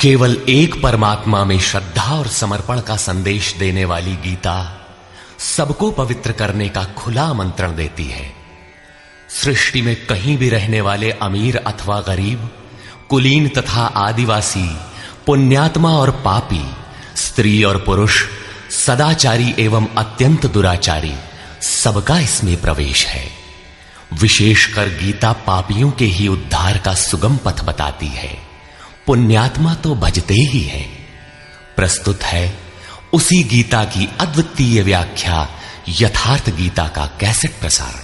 केवल एक परमात्मा में श्रद्धा और समर्पण का संदेश देने वाली गीता सबको पवित्र करने का खुला आमंत्रण देती है। सृष्टि में कहीं भी रहने वाले अमीर अथवा गरीब, कुलीन तथा आदिवासी, पुण्यात्मा और पापी, स्त्री और पुरुष, सदाचारी एवं अत्यंत दुराचारी, सबका इसमें प्रवेश है। विशेषकर गीता पापियों के ही उद्धार का सुगम पथ बताती है। पुण्यात्मा तो भजते ही है। प्रस्तुत है उसी गीता की अद्वितीय व्याख्या यथार्थ गीता का कैसेट प्रसारण।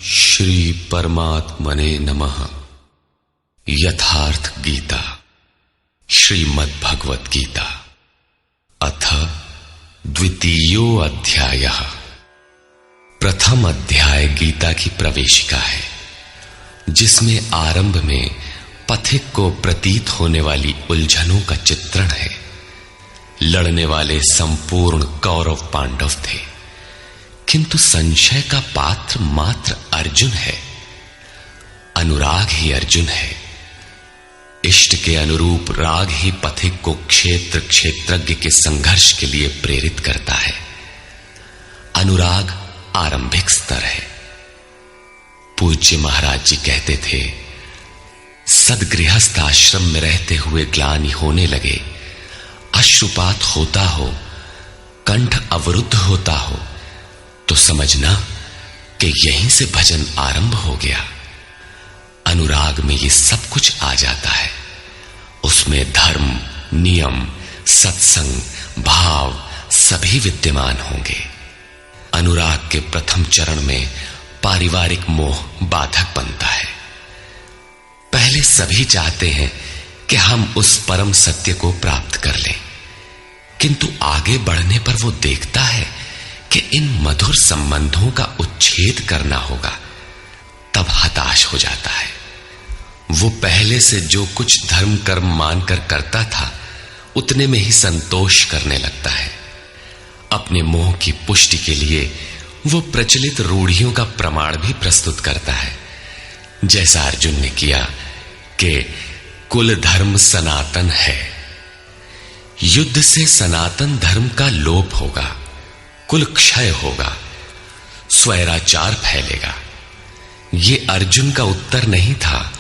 श्री परमात्मने नमः। यथार्थ गीता, श्रीमद् भगवत गीता, अथ द्वितीयो अध्यायः। प्रथम अध्याय गीता की प्रवेशिका है, जिसमें आरंभ में पथिक को प्रतीत होने वाली उलझनों का चित्रण है। लड़ने वाले संपूर्ण कौरव पांडव थे, किंतु संशय का पात्र मात्र अर्जुन है। अनुराग ही अर्जुन है। इष्ट के अनुरूप राग ही पथिक को क्षेत्र क्षेत्रज्ञ के संघर्ष के लिए प्रेरित करता है। अनुराग आरंभिक स्तर है। पूज्य महाराज जी कहते थे, सदगृहस्थ आश्रम में रहते हुए ग्लानि होने लगे, अश्रुपात होता हो, कंठ अवरुद्ध होता हो, तो समझना कि यहीं से भजन आरंभ हो गया। अनुराग में ये सब कुछ आ जाता है। उसमें धर्म, नियम, सत्संग, भाव सभी विद्यमान होंगे। अनुराग के प्रथम चरण में पारिवारिक मोह बाधक बनता है। पहले सभी चाहते हैं कि हम उस परम सत्य को प्राप्त कर लें, किंतु आगे बढ़ने पर वो देखता है कि इन मधुर संबंधों का उच्छेद करना होगा। तब हताश हो जाता है। वो पहले से जो कुछ धर्म कर्म मानकर करता था, उतने में ही संतोष करने लगता है। अपने मोह की पुष्टि के लिए वो प्रचलित रूढ़ियों का प्रमाण भी प्रस्तुत करता है, जैसा अर्जुन ने किया कि कुल धर्म सनातन है। युद्ध से सनातन धर्म का लोप होगा, कुल क्षय होगा, स्वैराचार फैलेगा। ये अर्जुन का उत्तर नहीं था,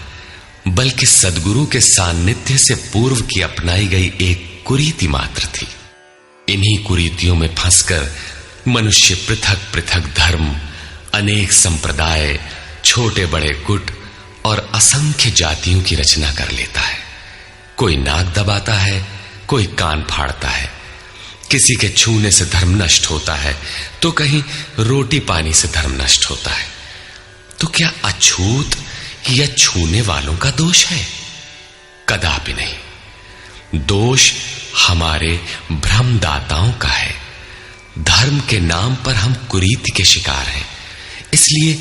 बल्कि सद्गुरु के सान्निध्य से पूर्व की अपनाई गई एक कुरीति मात्र थी। इन्हीं कुरीतियों में फंसकर मनुष्य पृथक पृथक धर्म, अनेक संप्रदाय, छोटे बड़े गुट और असंख्य जातियों की रचना कर लेता है। कोई नाक दबाता है, कोई कान फाड़ता है। किसी के छूने से धर्म नष्ट होता है, तो कहीं रोटी पानी से धर्म नष्ट होता है। तो क्या अछूत या छूने वालों का दोष है? कदापि नहीं। दोष हमारे भ्रमदाताओं का है। धर्म के नाम पर हम कुरीति के शिकार हैं, इसलिए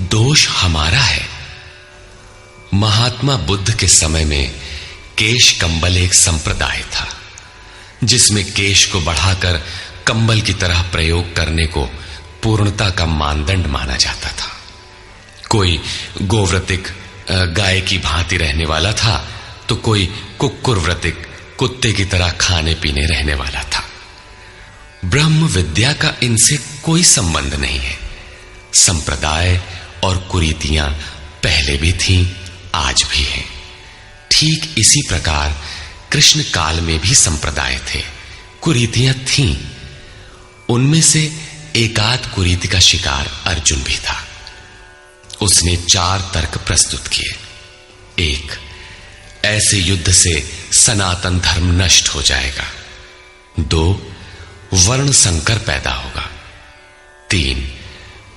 दोष हमारा है। महात्मा बुद्ध के समय में केश कंबल एक संप्रदाय था, जिसमें केश को बढ़ाकर कंबल की तरह प्रयोग करने को पूर्णता का मानदंड माना जाता था। कोई गोव्रतिक गाय की भांति रहने वाला था, तो कोई कुक्कुरव्रतिक कुत्ते की तरह खाने पीने रहने वाला था। ब्रह्म विद्या का इनसे कोई संबंध नहीं है। संप्रदाय और कुरीतियां पहले भी थीं, आज भी हैं। ठीक इसी प्रकार कृष्ण काल में भी संप्रदाय थे, कुरीतियां थीं। उनमें से एकाध कुरीति का शिकार अर्जुन भी था। उसने 4 तर्क प्रस्तुत किए। 1, ऐसे युद्ध से सनातन धर्म नष्ट हो जाएगा। 2, वर्ण संकर पैदा होगा। 3,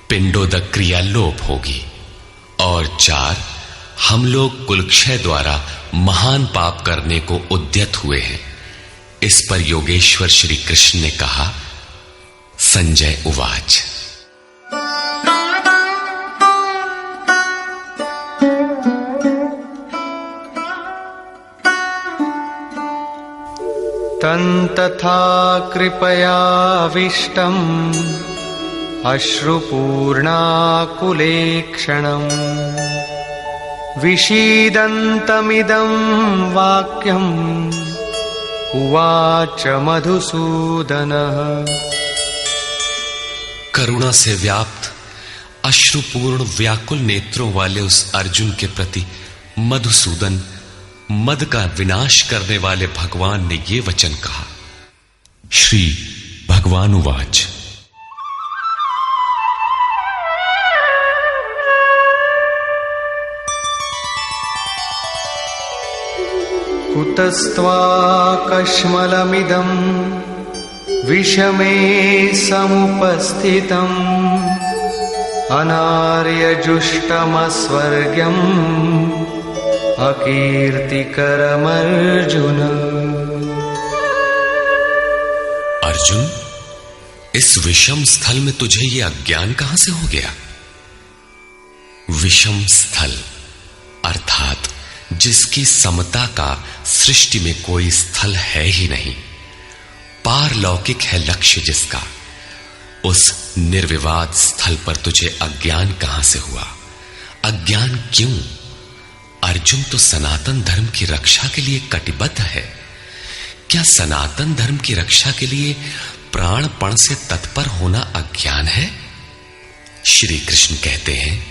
पिंडोदक क्रिया लोप होगी। और 4, हम लोग कुलक्षय द्वारा महान पाप करने को उद्यत हुए हैं। इस पर योगेश्वर श्री कृष्ण ने कहा, संजय उवाच। तन्तथा कृपयाविष्टम् अश्रुपूर्णाकुलेक्षणम् विषीदन्तमिदं वाक्यम् उवाच मधुसूदनः। करुणा से व्याप्त अश्रुपूर्ण व्याकुल नेत्रों वाले उस अर्जुन के प्रति मधुसूदन, मद का विनाश करने वाले भगवान ने ये वचन कहा। श्री भगवान उवाच। कुतस्त्वाकश्मलमिदं विषमे समुपस्थितम् अनार्यजुष्टमस्वर्ग्यम् अकीर्तिकरमर्जुन। अर्जुन, इस विषम स्थल में तुझे ये अज्ञान कहां से हो गया? विषम स्थल अर्थात जिसकी समता का सृष्टि में कोई स्थल है ही नहीं, पारलौकिक है लक्ष्य जिसका, उस निर्विवाद स्थल पर तुझे अज्ञान कहां से हुआ? अज्ञान क्यों? अर्जुन तो सनातन धर्म की रक्षा के लिए कटिबद्ध है। क्या सनातन धर्म की रक्षा के लिए प्राणपण से तत्पर होना अज्ञान है? श्री कृष्ण कहते हैं,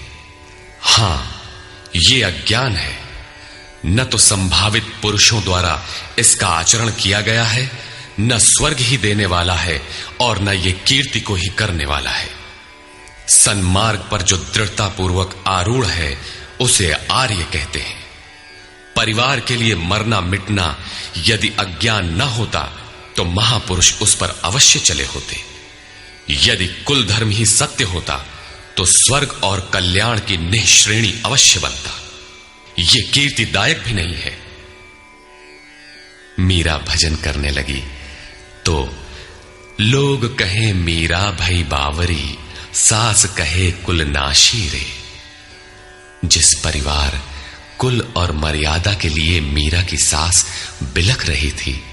हां, ये अज्ञान है। न तो संभावित पुरुषों द्वारा इसका आचरण किया गया है, न स्वर्ग ही देने वाला है और न ये कीर्ति को ही करने वाला है। सन्मार्ग पर जो दृढ़ता पूर्वक आरूढ़ है उसे आर्य कहते हैं। परिवार के लिए मरना मिटना यदि अज्ञान न होता तो महापुरुष उस पर अवश्य चले होते। यदि कुल धर्म ही सत्य होता तो स्वर्ग और कल्याण की निःश्रेणी अवश्य बनता। ये कीर्तिदायक भी नहीं है। मीरा भजन करने लगी तो लोग कहें मीरा भई बावरी, सास कहे कुल नाशी रे। जिस परिवार, कुल और मर्यादा के लिए मीरा की सास बिलख रही थी,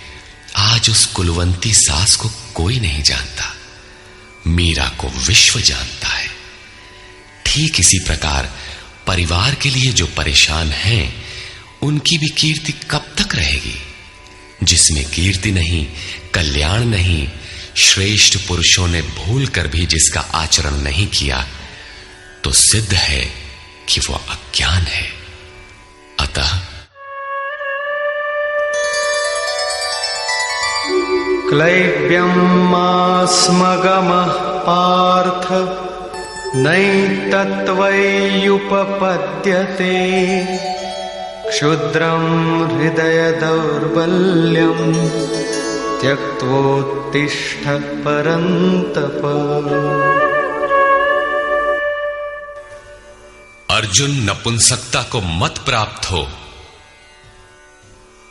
आज उस कुलवंती सास को कोई नहीं जानता। मीरा को विश्व जानता है। ठीक इसी प्रकार परिवार के लिए जो परेशान हैं, उनकी भी कीर्ति कब तक रहेगी? जिसमें कीर्ति नहीं, कल्याण नहीं, श्रेष्ठ पुरुषों ने भूल कर भी जिसका आचरण नहीं किया, तो सिद्ध है कि वो अज्ञान है। अतः क्लैब्यमास्मगमः पार्थ नैतत्त्वय्युपपद्यते क्षुद्रं हृदय दौर्बल्यं त्यक्त्वोत्तिष्ठ परन्तप। अर्जुन, नपुंसकता को मत प्राप्त हो।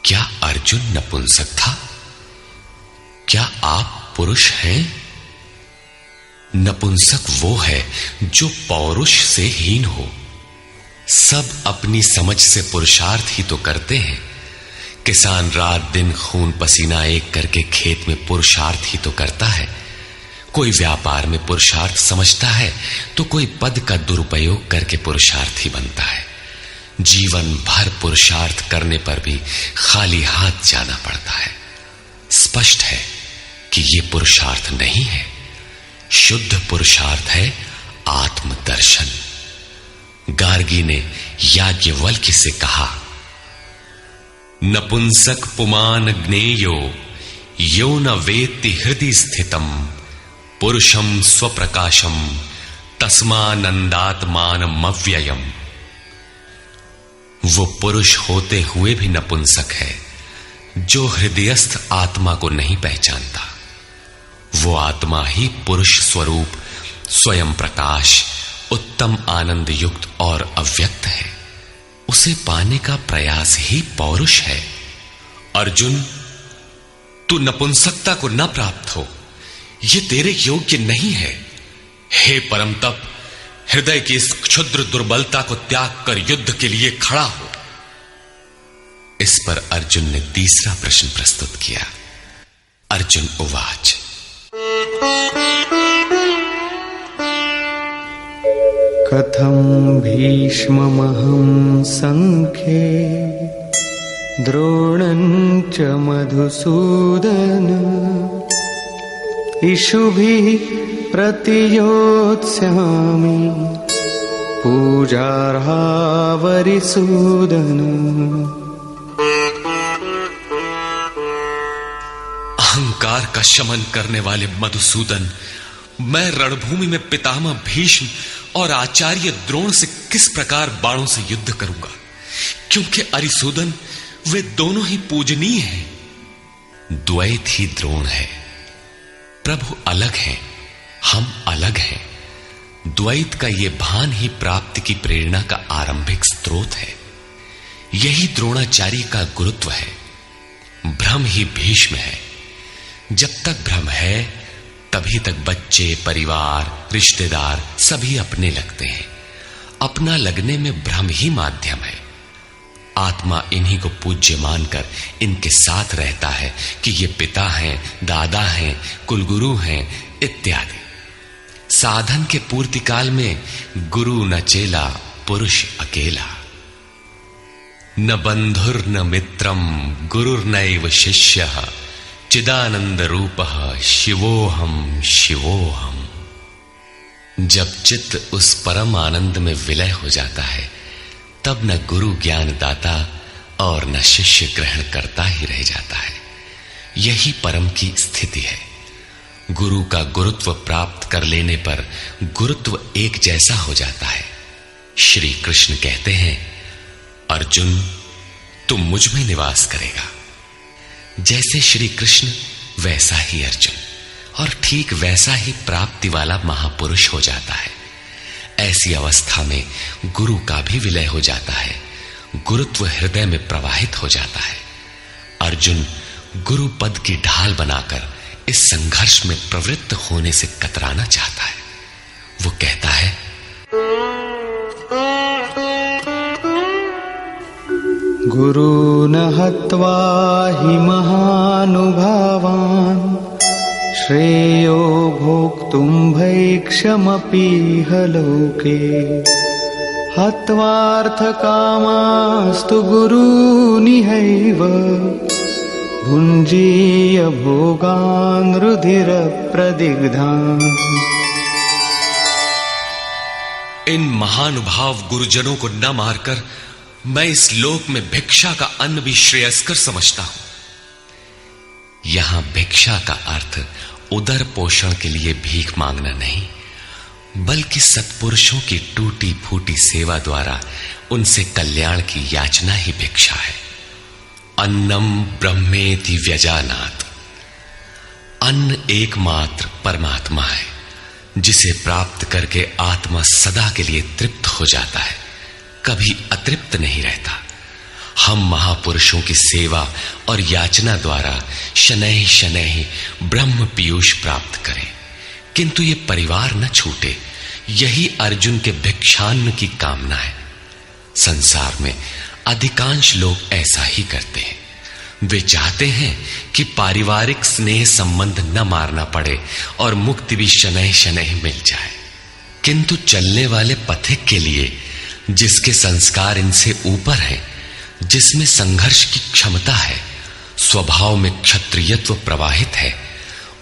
क्या अर्जुन नपुंसक था? क्या आप पुरुष हैं? नपुंसक वो है जो पौरुष से हीन हो। सब अपनी समझ से पुरुषार्थ ही तो करते हैं। किसान रात दिन खून पसीना एक करके खेत में पुरुषार्थ ही तो करता है। कोई व्यापार में पुरुषार्थ समझता है तो कोई पद का दुरुपयोग करके पुरुषार्थी बनता है। जीवन भर पुरुषार्थ करने पर भी खाली हाथ जाना पड़ता है। स्पष्ट है कि यह पुरुषार्थ नहीं है। शुद्ध पुरुषार्थ है आत्मदर्शन। गार्गी ने याज्ञवल्क्य से कहा, नपुंसक पुमान ज्ञेयो यो न वेत्ति हृदि स्थितम पुरुषम स्वप्रकाशम तस्मानंदात्मानमव्ययम्। वो पुरुष होते हुए भी नपुंसक है जो हृदयस्थ आत्मा को नहीं पहचानता। वो आत्मा ही पुरुष स्वरूप, स्वयं प्रकाश, उत्तम आनंद युक्त और अव्यक्त है। उसे पाने का प्रयास ही पौरुष है। अर्जुन, तू नपुंसकता को न प्राप्त हो, ये तेरे योग्य नहीं है। हे परम तप, हृदय की इस क्षुद्र दुर्बलता को त्याग कर युद्ध के लिए खड़ा हो। इस पर अर्जुन ने तीसरा प्रश्न प्रस्तुत किया। अर्जुन उवाच। कथं भीष्ममहं संख्ये द्रोणं च मधुसूदन इषुभिः प्रतियोत्स्यामि पूजार्हा वरिसूदन। अहंकार का शमन करने वाले मधुसूदन, मैं रणभूमि में पितामह भीष्म और आचार्य द्रोण से किस प्रकार बाणों से युद्ध करूंगा, क्योंकि अरिसूदन वे दोनों ही पूजनीय हैं। द्वैत ही द्रोण है। प्रभु अलग हैं, हम अलग हैं। द्वैत का यह भान ही प्राप्ति की प्रेरणा का आरंभिक स्रोत है। यही द्रोणाचार्य का गुरुत्व है। भ्रम ही भीष्म है। जब तक भ्रम है तभी तक बच्चे, परिवार, रिश्तेदार सभी अपने लगते हैं। अपना लगने में भ्रम ही माध्यम है। आत्मा इन्हीं को पूज्य मानकर इनके साथ रहता है कि ये पिता हैं, दादा हैं, कुलगुरु हैं इत्यादि। साधन के पूर्ति काल में गुरु न चेला, पुरुष अकेला। न बंधुर न मित्रम गुरुर्नैव शिष्यः चिदानंद रूपः शिवोहम शिवोहम। जब चित्त उस परम आनंद में विलय हो जाता है तब न गुरु ज्ञान दाता और न शिष्य ग्रहण करता ही रह जाता है। यही परम की स्थिति है। गुरु का गुरुत्व प्राप्त कर लेने पर गुरुत्व एक जैसा हो जाता है। श्री कृष्ण कहते हैं, अर्जुन तुम मुझ में निवास करेगा। जैसे श्री कृष्ण वैसा ही अर्जुन, और ठीक वैसा ही प्राप्ति वाला महापुरुष हो जाता है। ऐसी अवस्था में गुरु का भी विलय हो जाता है। गुरुत्व हृदय में प्रवाहित हो जाता है। अर्जुन गुरु पद की ढाल बनाकर इस संघर्ष में प्रवृत्त होने से कतराना चाहता है। वो कहता है, गुरून् हत्वा हि महानुभावान् श्रेयो भोक्तुं भैक्षमपीह लोके हत्वार्थकामास्तु गुरूनिहैव भुञ्जीय भोगान् रुधिरप्रदिग्धान्। इन महानुभाव गुरुजनों को न मारकर मैं इस लोक में भिक्षा का अन्न भी श्रेयस्कर समझता हूं। यहां भिक्षा का अर्थ उदर पोषण के लिए भीख मांगना नहीं, बल्कि सत्पुरुषों की टूटी फूटी सेवा द्वारा उनसे कल्याण की याचना ही भिक्षा है। अन्नम ब्रह्मेति व्यजानात्। अन्न एकमात्र परमात्मा है, जिसे प्राप्त करके आत्मा सदा के लिए तृप्त हो जाता है, कभी अतृप्त नहीं रहता। हम महापुरुषों की सेवा और याचना द्वारा शनैः शनैः ब्रह्म पीयूष प्राप्त करें, किंतु ये परिवार न छूटे। यही अर्जुन के भिक्षान्न की कामना है। संसार में अधिकांश लोग ऐसा ही करते हैं। वे चाहते हैं कि पारिवारिक स्नेह संबंध न मारना पड़े और मुक्ति भी शनैः शनैः मिल जाए, किंतु चलने वाले पथिक के लिए, जिसके संस्कार इनसे ऊपर है, जिसमें संघर्ष की क्षमता है, स्वभाव में क्षत्रियत्व प्रवाहित है,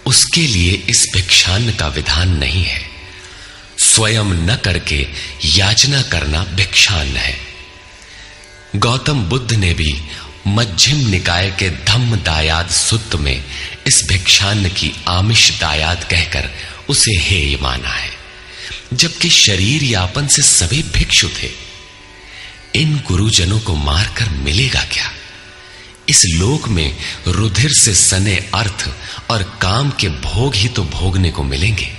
उसके लिए इस भिक्षान्न का विधान नहीं है। स्वयं न करके याचना करना भिक्षान्न है। गौतम बुद्ध ने भी मध्यम निकाय के धम्म दायाद सुत्त में इस भिक्षान्न की आमिष दायाद कहकर उसे हेय माना है, जबकि शरीर यापन से सभी भिक्षु थे। इन गुरुजनों को मारकर मिलेगा क्या? इस लोक में रुधिर से सने अर्थ और काम के भोग ही तो भोगने को मिलेंगे।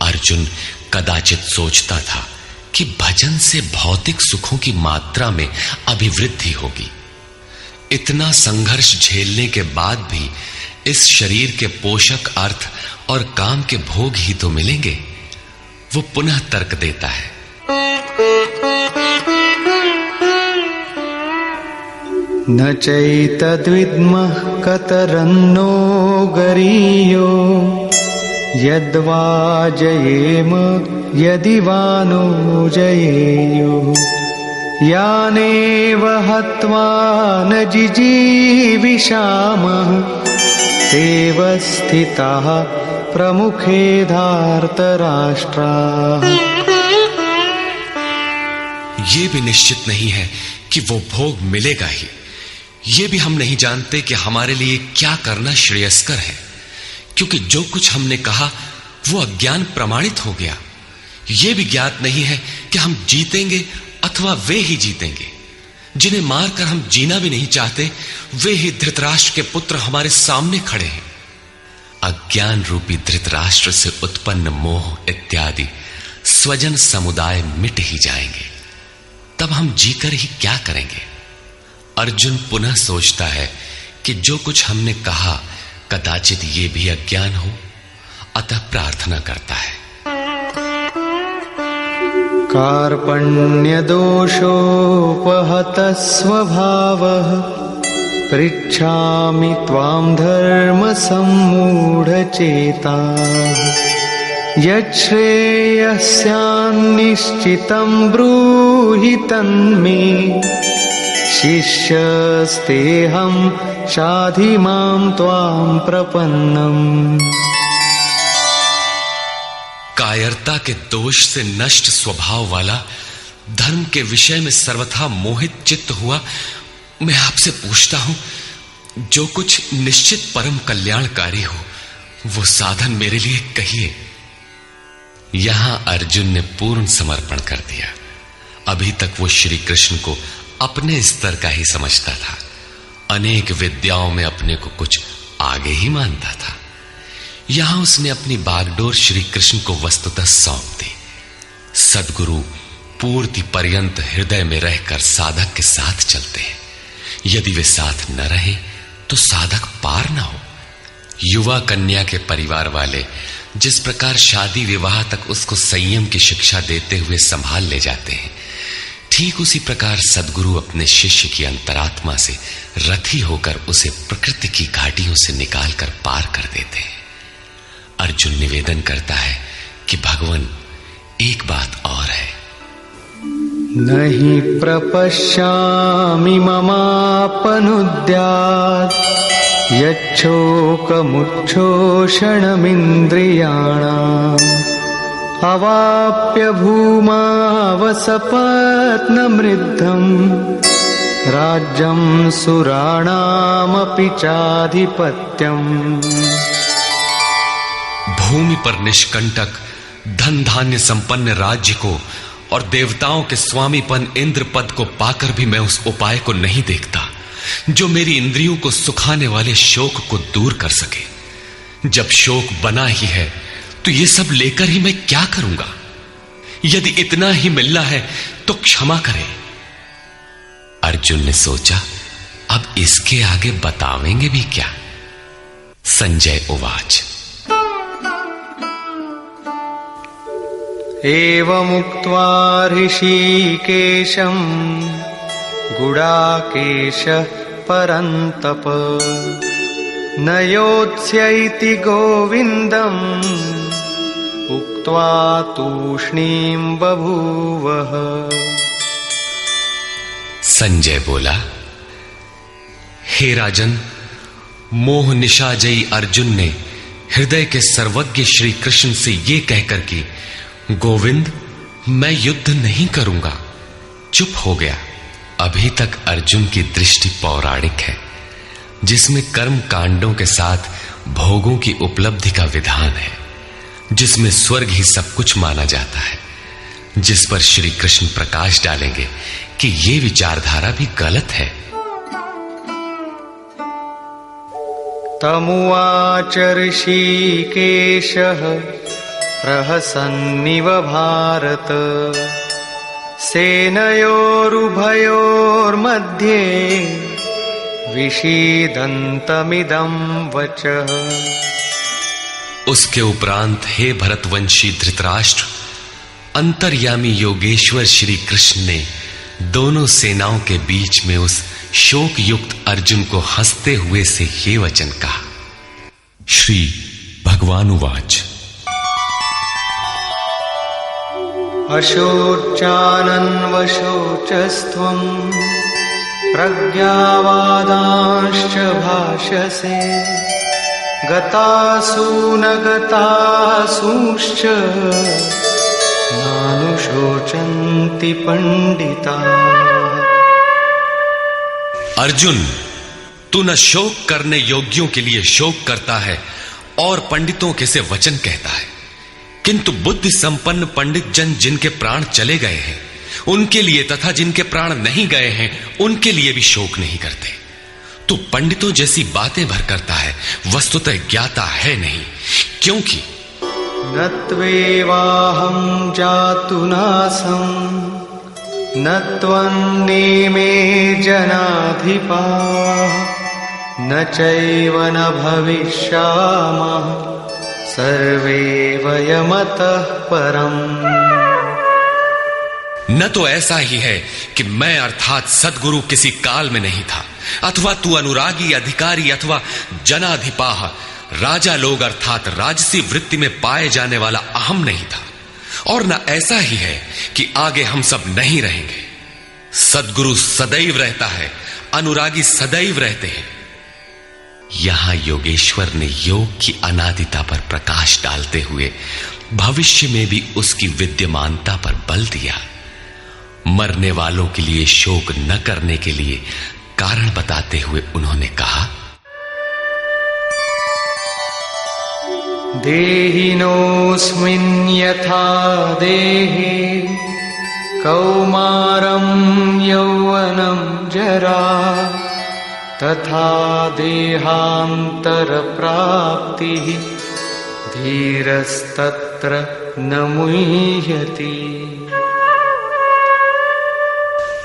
अर्जुन कदाचित सोचता था कि भजन से भौतिक सुखों की मात्रा में अभिवृद्धि होगी। इतना संघर्ष झेलने के बाद भी इस शरीर के पोषक अर्थ और काम के भोग ही तो मिलेंगे। वो पुनः तर्क देता है, न चैतद्विद्मः कतरन्नो गरीयो यद्वा जयेम यदि वा नो जयेयो यानेव हत्वा न जिजीविषामः तेव स्थिताः प्रमुखे धार्तराष्ट्राः। ये भी निश्चित नहीं है कि वो भोग मिलेगा ही। ये भी हम नहीं जानते कि हमारे लिए क्या करना श्रेयस्कर है, क्योंकि जो कुछ हमने कहा वो अज्ञान प्रमाणित हो गया। ये भी ज्ञात नहीं है कि हम जीतेंगे अथवा वे ही जीतेंगे। जिन्हें मारकर हम जीना भी नहीं चाहते, वे ही धृतराष्ट्र के पुत्र हमारे सामने खड़े हैं। अज्ञान रूपी धृतराष्ट्र से उत्पन्न मोह इत्यादि स्वजन समुदाय मिट ही जाएंगे, तब हम जीकर ही क्या करेंगे। अर्जुन पुनः सोचता है कि जो कुछ हमने कहा कदाचित ये भी अज्ञान हो, अतः प्रार्थना करता है। कार्पण्यदोषोपहतः स्वभावः पृच्छामि त्वां धर्मसम्मूढचेताः यच्छ्रेयस्यान्निश्चितं ब्रूहि तन्मे शिष्यस्तेऽहं शाधि मां त्वां प्रपन्नम्। कायरता के दोष से नष्ट स्वभाव वाला, धर्म के विषय में सर्वथा मोहित चित्त हुआ मैं आपसे पूछता हूं, जो कुछ निश्चित परम कल्याणकारी हो वो साधन मेरे लिए कहिए। यहां अर्जुन ने पूर्ण समर्पण कर दिया। अभी तक वो श्री कृष्ण को अपने स्तर का ही समझता था, अनेक विद्याओं में अपने को कुछ आगे ही मानता था। यहां उसने अपनी बागडोर श्री कृष्ण को वस्तुतः सौंप दी। सद्गुरु पूर्ति पर्यंत हृदय में रहकर साधक के साथ चलते हैं। यदि वे साथ न रहे तो साधक पार न हो। युवा कन्या के परिवार वाले जिस प्रकार शादी विवाह तक उसको संयम की शिक्षा देते हुए संभाल ले जाते हैं, ठीक उसी प्रकार सद्गुरु अपने शिष्य की अंतरात्मा से रथी होकर उसे प्रकृति की घाटियों से निकालकर पार कर देते हैं। अर्जुन निवेदन करता है कि भगवान, एक बात और है। नहि प्रपश्यामि ममापनुद्यात् यच्छोकमुच्छोषणमिन्द्रियाणाम् अवाप्य भूमावसपत्नमृद्धम् राज्यं सुराणामपि चाधिपत्यम्। भूमि पर निष्कंटक धन धान्य संपन्न राज्य को और देवताओं के स्वामीपन इंद्र पद को पाकर भी मैं उस उपाय को नहीं देखता जो मेरी इंद्रियों को सुखाने वाले शोक को दूर कर सके। जब शोक बना ही है तो ये सब लेकर ही मैं क्या करूंगा। यदि इतना ही मिलना है तो क्षमा करें। अर्जुन ने सोचा, अब इसके आगे बतावेंगे भी क्या। संजय उवाच। एवमुक्त्वा ऋषिकेशं गुडाकेशः परन्तप न योत्स्यैति गोविन्दम् उक्त्वा तूष्णीं बभूवः। संजय बोला, हे राजन, मोह निशाजयी अर्जुन ने हृदय के सर्वज्ञ श्री कृष्ण से ये कहकर कि गोविंद, मैं युद्ध नहीं करूंगा, चुप हो गया। अभी तक अर्जुन की दृष्टि पौराणिक है, जिसमें कर्म कांडों के साथ भोगों की उपलब्धि का विधान है, जिसमें स्वर्ग ही सब कुछ माना जाता है, जिस पर श्री कृष्ण प्रकाश डालेंगे कि ये विचारधारा भी गलत है। तमुवाच ऋषिकेशः प्रहसन्निव भारत सेनयोरुभयोर्मध्ये विषीदन्तमिदं वचः। उसके उपरांत हे भरतवंशी धृतराष्ट्र, अंतर्यामी योगेश्वर श्री कृष्ण ने दोनों सेनाओं के बीच में उस शोक युक्त अर्जुन को हंसते हुए से ये वचन कहा। श्री भगवान उवाच। अशोचानन्वशोचस्त्वं प्रज्ञावादांश्च भाषसे गतासु न गतासूंश्च नानुशोचन्ति पंडिताः। अर्जुन, तू न शोक करने योग्यों के लिए शोक करता है और पंडितों के से वचन कहता है, किंतु बुद्धि संपन्न पंडित जन जिनके प्राण चले गए हैं उनके लिए तथा जिनके प्राण नहीं गए हैं उनके लिए भी शोक नहीं करते। तू पंडितों जैसी बातें भर करता है, वस्तुतः ज्ञाता है नहीं, क्योंकि न त्वेवाहं जातु नासं न त्वन्नेमे जनाधिपाः न चैव न भविष्यामः सर्वे वयमतः परम्। न तो ऐसा ही है कि मैं अर्थात सद्गुरु किसी काल में नहीं था, अथवा तू अनुरागी अधिकारी अथवा जनाधिपाह राजा लोग अर्थात राजसी वृत्ति में पाए जाने वाला अहम नहीं था, और न ऐसा ही है कि आगे हम सब नहीं रहेंगे। सद्गुरु सदैव रहता है, अनुरागी सदैव रहते हैं। यहां योगेश्वर ने योग की अनादिता पर प्रकाश डालते हुए भविष्य में भी उसकी विद्यमानता पर बल दिया। मरने वालों के लिए शोक न करने के लिए कारण बताते हुए उन्होंने कहा, देहिनोऽस्मिन् यथा देहे कौमारं यौवनं जरा तथा देहान्तरप्राप्तिः धीरस्तत्र न मुह्यति।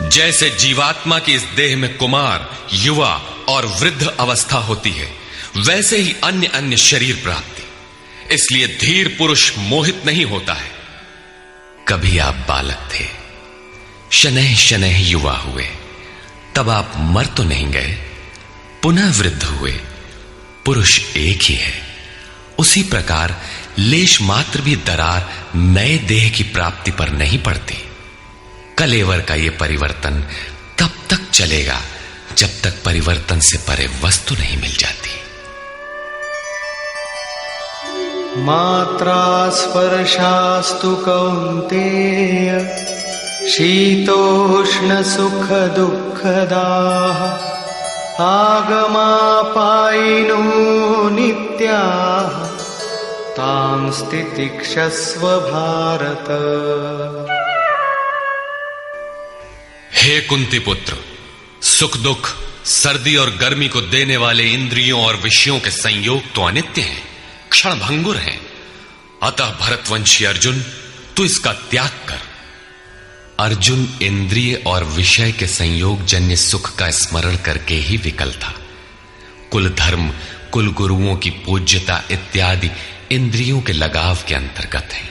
जैसे जीवात्मा की इस देह में कुमार, युवा और वृद्ध अवस्था होती है, वैसे ही अन्य अन्य शरीर प्राप्ति। इसलिए धीर पुरुष मोहित नहीं होता है। कभी आप बालक थे, शनैः शनैः युवा हुए, तब आप मर तो नहीं गए, पुनः वृद्ध हुए। पुरुष एक ही है। उसी प्रकार लेश मात्र भी दरार नए देह की प्राप्ति पर नहीं पड़ती। कलेवर का यह परिवर्तन तब तक चलेगा जब तक परिवर्तन से परे वस्तु नहीं मिल जाती। मात्रा स्पर्शास्तु कौन्तेय शीतोष्ण सुख दुःखदाः आगमापायिनो नित्याः तां स्थितिक्षस्व भारत। हे कुंती पुत्र, सुख दुख, सर्दी और गर्मी को देने वाले इंद्रियों और विषयों के संयोग तो अनित्य हैं, क्षण भंगुर हैं। अतः भरतवंशी अर्जुन, तू इसका त्याग कर। अर्जुन इंद्रिय और विषय के संयोग जन्य सुख का स्मरण करके ही विकल था। कुल धर्म, कुल गुरुओं की पूज्यता इत्यादि इंद्रियों के लगाव के अंतर्गत है।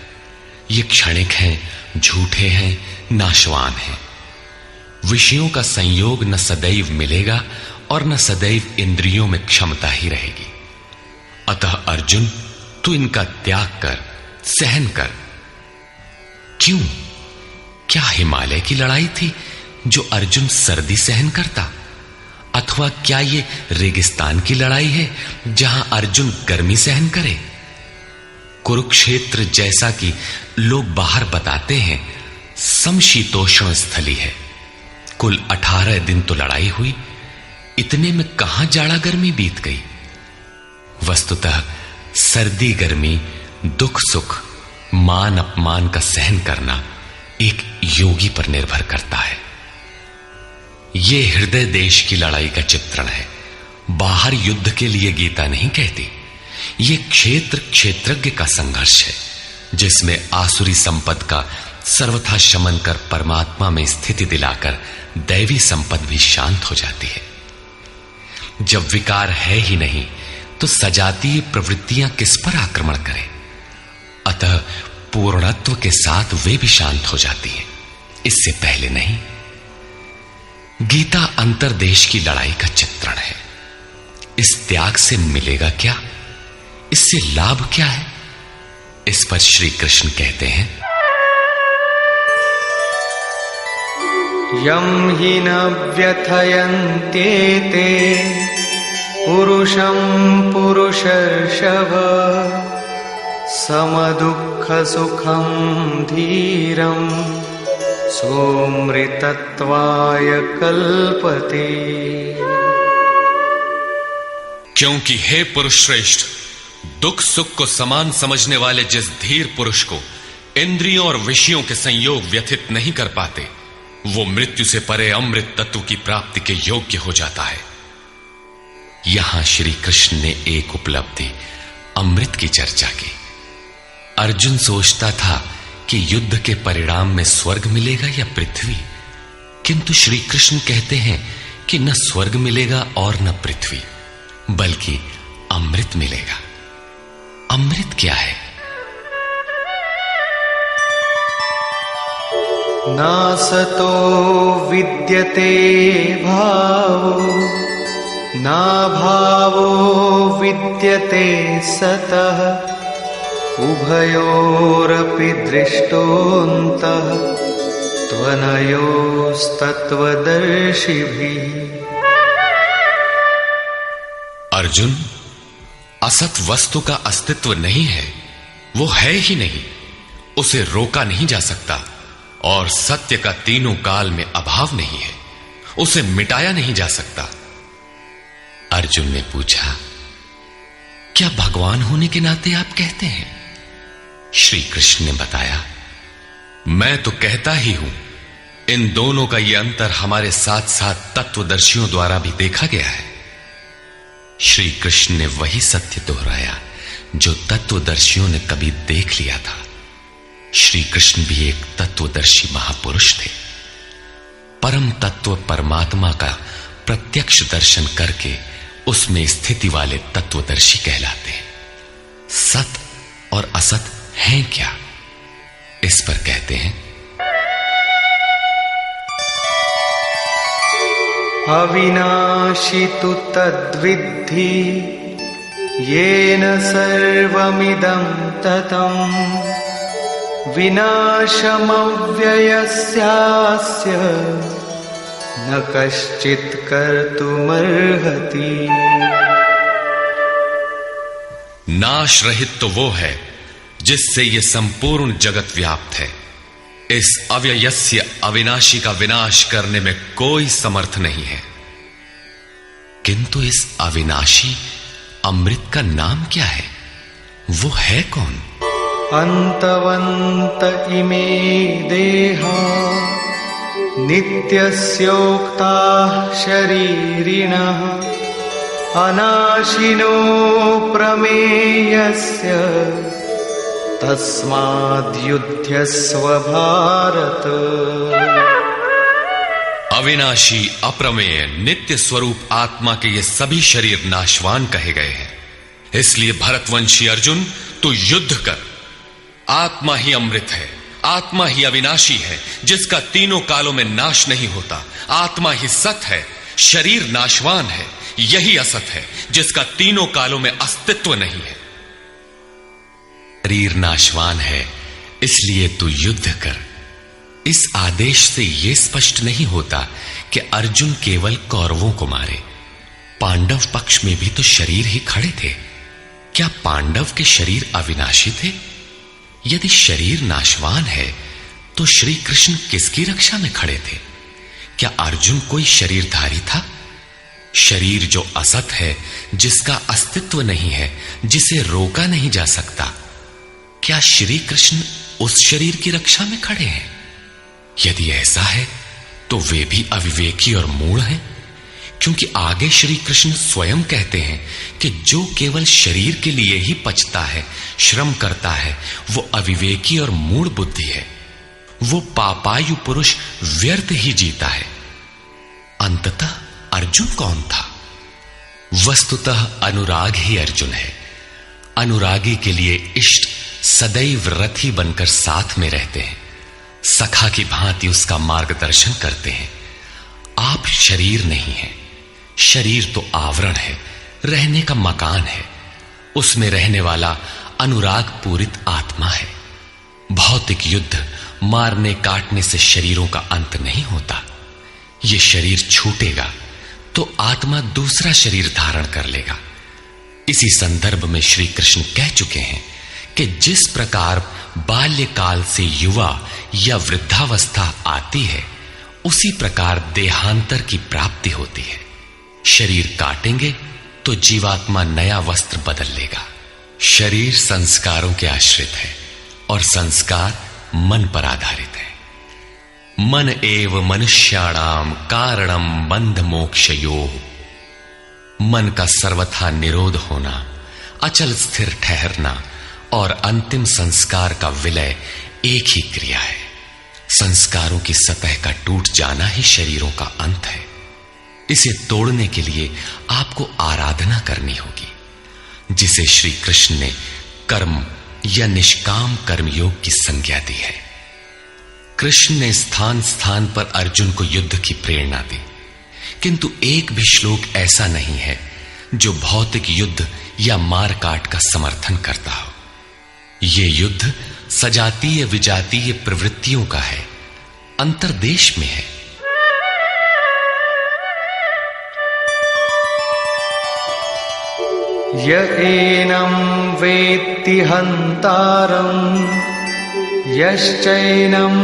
ये क्षणिक हैं, झूठे हैं, नाशवान हैं। विषयों का संयोग न सदैव मिलेगा और न सदैव इंद्रियों में क्षमता ही रहेगी। अतः अर्जुन, तू इनका त्याग कर, सहन कर। क्यों? क्या हिमालय की लड़ाई थी जो अर्जुन सर्दी सहन करता, अथवा क्या ये रेगिस्तान की लड़ाई है जहां अर्जुन गर्मी सहन करे? कुरुक्षेत्र जैसा कि लोग बाहर बताते हैं समशीतोष्ण स्थली है। कुल 18 दिन तो लड़ाई हुई, इतने में कहां जाड़ा गर्मी बीत गई। वस्तुतः सर्दी गर्मी, दुख सुख, मान अपमान का सहन करना एक योगी पर निर्भर करता है। यह हृदय देश की लड़ाई का चित्रण है। बाहर युद्ध के लिए गीता नहीं कहती। यह क्षेत्र क्षेत्रज्ञ का संघर्ष है, जिसमें आसुरी संपद का सर्वथा शमन कर परमात्मा में स्थिति दिलाकर दैवी संपद भी शांत हो जाती है। जब विकार है ही नहीं तो सजातीय प्रवृत्तियां किस पर आक्रमण करें? अतः पूर्णत्व के साथ वे भी शांत हो जाती हैं, इससे पहले नहीं। गीता अंतर्देश की लड़ाई का चित्रण है। इस त्याग से मिलेगा क्या, इससे लाभ क्या है, इस पर श्री कृष्ण कहते हैं, यम हि न व्यथयन्त्येते पुरुषं पुरुषर्षभ समदुःख सुखं धीरं सोमृतत्वाय कल्पते। क्योंकि हे पुरुष श्रेष्ठ, दुख सुख को समान समझने वाले जिस धीर पुरुष को इंद्रियों और विषयों के संयोग व्यथित नहीं कर पाते, वो मृत्यु से परे अमृत तत्व की प्राप्ति के योग्य हो जाता है। यहां श्री कृष्ण ने एक उपलब्धि अमृत की चर्चा की। अर्जुन सोचता था कि युद्ध के परिणाम में स्वर्ग मिलेगा या पृथ्वी, किंतु श्री कृष्ण कहते हैं कि न स्वर्ग मिलेगा और न पृथ्वी, बल्कि अमृत मिलेगा। अमृत क्या है? नासतो विद्यते भावो ना भावो विद्यते सतः उभयोरपि दृष्टोऽन्तः त्वनयोस्तत्त्वदर्शिभिः। अर्जुन, असत वस्तु का अस्तित्व नहीं है, वो है ही नहीं, उसे रोका नहीं जा सकता, और सत्य का तीनों काल में अभाव नहीं है, उसे मिटाया नहीं जा सकता। अर्जुन ने पूछा, क्या भगवान होने के नाते आप कहते हैं? श्री कृष्ण ने बताया, मैं तो कहता ही हूं, इन दोनों का यह अंतर हमारे साथ साथ तत्वदर्शियों द्वारा भी देखा गया है। श्री कृष्ण ने वही सत्य दोहराया जो तत्वदर्शियों ने कभी देख लिया था। श्री कृष्ण भी एक तत्वदर्शी महापुरुष थे। परम तत्व परमात्मा का प्रत्यक्ष दर्शन करके उसमें स्थिति वाले तत्वदर्शी कहलाते हैं। सत और असत हैं क्या, इस पर कहते हैं, अविनाशी तु तद्विद्धि येन सर्वमिदं ततं विनाशमव्ययस्यास्य न कश्चित् कर्तुमर्हति। नाश रहित तो वो है जिससे ये संपूर्ण जगत व्याप्त है। इस अव्ययस्य अविनाशी का विनाश करने में कोई समर्थ नहीं है। किंतु इस अविनाशी अमृत का नाम क्या है, वो है कौन? अंतवंत इमे देहा नित्यस्योक्ता शरीरिणः अनाशिनो प्रमेयस्य तस्माद्युध्यस्व भारत। अविनाशी अप्रमेय नित्य स्वरूप आत्मा के ये सभी शरीर नाशवान कहे गए हैं। इसलिए भरतवंशी अर्जुन, तू युद्ध कर। आत्मा ही अमृत है, आत्मा ही अविनाशी है जिसका तीनों कालों में नाश नहीं होता। आत्मा ही सत है, शरीर नाशवान है, यही असत है जिसका तीनों कालों में अस्तित्व नहीं है। शरीर नाशवान है, इसलिए तू युद्ध कर। इस आदेश से यह स्पष्ट नहीं होता कि अर्जुन केवल कौरवों को मारे। पांडव पक्ष में भी तो शरीर ही खड़े थे। क्या पांडव के शरीर अविनाशी थे? यदि शरीर नाशवान है तो श्री कृष्ण किसकी रक्षा में खड़े थे? क्या अर्जुन कोई शरीरधारी था? शरीर जो असत है, जिसका अस्तित्व नहीं है, जिसे रोका नहीं जा सकता, क्या श्री कृष्ण उस शरीर की रक्षा में खड़े हैं? यदि ऐसा है तो वे भी अविवेकी और मूढ़ हैं, क्योंकि आगे श्री कृष्ण स्वयं कहते हैं कि जो केवल शरीर के लिए ही पचता है, श्रम करता है, वो अविवेकी और मूढ़ बुद्धि है। वो पापायु पुरुष व्यर्थ ही जीता है। अंततः अर्जुन कौन था? वस्तुतः अनुराग ही अर्जुन है। अनुरागी के लिए इष्ट सदैव रथी बनकर साथ में रहते हैं, सखा की भांति उसका मार्गदर्शन करते हैं। आप शरीर नहीं हैं। शरीर तो आवरण है, रहने का मकान है। उसमें रहने वाला अनुराग पूरित आत्मा है। भौतिक युद्ध, मारने काटने से शरीरों का अंत नहीं होता। ये शरीर छूटेगा तो आत्मा दूसरा शरीर धारण कर लेगा। इसी संदर्भ में श्री कृष्ण कह चुके हैं कि जिस प्रकार बाल्यकाल से युवा या वृद्धावस्था आती है, उसी प्रकार देहांतर की प्राप्ति होती है। शरीर काटेंगे तो जीवात्मा नया वस्त्र बदल लेगा। शरीर संस्कारों के आश्रित है और संस्कार मन पर आधारित है। मन एव मनुष्याणाम कारणम बंध मोक्षयोः। मन का सर्वथा निरोध होना, अचल स्थिर ठहरना और अंतिम संस्कार का विलय एक ही क्रिया है। संस्कारों की सतह का टूट जाना ही शरीरों का अंत है। इसे तोड़ने के लिए आपको आराधना करनी होगी, जिसे श्री कृष्ण ने कर्म या निष्काम कर्मयोग की संज्ञा दी है। कृष्ण ने स्थान स्थान पर अर्जुन को युद्ध की प्रेरणा दी, किंतु एक भी श्लोक ऐसा नहीं है जो भौतिक युद्ध या मार काट का समर्थन करता हो। यह युद्ध सजातीय विजातीय प्रवृत्तियों का है, अंतर्देश में है। य एनं वेत्ति हन्तारम् यश्चैनं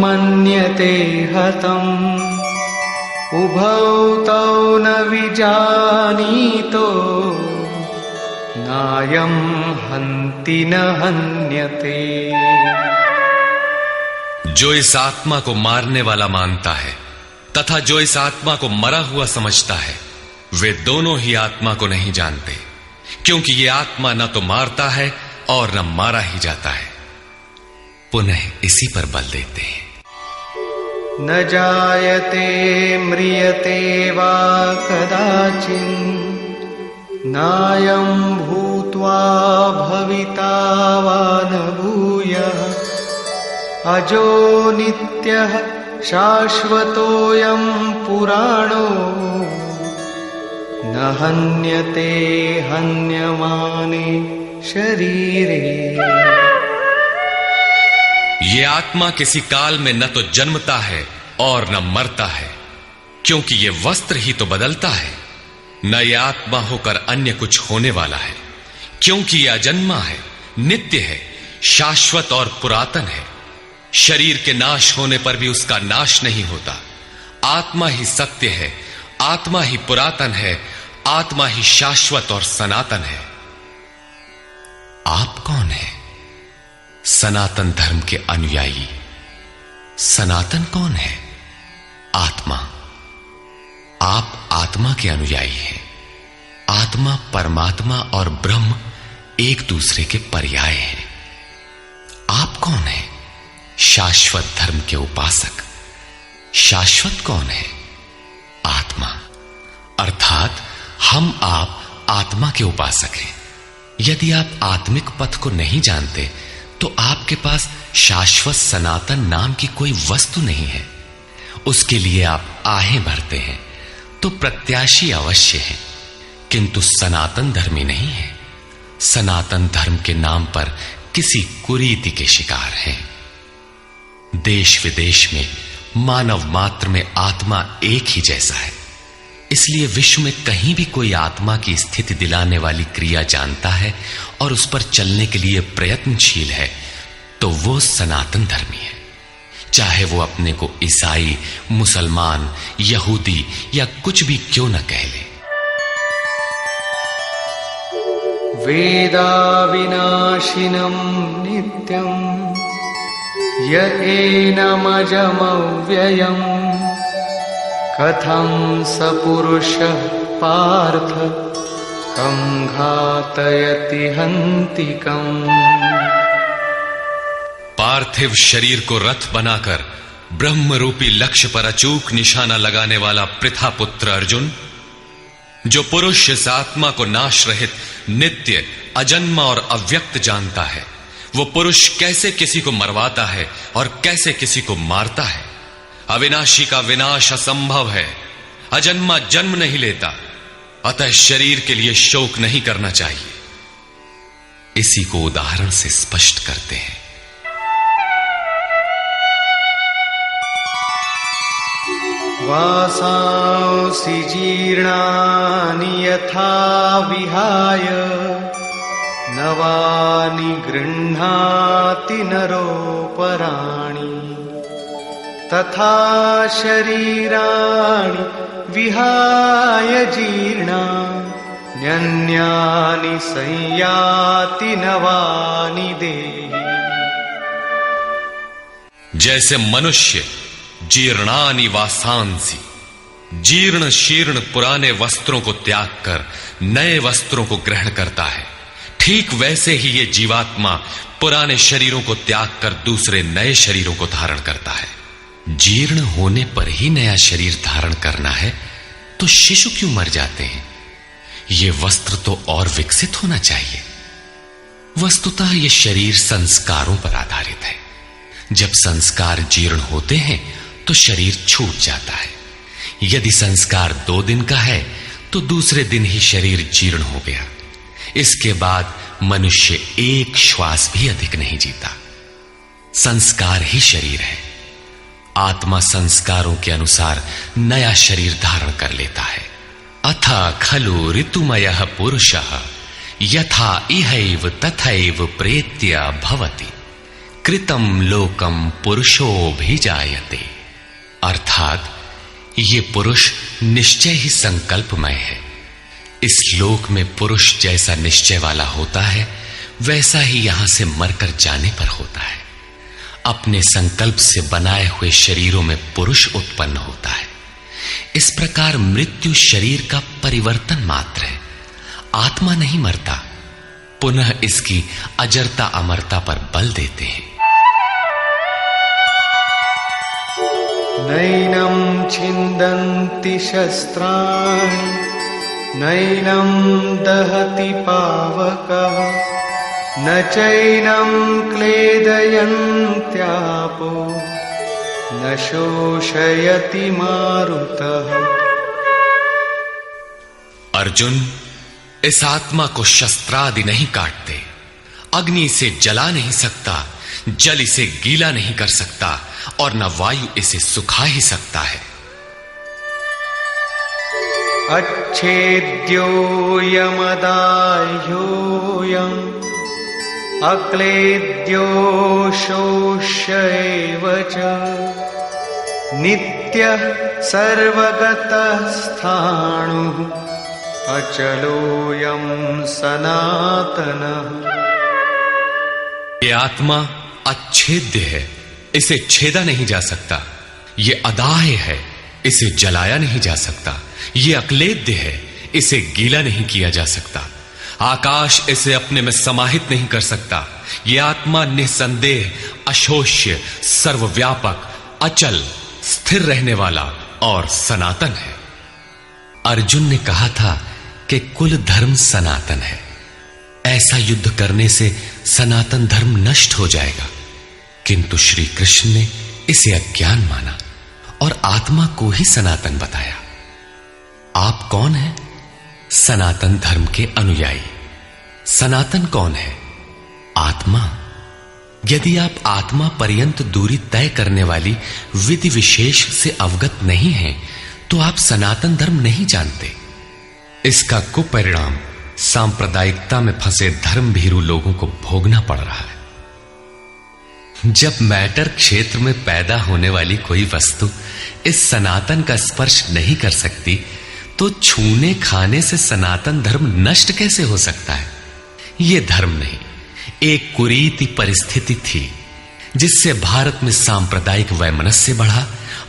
मन्यते हतम् उभौ तौ न विजानीतो नायं हन्ति न हन्यते। जो इस आत्मा को मारने वाला मानता है तथा जो इस आत्मा को मरा हुआ समझता है, वे दोनों ही आत्मा को नहीं जानते, क्योंकि ये आत्मा न तो मारता है और न मारा ही जाता है। पुनः इसी पर बल देते हैं। न जायते म्रियते वा कदाचिन् नायं भूत्वा भविता वा न भूयः अजो नित्यः शाश्वतोऽयं पुराणो न हन्यते हन्यमाने शरीरे। ये आत्मा किसी काल में न तो जन्मता है और न मरता है, क्योंकि ये वस्त्र ही तो बदलता है। न ये आत्मा होकर अन्य कुछ होने वाला है, क्योंकि यह अजन्मा है, नित्य है, शाश्वत और पुरातन है। शरीर के नाश होने पर भी उसका नाश नहीं होता। आत्मा ही सत्य है, आत्मा ही पुरातन है, आत्मा ही शाश्वत और सनातन है। आप कौन है? सनातन धर्म के अनुयायी। सनातन कौन है? आत्मा। आप आत्मा के अनुयायी हैं। आत्मा, परमात्मा और ब्रह्म एक दूसरे के पर्याय हैं। आप कौन है? शाश्वत धर्म के उपासक। शाश्वत कौन है? आत्मा। अर्थात हम आप आत्मा के उपासक हैं। यदि आप आत्मिक पथ को नहीं जानते तो आपके पास शाश्वत सनातन नाम की कोई वस्तु नहीं है। उसके लिए आप आहें भरते हैं तो प्रत्याशी अवश्य है, किंतु सनातन धर्मी नहीं है। सनातन धर्म के नाम पर किसी कुरीति के शिकार हैं। देश विदेश में मानव मात्र में आत्मा एक ही जैसा है। इसलिए विश्व में कहीं भी कोई आत्मा की स्थिति दिलाने वाली क्रिया जानता है और उस पर चलने के लिए प्रयत्नशील है, तो वो सनातन धर्मी है। चाहे वो अपने को ईसाई, मुसलमान, यहूदी या कुछ भी क्यों न कह ले। वेदा विनाशिनं नित्यं य एनमजमव्ययम् कथं स पुरुषः पार्थ कं घातयति हन्तिकम्। पार्थिव शरीर को रथ बनाकर ब्रह्म रूपी लक्ष्य पर अचूक निशाना लगाने वाला पृथा पुत्र अर्जुन, जो पुरुष इस आत्मा को नाश रहित, नित्य, अजन्मा और अव्यक्त जानता है, वो पुरुष कैसे किसी को मरवाता है और कैसे किसी को मारता है। अविनाशी का विनाश असंभव है, अजन्मा जन्म नहीं लेता, अतः शरीर के लिए शोक नहीं करना चाहिए। इसी को उदाहरण से स्पष्ट करते हैं। वासांसि जीर्णानि यथा विहाय नवानि गृह्णाति नरोपराणि तथा शरीराणि विहाय जीर्णान्यन्यानि संयाति नवानि देहि। जैसे मनुष्य जीर्णानि वासांसि, जीर्ण शीर्ण पुराने वस्त्रों को त्याग कर नए वस्त्रों को ग्रहण करता है, ठीक वैसे ही ये जीवात्मा पुराने शरीरों को त्याग कर दूसरे नए शरीरों को धारण करता है। जीर्ण होने पर ही नया शरीर धारण करना है तो शिशु क्यों मर जाते हैं? ये वस्त्र तो और विकसित होना चाहिए। वस्तुतः ये शरीर संस्कारों पर आधारित है। जब संस्कार जीर्ण होते हैं तो शरीर छूट जाता है। यदि संस्कार 2 दिन का है तो दूसरे दिन ही शरीर जीर्ण हो गया। इसके बाद मनुष्य एक श्वास भी अधिक नहीं जीता। संस्कार ही शरीर है। आत्मा संस्कारों के अनुसार नया शरीर धारण कर लेता है। अथा खलु ऋतुमयः पुरुषः यथा इहैव तथैव प्रेत्य भवति कृतं लोकम पुरुषोऽभिजायते। अर्थात ये पुरुष निश्चय ही संकल्पमय है। इस लोक में पुरुष जैसा निश्चय वाला होता है वैसा ही यहां से मरकर जाने पर होता है। अपने संकल्प से बनाए हुए शरीरों में पुरुष उत्पन्न होता है। इस प्रकार मृत्यु शरीर का परिवर्तन मात्र है। आत्मा नहीं मरता, पुनः इसकी अजरता अमरता पर बल देते हैं। नैनं छिन्दन्ति शस्त्राणि नैनं दहति पावकः न चैनं क्लेदयन्त्यापो न शोषयति मारुतः। अर्जुन, इस आत्मा को शस्त्रादि नहीं काटते, अग्नि से जला नहीं सकता, जल इसे गीला नहीं कर सकता और न वायु इसे सुखा ही सकता है। अच्छेद्यो यमदाह्योऽयम् अक्लेद्यो शोष्यैव च नित्यः सर्वगतः स्थाणुः अचलोऽयं सनातनः। ये आत्मा अच्छेद्य है, इसे छेदा नहीं जा सकता। ये अदाह्य है, इसे जलाया नहीं जा सकता। ये अक्लेद्य है, इसे गीला नहीं किया जा सकता। आकाश इसे अपने में समाहित नहीं कर सकता। ये आत्मा निसंदेह, अशोष्य, सर्वव्यापक, अचल, स्थिर रहने वाला और सनातन है। अर्जुन ने कहा था कि कुल धर्म सनातन है। ऐसा युद्ध करने से सनातन धर्म नष्ट हो जाएगा, किंतु श्री कृष्ण ने इसे अज्ञान माना और आत्मा को ही सनातन बताया। आप कौन हैं? सनातन धर्म के अनुयायी। सनातन कौन है? आत्मा। यदि आप आत्मा पर्यंत दूरी तय करने वाली विधि विशेष से अवगत नहीं हैं, तो आप सनातन धर्म नहीं जानते। इसका कुपरिणाम सांप्रदायिकता में फंसे धर्म भीरू लोगों को भोगना पड़ रहा है। जब मैटर क्षेत्र में पैदा होने वाली कोई वस्तु इस सनातन का स्पर्श नहीं कर सकती, तो छूने खाने से सनातन धर्म नष्ट कैसे हो सकता है? यह धर्म नहीं, एक कुरीति परिस्थिति थी जिससे भारत में सांप्रदायिक वैमनस्य बढ़ा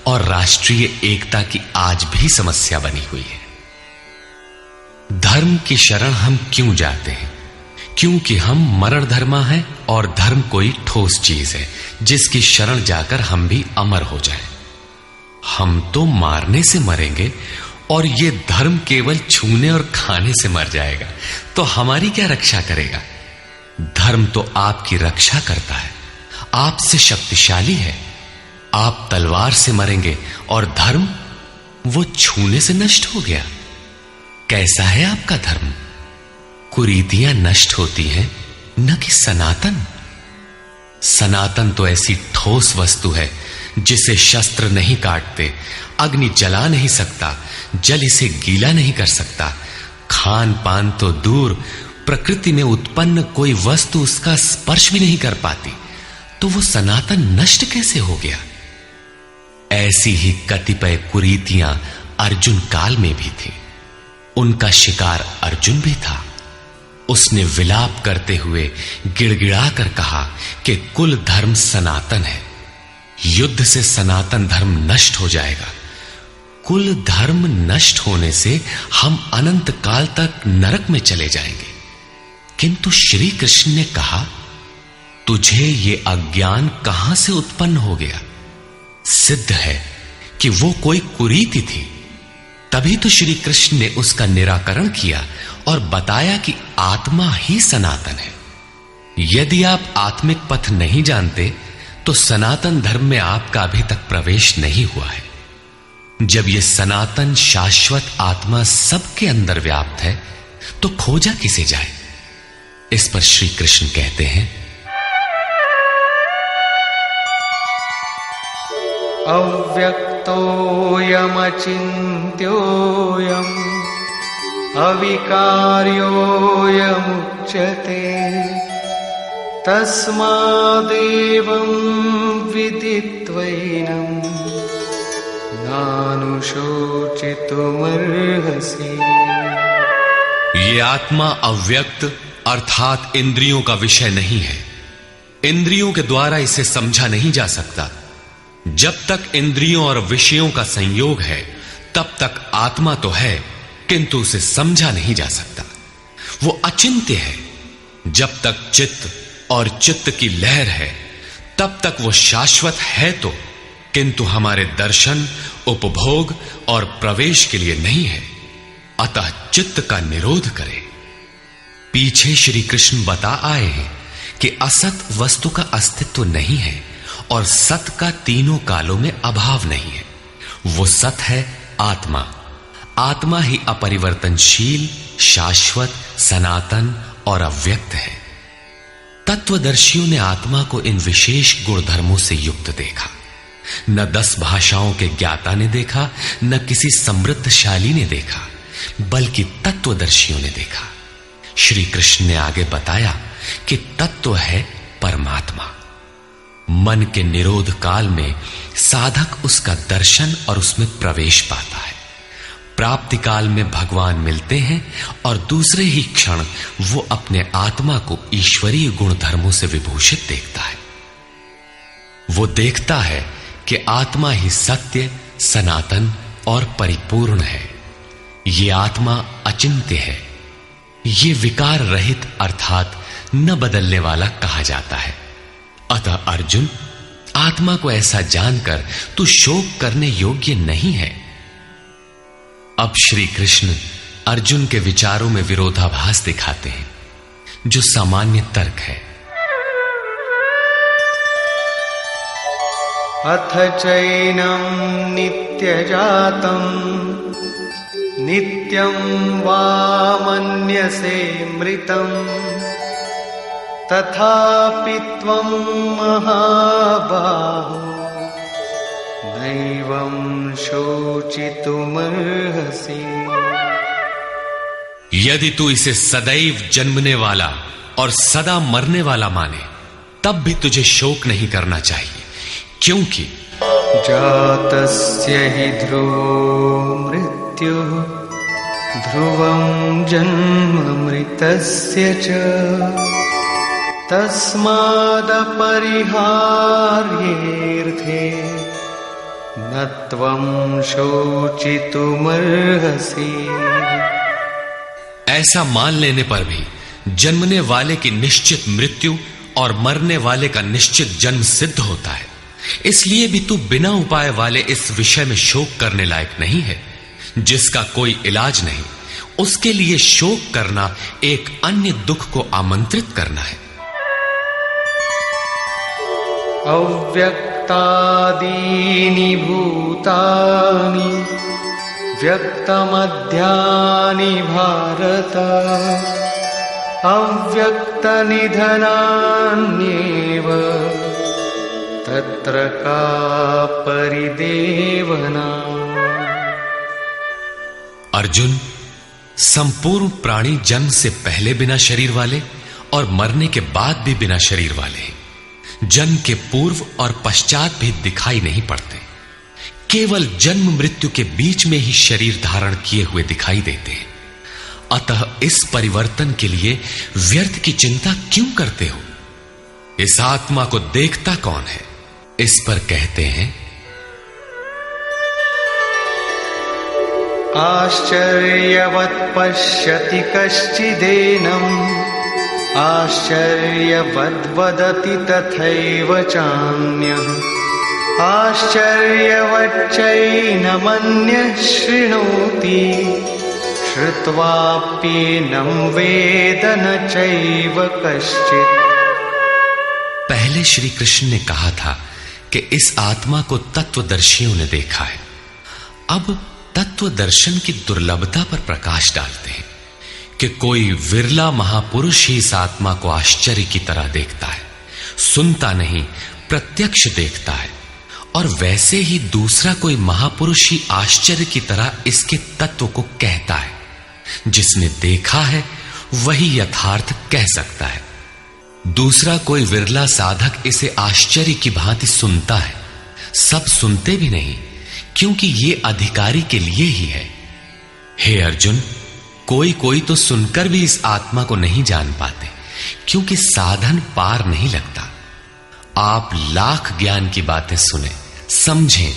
और राष्ट्रीय एकता की आज भी समस्या बनी हुई है। धर्म की शरण हम क्यों जाते हैं? क्योंकि हम मरण धर्मा हैं और धर्म कोई ठोस चीज है जिसकी शरण जाकर हम भी अमर हो जाएं। हम तो मारने से मरेंगे और ये धर्म केवल छूने और खाने से मर जाएगा, तो हमारी क्या रक्षा करेगा? धर्म तो आपकी रक्षा करता है, आपसे शक्तिशाली है। आप तलवार से मरेंगे और धर्म वो छूने से नष्ट हो गया। कैसा है आपका धर्म? कुरीतियां नष्ट होती हैं, न कि सनातन। सनातन तो ऐसी ठोस वस्तु है जिसे शस्त्र नहीं काटते, अग्नि जला नहीं सकता, जल इसे गीला नहीं कर सकता। खान पान तो दूर, प्रकृति में उत्पन्न कोई वस्तु उसका स्पर्श भी नहीं कर पाती, तो वो सनातन नष्ट कैसे हो गया? ऐसी ही कतिपय कुरीतियां अर्जुन काल में भी थी। उनका शिकार अर्जुन भी था। उसने विलाप करते हुए गिड़गिड़ा कर कहा कि कुल धर्म सनातन है, युद्ध से सनातन धर्म नष्ट हो जाएगा। कुल धर्म नष्ट होने से हम अनंत काल तक नरक में चले जाएंगे। किंतु श्री कृष्ण ने कहा, तुझे ये अज्ञान कहां से उत्पन्न हो गया? सिद्ध है कि वो कोई कुरीति थी। तभी तो श्री कृष्ण ने उसका निराकरण किया और बताया कि आत्मा ही सनातन है। यदि आप आत्मिक पथ नहीं जानते तो सनातन धर्म में आपका अभी तक प्रवेश नहीं हुआ है। जब यह सनातन शाश्वत आत्मा सबके अंदर व्याप्त है तो खोजा किसे जाए? इस पर श्री कृष्ण कहते हैं, अव्यक्तोऽयमचिन्त्योऽयम् अविकार्योऽयमुच्यते तस्मादेवं विदित्वैनं नानुशोचितुमर्हसि। ये आत्मा अव्यक्त अर्थात इंद्रियों का विषय नहीं है। इंद्रियों के द्वारा इसे समझा नहीं जा सकता। जब तक इंद्रियों और विषयों का संयोग है तब तक आत्मा तो है, किंतु उसे समझा नहीं जा सकता। वो अचिंत्य है। जब तक चित्त और चित्त की लहर है तब तक वो शाश्वत है तो, किंतु हमारे दर्शन, उपभोग और प्रवेश के लिए नहीं है। अतः चित्त का निरोध करे। पीछे श्री कृष्ण बता आए हैं कि असत वस्तु का अस्तित्व नहीं है और सत का तीनों कालों में अभाव नहीं है। वो सत है आत्मा। आत्मा ही अपरिवर्तनशील, शाश्वत, सनातन और अव्यक्त है। तत्वदर्शियों ने आत्मा को इन विशेष गुणधर्मों से युक्त देखा। न 10 भाषाओं के ज्ञाता ने देखा, न किसी समृद्धशाली ने देखा, बल्कि तत्वदर्शियों ने देखा। श्री कृष्ण ने आगे बताया कि तत्व है परमात्मा। मन के निरोध काल में साधक उसका दर्शन और उसमें प्रवेश पाता है। प्राप्ति काल में भगवान मिलते हैं और दूसरे ही क्षण वो अपने आत्मा को ईश्वरीय गुण धर्मों से विभूषित देखता है। वो देखता है कि आत्मा ही सत्य, सनातन और परिपूर्ण है। ये आत्मा अचिंत्य है। ये विकार रहित अर्थात न बदलने वाला कहा जाता है। अतः अर्जुन, आत्मा को ऐसा जानकर तू शोक करने योग्य नहीं है। अब श्री कृष्ण अर्जुन के विचारों में विरोधाभास दिखाते हैं, जो सामान्य तर्क है। अथ चैनं नित्यजातं नित्यं वा मन्यसे मृतं तथापि त्वं महाबाहो नैवं शोचितुमर्हसि। यदि तू इसे सदैव जन्मने वाला और सदा मरने वाला माने तब भी तुझे शोक नहीं करना चाहिए, क्योंकि जातस्य हि ध्रुवो मृत्युः ध्रुवं जन्म मृतस्य च तस्मादपरिहार्येऽर्थे न त्वं शोचितुमर्हसि। ऐसा मान लेने पर भी जन्मने वाले की निश्चित मृत्यु और मरने वाले का निश्चित जन्म सिद्ध होता है। इसलिए भी तू बिना उपाय वाले इस विषय में शोक करने लायक नहीं है। जिसका कोई इलाज नहीं, उसके लिए शोक करना एक अन्य दुख को आमंत्रित करना है। अव्यक्तादीनि भूतानि व्यक्तमध्यानि भारत अव्यक्तनिधनान्येव तत्र का परिदेवना। अर्जुन, संपूर्ण प्राणी जन्म से पहले बिना शरीर वाले और मरने के बाद भी बिना शरीर वाले, जन्म के पूर्व और पश्चात भी दिखाई नहीं पड़ते, केवल जन्म मृत्यु के बीच में ही शरीर धारण किए हुए दिखाई देते हैं। अतः इस परिवर्तन के लिए व्यर्थ की चिंता क्यों करते हो? इस आत्मा को देखता कौन है? इस पर कहते हैं, आश्चर्यवत् पश्यति कश्चिदेनम् आश्चर्यवद् वदति तथैव चान्यः आश्चर्यवच्चैनमन्यः शृणोति श्रुत्वाप्येनं वेद न चैव कश्चित्। पहले श्री कृष्ण ने कहा था कि इस आत्मा को तत्वदर्शियों ने देखा है। अब तत्व दर्शन की दुर्लभता पर प्रकाश डालते हैं कि कोई विरला महापुरुष ही इस आत्मा को आश्चर्य की तरह देखता है, सुनता नहीं प्रत्यक्ष देखता है। और वैसे ही दूसरा कोई महापुरुष ही आश्चर्य की तरह इसके तत्व को कहता है। जिसने देखा है वही यथार्थ कह सकता है। दूसरा कोई विरला साधक इसे आश्चर्य की भांति सुनता है। सब सुनते भी नहीं, क्योंकि ये अधिकारी के लिए ही है। हे अर्जुन, कोई कोई तो सुनकर भी इस आत्मा को नहीं जान पाते, क्योंकि साधन पार नहीं लगता। आप लाख ज्ञान की बातें सुने, समझें,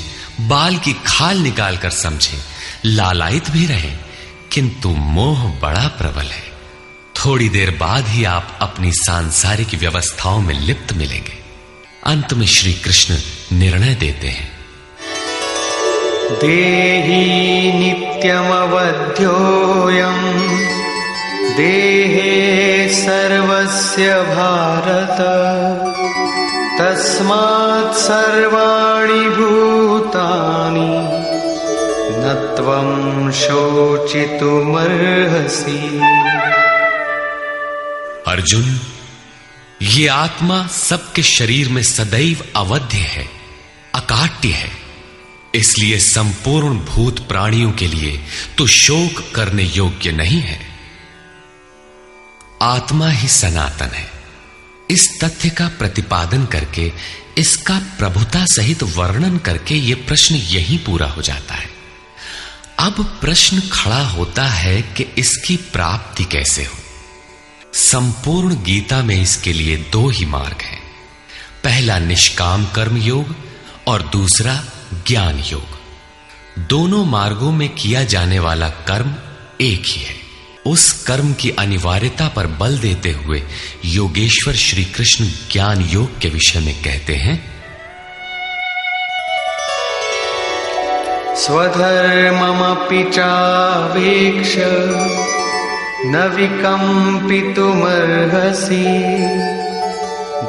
बाल की खाल निकाल कर समझें, लालायित भी रहें, किंतु मोह बड़ा प्रबल है। थोड़ी देर बाद ही आप अपनी सांसारिक व्यवस्थाओं में लिप्त मिलेंगे। अंत में श्री कृष्ण निर्णय देते हैं, देही नित्यमवध्योऽयं देहे सर्वस्य भारत तस्मात् सर्वाणि भूतानि न त्वं शोचितुमर्हसि। अर्जुन, ये आत्मा सबके शरीर में सदैव अवध्य है, अकाट्य है। इसलिए संपूर्ण भूत प्राणियों के लिए तो शोक करने योग्य नहीं है। आत्मा ही सनातन है। इस तथ्य का प्रतिपादन करके, इसका प्रभुता सहित वर्णन करके यह प्रश्न यहीं पूरा हो जाता है। अब प्रश्न खड़ा होता है कि इसकी प्राप्ति कैसे हो। संपूर्ण गीता में इसके लिए दो ही मार्ग हैं। पहला निष्काम कर्म योग और दूसरा ज्ञान योग। दोनों मार्गों में किया जाने वाला कर्म एक ही है। उस कर्म की अनिवार्यता पर बल देते हुए योगेश्वर श्री कृष्ण ज्ञान योग के विषय में कहते हैं, स्वधर्ममपि चावेक्ष न विकम्पितुमर्हसि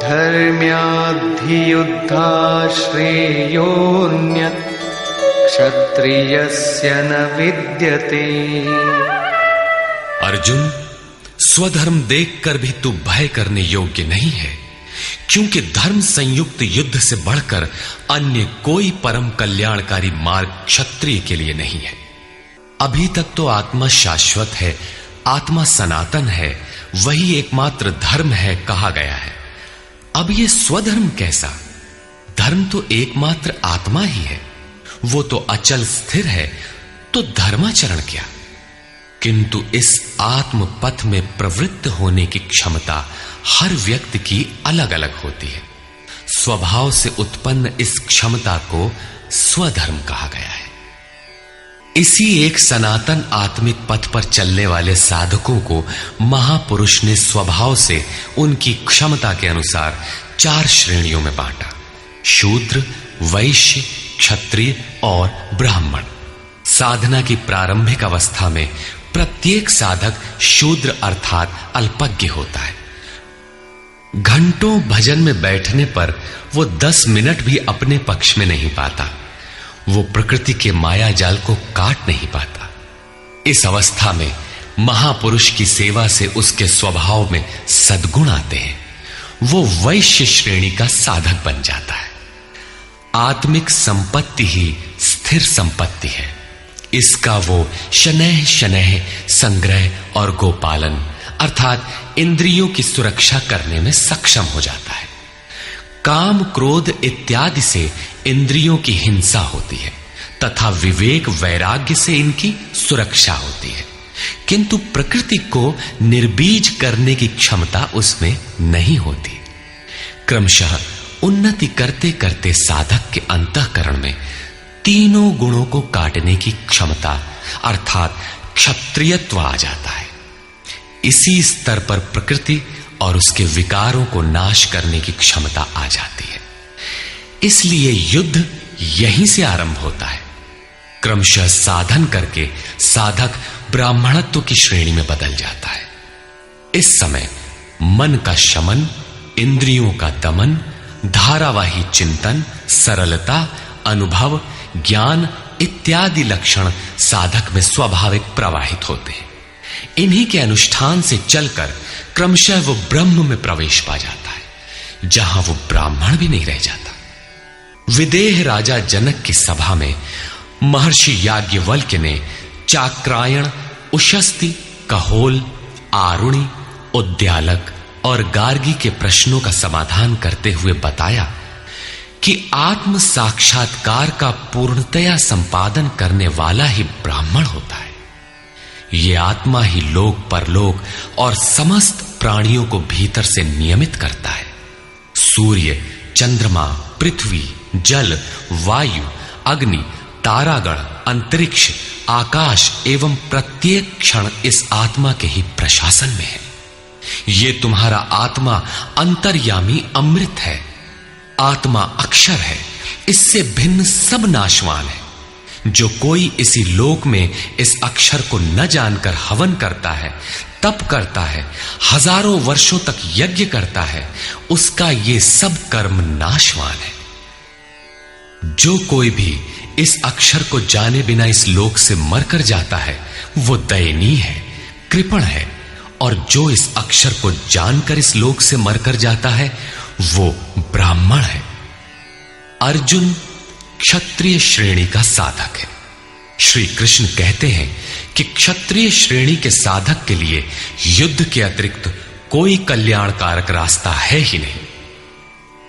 धर्म्याद्धियुद्धात् श्रेयोऽन्यत् क्षत्रियस्य न विद्यते। अर्जुन, स्वधर्म देखकर भी तू भय करने योग्य नहीं है, क्योंकि धर्म संयुक्त युद्ध से बढ़कर अन्य कोई परम कल्याणकारी मार्ग क्षत्रिय के लिए नहीं है। अभी तक तो आत्मा शाश्वत है, आत्मा सनातन है, वही एकमात्र धर्म है कहा गया है। अब ये स्वधर्म कैसा? धर्म तो एकमात्र आत्मा ही है, वो तो अचल स्थिर है, तो धर्माचरण क्या? किंतु इस आत्म पथ में प्रवृत्त होने की क्षमता हर व्यक्ति की अलग अलग होती है। स्वभाव से उत्पन्न इस क्षमता को स्वधर्म कहा गया है। इसी एक सनातन आत्मिक पथ पर चलने वाले साधकों को महापुरुष ने स्वभाव से उनकी क्षमता के अनुसार 4 श्रेणियों में बांटा: शूद्र, वैश्य, क्षत्रिय और ब्राह्मण। साधना की प्रारंभिक अवस्था में प्रत्येक साधक शूद्र अर्थात अल्पज्ञ होता है। घंटों भजन में बैठने पर वो 10 मिनट भी अपने पक्ष में नहीं पाता। वो प्रकृति के माया जाल को काट नहीं पाता। इस अवस्था में महापुरुष की सेवा से उसके स्वभाव में सद्गुण आते हैं। वो वैश्य श्रेणी का साधक बन जाता है। आत्मिक संपत्ति ही स्थिर संपत्ति है। इसका वो शनैः शनैः संग्रह और गोपालन अर्थात इंद्रियों की सुरक्षा करने में सक्षम हो जाता है। काम क्रोध इत्यादि से इंद्रियों की हिंसा होती है तथा विवेक वैराग्य से इनकी सुरक्षा होती है, किंतु प्रकृति को निर्बीज करने की क्षमता उसमें नहीं होती। क्रमशः उन्नति करते करते साधक के अंतःकरण में तीनों गुणों को काटने की क्षमता अर्थात क्षत्रियत्व आ जाता है। इसी स्तर पर प्रकृति और उसके विकारों को नाश करने की क्षमता आ जाती है। इसलिए युद्ध यहीं से आरंभ होता है। क्रमशः साधन करके साधक ब्राह्मणत्व की श्रेणी में बदल जाता है। इस समय मन का शमन, इंद्रियों का दमन, धारावाही चिंतन, सरलता, अनुभव, ज्ञान इत्यादि लक्षण साधक में स्वाभाविक प्रवाहित होते हैं। इन्हीं के अनुष्ठान से चलकर क्रमशः वो ब्रह्म में प्रवेश पा जाता है, जहां वो ब्राह्मण भी नहीं रह जाता। विदेह राजा जनक की सभा में महर्षि याज्ञवल्क्य ने चाक्रायण, उशस्ति, कहोल, आरुणि, उद्यालक और गार्गी के प्रश्नों का समाधान करते हुए बताया कि आत्म साक्षात्कार का पूर्णतया संपादन करने वाला ही ब्राह्मण होता है। ये आत्मा ही लोक परलोक और समस्त प्राणियों को भीतर से नियमित करता है। सूर्य, चंद्रमा, पृथ्वी, जल, वायु, अग्नि, तारागण, अंतरिक्ष, आकाश एवं प्रत्येक क्षण इस आत्मा के ही प्रशासन में है। ये तुम्हारा आत्मा अंतर्यामी अमृत है। आत्मा अक्षर है, इससे भिन्न सब नाशवान है। जो कोई इसी लोक में इस अक्षर को न जानकर हवन करता है, तप करता है, हजारों वर्षों तक यज्ञ करता है, उसका ये सब कर्म नाशवान है। जो कोई भी इस अक्षर को जाने बिना इस लोक से मरकर जाता है, वो दयनीय है, कृपण है, और जो इस अक्षर को जानकर इस लोक से मरकर जाता है, वो ब्राह्मण है। अर्जुन क्षत्रिय श्रेणी का साधक है। श्री कृष्ण कहते हैं कि क्षत्रिय श्रेणी के साधक के लिए युद्ध के अतिरिक्त कोई कल्याणकारक रास्ता है ही नहीं।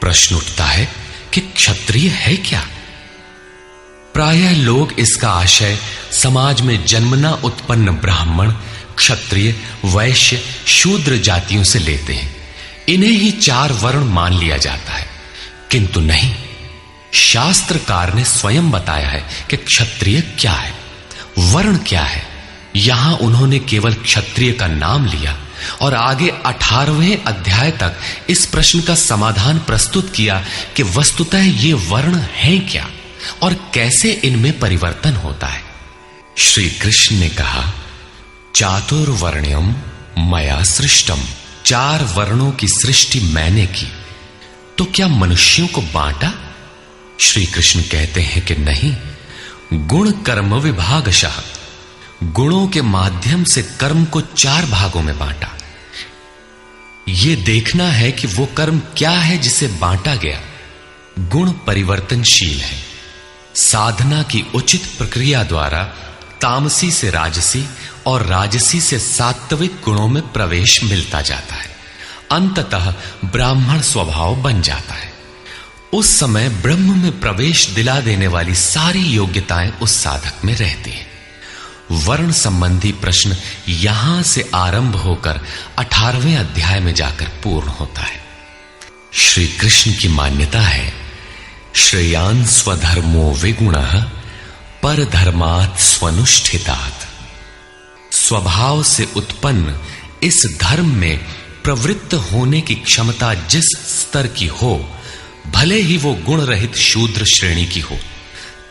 प्रश्न उठता है कि क्षत्रिय है क्या? प्रायः लोग इसका आशय समाज में जन्मना उत्पन्न ब्राह्मण, क्षत्रिय, वैश्य, शूद्र जातियों से लेते हैं। इन्हें ही 4 वर्ण मान लिया जाता है, किंतु नहीं। शास्त्रकार ने स्वयं बताया है कि क्षत्रिय क्या है, वर्ण क्या है। यहां उन्होंने केवल क्षत्रिय का नाम लिया और आगे 18वें अध्याय तक इस प्रश्न का समाधान प्रस्तुत किया कि वस्तुतः ये वर्ण हैं क्या और कैसे इनमें परिवर्तन होता है। श्री कृष्ण ने कहा, चातुर्वर्ण्यम मया सृष्टम, 4 वर्णों की सृष्टि मैंने की, तो क्या मनुष्यों को बांटा? श्री कृष्ण कहते हैं कि नहीं, गुण कर्म विभागशः, गुणों के माध्यम से कर्म को 4 भागों में बांटा। यह देखना है कि वो कर्म क्या है जिसे बांटा गया। गुण परिवर्तनशील है। साधना की उचित प्रक्रिया द्वारा तामसी से राजसी और राजसी से सात्विक गुणों में प्रवेश मिलता जाता है। अंततः ब्राह्मण स्वभाव बन जाता है। उस समय ब्रह्म में प्रवेश दिला देने वाली सारी योग्यताएं उस साधक में रहती हैं। वर्ण संबंधी प्रश्न यहां से आरंभ होकर 18वें अध्याय में जाकर पूर्ण होता है। श्री कृष्ण की मान्यता है, श्रेयान् स्वधर्मो विगुणः परधर्मात् स्वनुष्ठितात्। स्वभाव से उत्पन्न इस धर्म में प्रवृत्त होने की क्षमता जिस स्तर की हो, भले ही वो गुण रहित शूद्र श्रेणी की हो,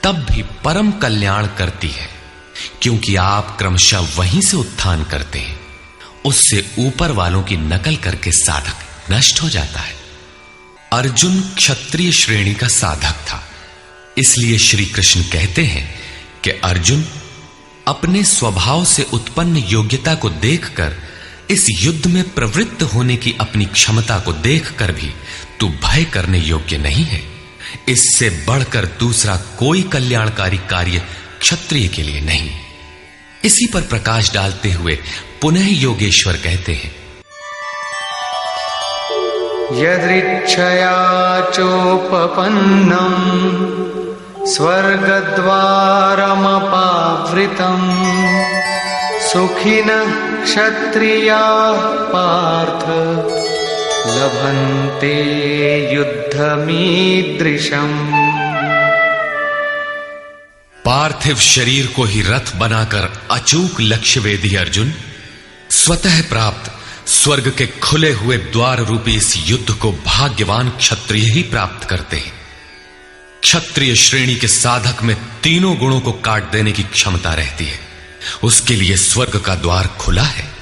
तब भी परम कल्याण करती है, क्योंकि आप क्रमशः वहीं से उत्थान करते हैं। उससे ऊपर वालों की नकल करके साधक नष्ट हो जाता है। अर्जुन क्षत्रिय श्रेणी का साधक था। इसलिए श्री कृष्ण कहते हैं कि अर्जुन, अपने स्वभाव से उत्पन्न योग्यता को देखकर, इस युद्ध में प्रवृत्त होने की अपनी क्षमता को देखकर भी तू भय करने योग्य नहीं है। इससे बढ़कर दूसरा कोई कल्याणकारी कार्य क्षत्रिय के लिए नहीं। इसी पर प्रकाश डालते हुए पुनः योगेश्वर कहते हैं, यदृच्छया चोपपन्नम् स्वर्गद्वारमपावृतम् सुखिनः क्षत्रियाः पार्थ लभन्ते युद्धमीदृशम्। पार्थिव शरीर को ही रथ बनाकर अचूक लक्ष्यवेदी अर्जुन, स्वतः प्राप्त स्वर्ग के खुले हुए द्वार रूपी इस युद्ध को भाग्यवान क्षत्रिय ही प्राप्त करते हैं। क्षत्रिय श्रेणी के साधक में तीनों गुणों को काट देने की क्षमता रहती है। उसके लिए स्वर्ग का द्वार खुला है,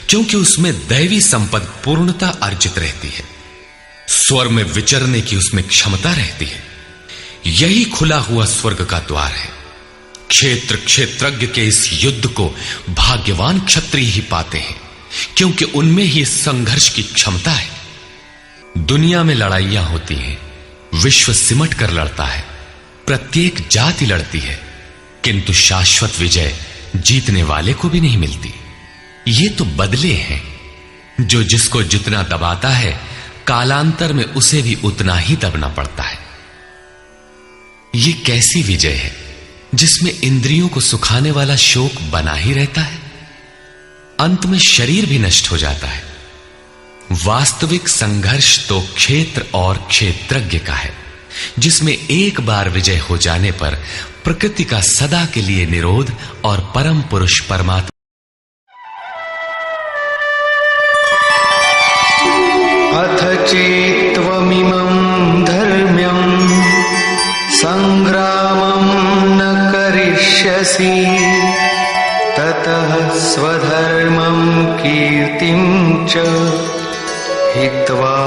क्योंकि उसमें दैवी संपद पूर्णता अर्जित रहती है। स्वर्ग में विचरने की उसमें क्षमता रहती है। यही खुला हुआ स्वर्ग का द्वार है। क्षेत्र क्षेत्रज्ञ के इस युद्ध को भाग्यवान क्षत्रिय ही पाते हैं, क्योंकि उनमें ही संघर्ष की क्षमता है। दुनिया में लड़ाइयां होती हैं, विश्व सिमट कर लड़ता है, प्रत्येक जाति लड़ती है, किंतु शाश्वत विजय जीतने वाले को भी नहीं मिलती। ये तो बदले हैं। जो जिसको जितना दबाता है, कालांतर में उसे भी उतना ही दबना पड़ता है। ये कैसी विजय है जिसमें इंद्रियों को सुखाने वाला शोक बना ही रहता है, अंत में शरीर भी नष्ट हो जाता है। वास्तविक संघर्ष तो क्षेत्र और क्षेत्रज्ञ का है, जिसमें एक बार विजय हो जाने पर प्रकृति का सदा के लिए निरोध और परम पुरुष परमात्मा अथ चेत्त्वमिमं धर्म्यं संग्रामं न करिष्यसि ततः स्वधर्मं कीर्तिं च हित्वा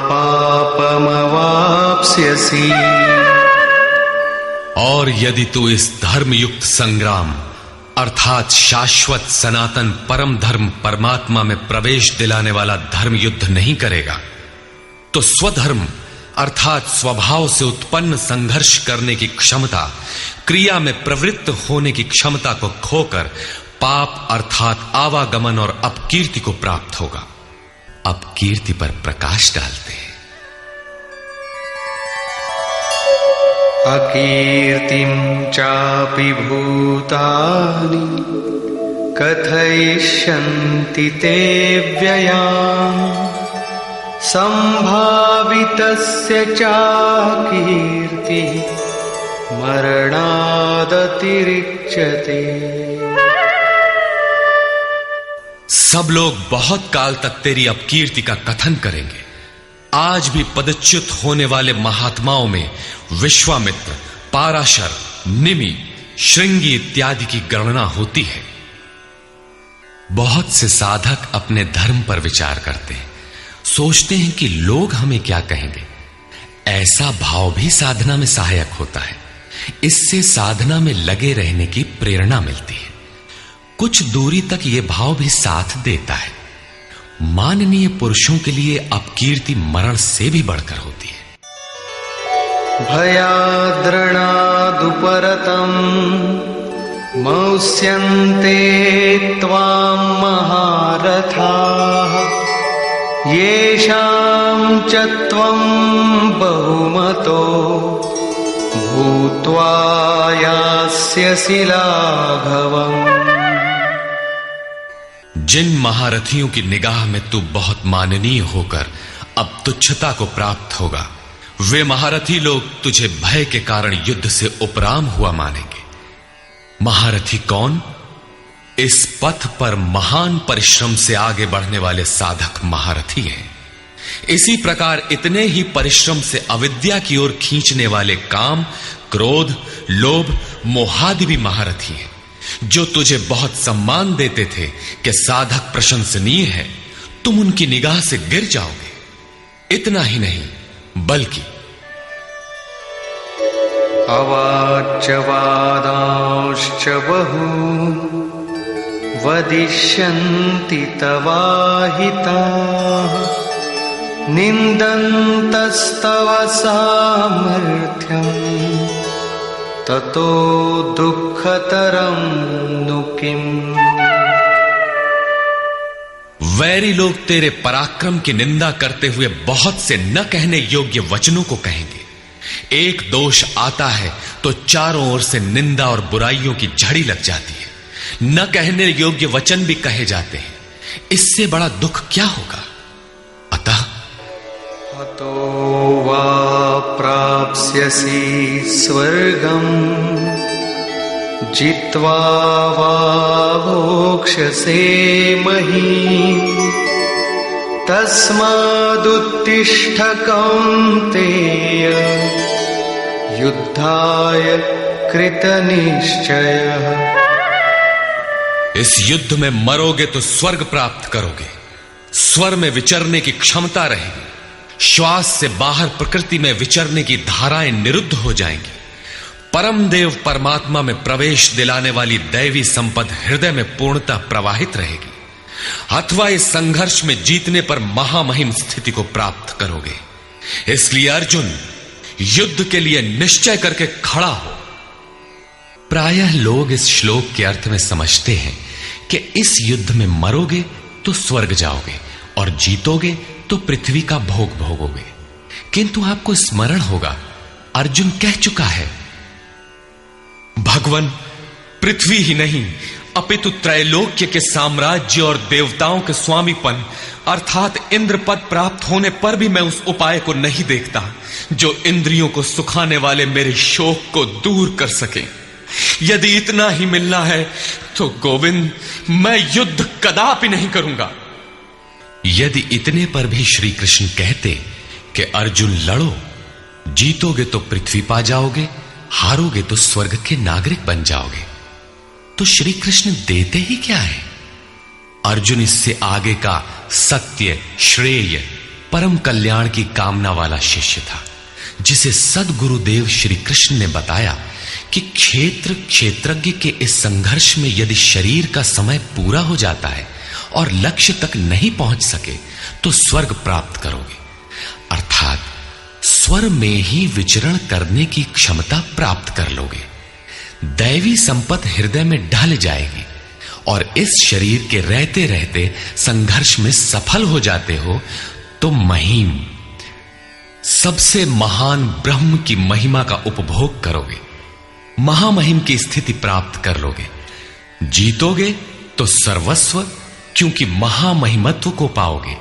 पापमवाप्स्यसि। और यदि तू इस धर्मयुक्त संग्राम अर्थात शाश्वत सनातन परम धर्म परमात्मा में प्रवेश दिलाने वाला धर्म युद्ध नहीं करेगा, तो स्वधर्म अर्थात स्वभाव से उत्पन्न संघर्ष करने की क्षमता, क्रिया में प्रवृत्त होने की क्षमता को खोकर पाप अर्थात आवागमन और अपकीर्ति को प्राप्त होगा। अपकीर्ति पर प्रकाश डालते हैं। अकीर्तिं चापि भूतानि कथयिष्यन्ति ते व्ययाम् संभावितस्य चाकीर्तिः मरणादतिरिच्यते। सब लोग बहुत काल तक तेरी अपकीर्ति का कथन करेंगे। आज भी पदच्युत होने वाले महात्माओं में विश्वामित्र, पाराशर, निमि, श्रृंगी इत्यादि की गणना होती है। बहुत से साधक अपने धर्म पर विचार करते हैं, सोचते हैं कि लोग हमें क्या कहेंगे। ऐसा भाव भी साधना में सहायक होता है। इससे साधना में लगे रहने की प्रेरणा मिलती है। कुछ दूरी तक यह भाव भी साथ देता है। माननीय पुरुषों के लिए अपकीर्ति मरण से भी बढ़कर होती है। भयाद्रणादुपरतम् मौस्यन्ते त्वां महारथाः येषां च त्वं बहुमतो भूत्वा यास्यसि लाघवम्। जिन महारथियों की निगाह में तू बहुत माननीय होकर अब तुच्छता को प्राप्त होगा, वे महारथी लोग तुझे भय के कारण युद्ध से उपराम हुआ मानेंगे। महारथी कौन? इस पथ पर महान परिश्रम से आगे बढ़ने वाले साधक महारथी हैं। इसी प्रकार इतने ही परिश्रम से अविद्या की ओर खींचने वाले काम, क्रोध, लोभ, मोहादि भी महारथी हैं, जो तुझे बहुत सम्मान देते थे कि साधक प्रशंसनीय है। तुम उनकी निगाह से गिर जाओगे। इतना ही नहीं, बल्कि अवाच्यवादांश्च बहून् वदिष्यन्ति तवाहिताः निन्दन्तस्तव सामर्थ्यम् ततो दुःखतरं नु किम्। वैरी लोग तेरे पराक्रम की निंदा करते हुए बहुत से न कहने योग्य वचनों को कहेंगे। एक दोष आता है तो चारों ओर से निंदा और बुराइयों की झड़ी लग जाती है। न कहने योग्य वचन भी कहे जाते हैं। इससे बड़ा दुख क्या होगा? अतः हतो वा प्राप्स्यसि स्वर्गम् जित्वा वा भोक्ष्यसे महीम् तस्मादुत्तिष्ठ कौन्तेय युद्धाय कृतनिश्चयः। इस युद्ध में मरोगे तो स्वर्ग प्राप्त करोगे। स्वर में विचरने की क्षमता रहेगी। श्वास से बाहर प्रकृति में विचरने की धाराएं निरुद्ध हो जाएंगी। परम देव परमात्मा में प्रवेश दिलाने वाली दैवी संपद हृदय में पूर्णतः प्रवाहित रहेगी। अथवा इस संघर्ष में जीतने पर महामहिम स्थिति को प्राप्त करोगे। इसलिए अर्जुन, युद्ध के लिए निश्चय करके खड़ा हो। प्रायः लोग इस श्लोक के अर्थ में समझते हैं कि इस युद्ध में मरोगे तो स्वर्ग जाओगे और जीतोगे तो पृथ्वी का भोग भोगोगे। किंतु आपको स्मरण होगा, अर्जुन कह चुका है, भगवन पृथ्वी ही नहीं अपितु त्रैलोक्य के साम्राज्य और देवताओं के स्वामीपन अर्थात इंद्र पद प्राप्त होने पर भी मैं उस उपाय को नहीं देखता जो इंद्रियों को सुखाने वाले मेरे शोक को दूर कर सके। यदि इतना ही मिलना है तो गोविंद, मैं युद्ध कदापि नहीं करूंगा। यदि इतने पर भी श्री कृष्ण कहते कि अर्जुन लड़ो, जीतोगे तो पृथ्वी पा जाओगे, हारोगे तो स्वर्ग के नागरिक बन जाओगे, तो श्री कृष्ण देते ही क्या है? अर्जुन इससे आगे का सत्य, श्रेय, परम कल्याण की कामना वाला शिष्य था, जिसे सद्गुरुदेव श्री कृष्ण ने बताया कि क्षेत्रज्ञ के इस संघर्ष में यदि शरीर का समय पूरा हो जाता है और लक्ष्य तक नहीं पहुंच सके तो स्वर्ग प्राप्त करोगे। अर्थात स्वर में ही विचरण करने की क्षमता प्राप्त कर लोगे। दैवी संपत्त हृदय में ढल जाएगी और इस शरीर के रहते रहते संघर्ष में सफल हो जाते हो तो महिम, सबसे महान ब्रह्म की महिमा का उपभोग करोगे, महामहिम की स्थिति प्राप्त कर लोगे। जीतोगे तो सर्वस्व, क्योंकि महामहिमत्व को पाओगे,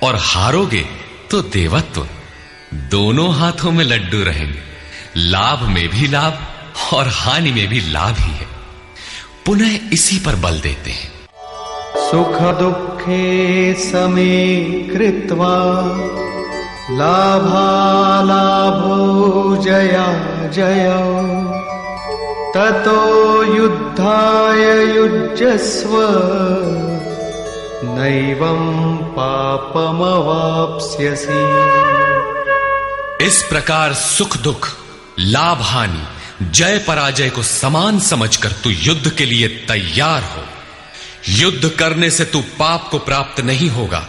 और हारोगे तो देवत्व। दोनों हाथों में लड्डू रहेंगे, लाभ में भी लाभ और हानि में भी लाभ ही है। पुनः इसी पर बल देते हैं, सुख दुखे समे कृत्वा लाभालाभो जया जया ततो युद्धाय युज्यस्व नैवं पापमवाप्स्यसि। इस प्रकार सुख दुख, लाभ हानि, जय पराजय को समान समझकर तू युद्ध के लिए तैयार हो। युद्ध करने से तू पाप को प्राप्त नहीं होगा,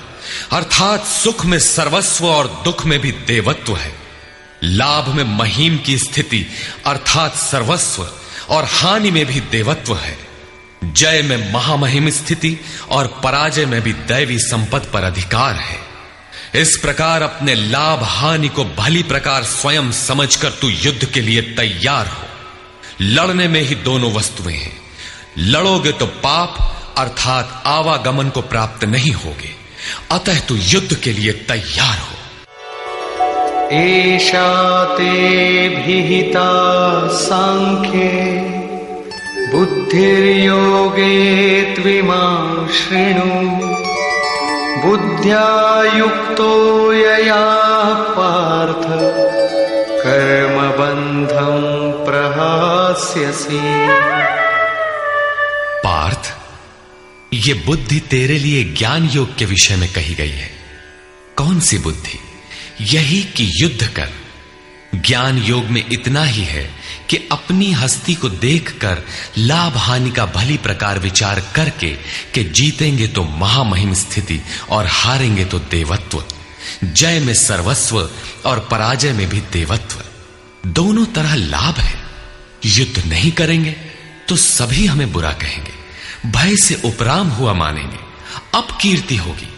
अर्थात सुख में सर्वस्व और दुख में भी देवत्व है। लाभ में महिम की स्थिति अर्थात सर्वस्व और हानि में भी देवत्व है। जय में महामहिम स्थिति और पराजय में भी दैवी संपत्ति पर अधिकार है। इस प्रकार अपने लाभ हानि को भली प्रकार स्वयं समझकर तू युद्ध के लिए तैयार हो। लड़ने में ही दोनों वस्तुएं हैं। लड़ोगे तो पाप अर्थात आवागमन को प्राप्त नहीं होगे, अतः तू युद्ध के लिए तैयार हो। एषा ते विहिता सांख्ये बुद्धिर्योगे त्विमां शृणु बुद्ध्या युक्तो यया पार्थ कर्मबन्धं प्रहास्यसि। पार्थ, ये बुद्धि तेरे लिए ज्ञान योग के विषय में कही गई है। कौन सी बुद्धि? यही कि युद्ध कर, ज्ञान योग में इतना ही है कि अपनी हस्ती को देखकर लाभ हानि का भली प्रकार विचार करके कि जीतेंगे तो महामहिम स्थिति और हारेंगे तो देवत्व, जय में सर्वस्व और पराजय में भी देवत्व, दोनों तरह लाभ है। युद्ध नहीं करेंगे तो सभी हमें बुरा कहेंगे, भय से उपराम हुआ मानेंगे, अपकीर्ति होगी।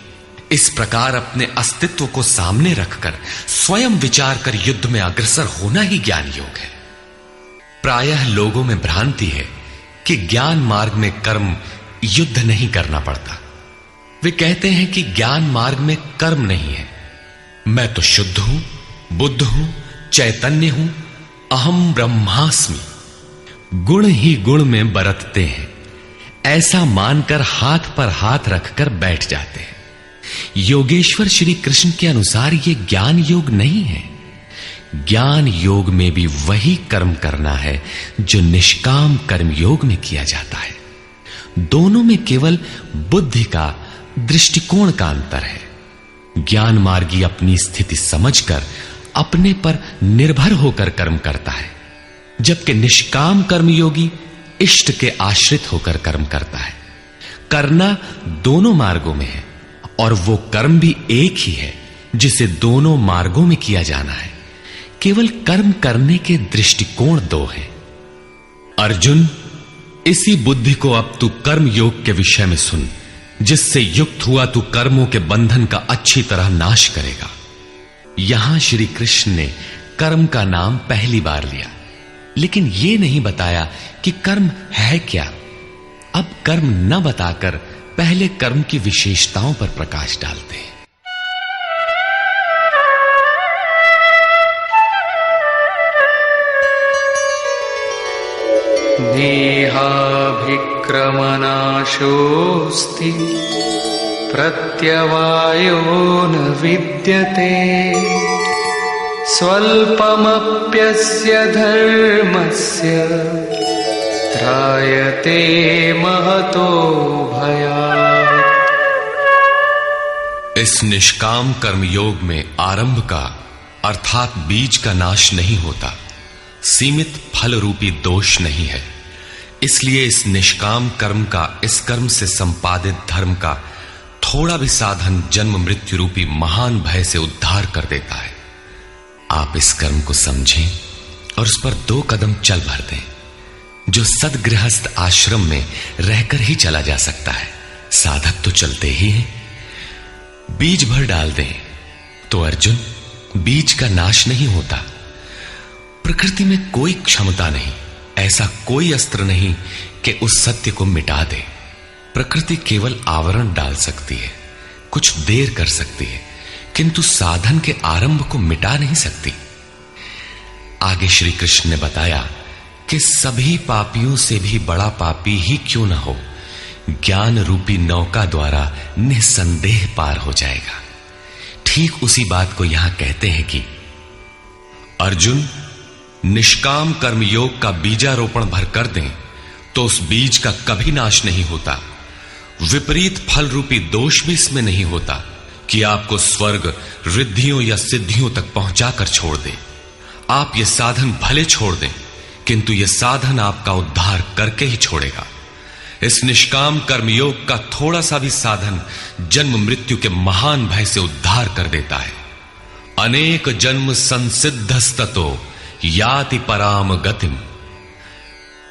इस प्रकार अपने अस्तित्व को सामने रखकर स्वयं विचार कर युद्ध में अग्रसर होना ही ज्ञान योग है। प्रायः लोगों में भ्रांति है कि ज्ञान मार्ग में कर्म युद्ध नहीं करना पड़ता। वे कहते हैं कि ज्ञान मार्ग में कर्म नहीं है, मैं तो शुद्ध हूं, बुद्ध हूं, चैतन्य हूं, अहम ब्रह्मास्मि। गुण ही गुण में बरतते हैं, ऐसा मानकर हाथ पर हाथ रखकर बैठ जाते हैं। योगेश्वर श्री कृष्ण के अनुसार यह ज्ञान योग नहीं है। ज्ञान योग में भी वही कर्म करना है जो निष्काम कर्म योग में किया जाता है। दोनों में केवल बुद्धि का, दृष्टिकोण का अंतर है। ज्ञान मार्गी अपनी स्थिति समझकर अपने पर निर्भर होकर कर्म करता है, जबकि निष्काम कर्मयोगी इष्ट के आश्रित होकर कर्म करता है। करना दोनों मार्गों में है और वो कर्म भी एक ही है जिसे दोनों मार्गों में किया जाना है। केवल कर्म करने के दृष्टिकोण दो हैं। अर्जुन, इसी बुद्धि को अब तू कर्म योग के विषय में सुन, जिससे युक्त हुआ तू कर्मों के बंधन का अच्छी तरह नाश करेगा। यहां श्री कृष्ण ने कर्म का नाम पहली बार लिया, लेकिन यह नहीं बताया कि कर्म है क्या। अब कर्म न बताकर पहले कर्म की विशेषताओं पर प्रकाश डालते हैं। नेहाभिक्रमनाशोऽस्ति प्रत्यवायो न विद्यते स्वल्पमप्यस्य धर्मस्य त्रायते महतो भयात्। इस निष्काम कर्म योग में आरंभ का अर्थात बीज का नाश नहीं होता, सीमित फल रूपी दोष नहीं है। इसलिए इस निष्काम कर्म का, इस कर्म से संपादित धर्म का थोड़ा भी साधन जन्म मृत्यु रूपी महान भय से उद्धार कर देता है। आप इस कर्म को समझें और उस पर 2 कदम चल भर दें, जो सदगृहस्थ आश्रम में रहकर ही चला जा सकता है। साधक तो चलते ही हैं। बीज भर डाल दें तो अर्जुन, बीज का नाश नहीं होता। प्रकृति में कोई क्षमता नहीं, ऐसा कोई अस्त्र नहीं कि उस सत्य को मिटा दे। प्रकृति केवल आवरण डाल सकती है, कुछ देर कर सकती है, किंतु साधन के आरंभ को मिटा नहीं सकती। आगे श्री कृष्ण ने बताया कि सभी पापियों से भी बड़ा पापी ही क्यों न हो, ज्ञान रूपी नौका द्वारा निसंदेह पार हो जाएगा। ठीक उसी बात को यहां कहते हैं कि अर्जुन, निष्काम कर्म योग का बीजारोपण भर कर दें तो उस बीज का कभी नाश नहीं होता। विपरीत फल रूपी दोष भी इसमें नहीं होता कि आपको स्वर्ग, रिद्धियों या सिद्धियों तक पहुंचाकर छोड़ दे। आप ये साधन भले छोड़ दें, किंतु यह साधन आपका उद्धार करके ही छोड़ेगा। इस निष्काम कर्मयोग का थोड़ा सा भी साधन जन्म मृत्यु के महान भय से उद्धार कर देता है। अनेक जन्म संसिद्धस्ततो याति पराम गतिम।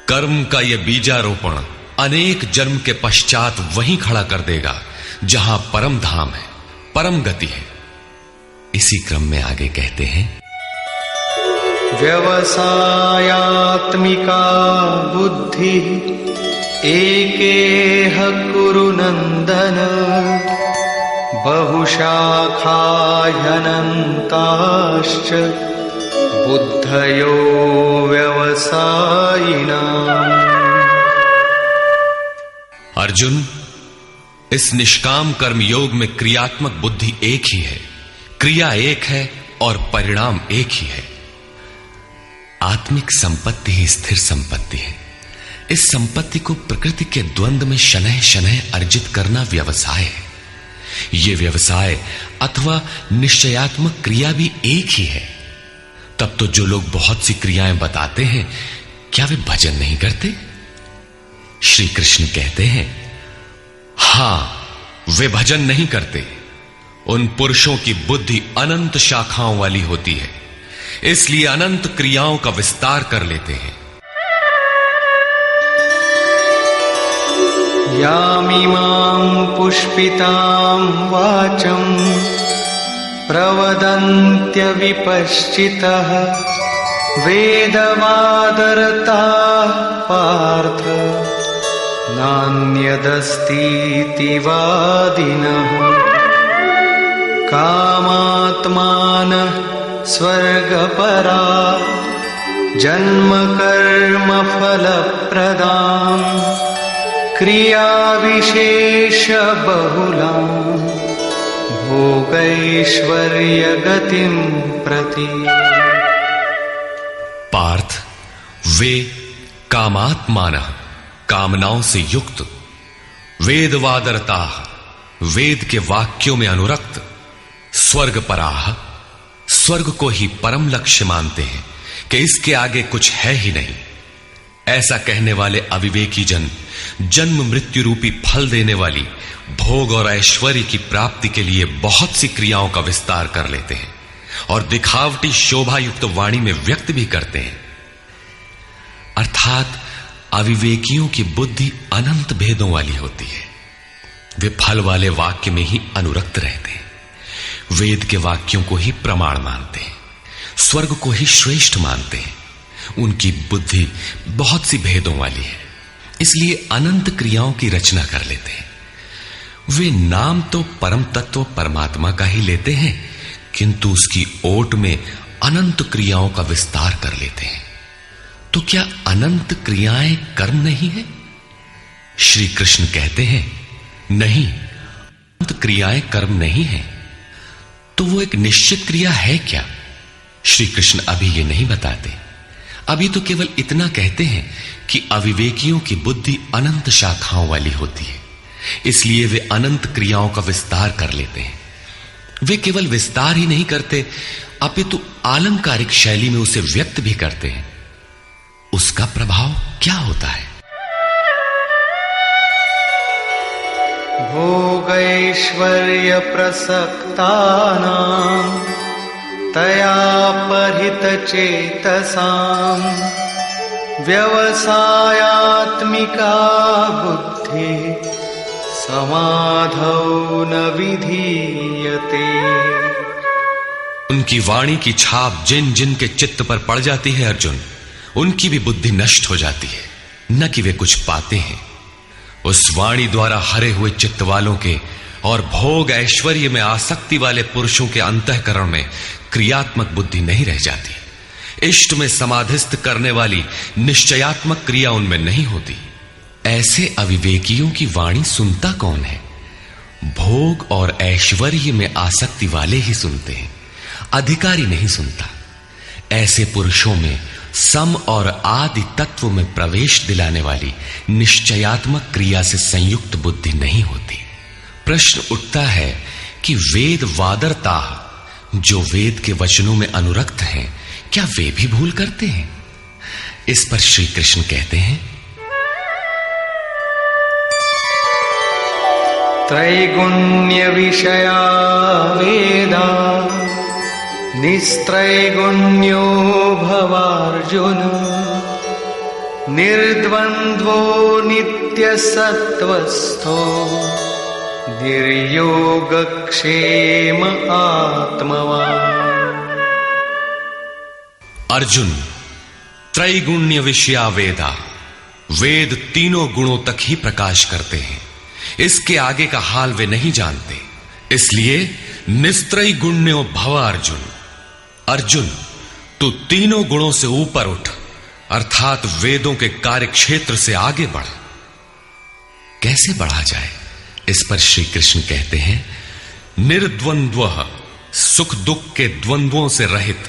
कर्म का यह बीजारोपण अनेक जन्म के पश्चात वहीं खड़ा कर देगा जहां परम धाम है, परम गति है। इसी क्रम में आगे कहते हैं, व्यवसायात्मिका बुद्धि एकेह कुरु नंदन बहुशाखा ह्यनन्ताश्च बुद्धयो व्यवसायिनाम्। अर्जुन, इस निष्काम कर्म योग में क्रियात्मक बुद्धि एक ही है, क्रिया एक है और परिणाम एक ही है। आत्मिक संपत्ति ही स्थिर संपत्ति है। इस संपत्ति को प्रकृति के द्वंद्व में शनैः शनैः अर्जित करना व्यवसाय है। यह व्यवसाय अथवा निश्चयात्मक क्रिया भी एक ही है। तब तो जो लोग बहुत सी क्रियाएं बताते हैं, क्या वे भजन नहीं करते? श्री कृष्ण कहते हैं, हां, वे भजन नहीं करते। उन पुरुषों की बुद्धि अनंत शाखाओं वाली होती है, इसलिए अनंत क्रियाओं का विस्तार कर लेते हैं। यामिमां पुष्पितां वाचं प्रवदन्त्य विपश्चितः वेदवादरताः पार्थ नान्यदस्तीति वादिनः कामात्मानः स्वर्गपरा जन्म फलप्रदां क्रियाविशेषबहुलां भोगैश्वर्यगतिं प्रति। पार्थ, वे कामात्मानः, कामनाओं से युक्त, वेदवादरता, वेद के वाक्यों में अनुरक्त, स्वर्गपराः, स्वर्ग को ही परम लक्ष्य मानते हैं कि इसके आगे कुछ है ही नहीं। ऐसा कहने वाले अविवेकी जन जन्म मृत्यु रूपी फल देने वाली भोग और ऐश्वर्य की प्राप्ति के लिए बहुत सी क्रियाओं का विस्तार कर लेते हैं और दिखावटी शोभा युक्त वाणी में व्यक्त भी करते हैं। अर्थात अविवेकियों की बुद्धि अनंत भेदों वाली होती है। वे फल वाले वाक्य में ही अनुरक्त रहते हैं, वेद के वाक्यों को ही प्रमाण मानते हैं, स्वर्ग को ही श्रेष्ठ मानते हैं। उनकी बुद्धि बहुत सी भेदों वाली है, इसलिए अनंत क्रियाओं की रचना कर लेते हैं। वे नाम तो परम तत्व परमात्मा का ही लेते हैं, किंतु उसकी ओट में अनंत क्रियाओं का विस्तार कर लेते हैं। तो क्या अनंत क्रियाएं कर्म नहीं है? श्री कृष्ण कहते हैं, नहीं, अनंत क्रियाएं कर्म नहीं है। तो वो एक निश्चित क्रिया है क्या? श्री कृष्ण अभी ये नहीं बताते। अभी तो केवल इतना कहते हैं कि अविवेकियों की बुद्धि अनंत शाखाओं वाली होती है, इसलिए वे अनंत क्रियाओं का विस्तार कर लेते हैं। वे केवल विस्तार ही नहीं करते, अपितु आलंकारिक शैली में उसे व्यक्त भी करते हैं। उसका प्रभाव क्या होता है? भोगैश्वर्य प्रसक्तानां तया परितचेतसां व्यवसायात्मिका बुद्धि समाधौ न विधीयते। उनकी वाणी की छाप जिन जिन के चित्त पर पड़ जाती है अर्जुन, उनकी भी बुद्धि नष्ट हो जाती है, न कि वे कुछ पाते हैं। उस वाणी द्वारा हरे हुए चित्त वालों के और भोग ऐश्वर्य में आसक्ति वाले पुरुषों के अंतःकरण में क्रियात्मक बुद्धि नहीं रह जाती। इष्ट में समाधिस्थ करने वाली निश्चयात्मक क्रिया उनमें नहीं होती। ऐसे अविवेकियों की वाणी सुनता कौन है? भोग और ऐश्वर्य में आसक्ति वाले ही सुनते हैं, अधिकारी नहीं सुनता। ऐसे पुरुषों में सम और आदि तत्व में प्रवेश दिलाने वाली निश्चयात्मक क्रिया से संयुक्त बुद्धि नहीं होती। प्रश्न उठता है कि वेद वादरता, जो वेद के वचनों में अनुरक्त हैं, क्या वे भी भूल करते हैं? इस पर श्री कृष्ण कहते हैं, त्रैगुण्य विषया वेदा निस्त्रैगुण्यो भवार्जुन निर्द्वन्द्वो नित्यसत्त्वस्थो निर्योगक्षेम आत्मवान्। अर्जुन, त्रैगुण्य विषया वेदा, वेद तीनों गुणों तक ही प्रकाश करते हैं, इसके आगे का हाल वे नहीं जानते। इसलिए निस्त्रय गुण्यो भव अर्जुन, अर्जुन तू तीनों गुणों से ऊपर उठ, अर्थात वेदों के कार्य क्षेत्र से आगे बढ़। कैसे बढ़ा जाए? इस पर श्री कृष्ण कहते हैं, निर्द्वंद्व, सुख दुख के द्वंद्वों से रहित,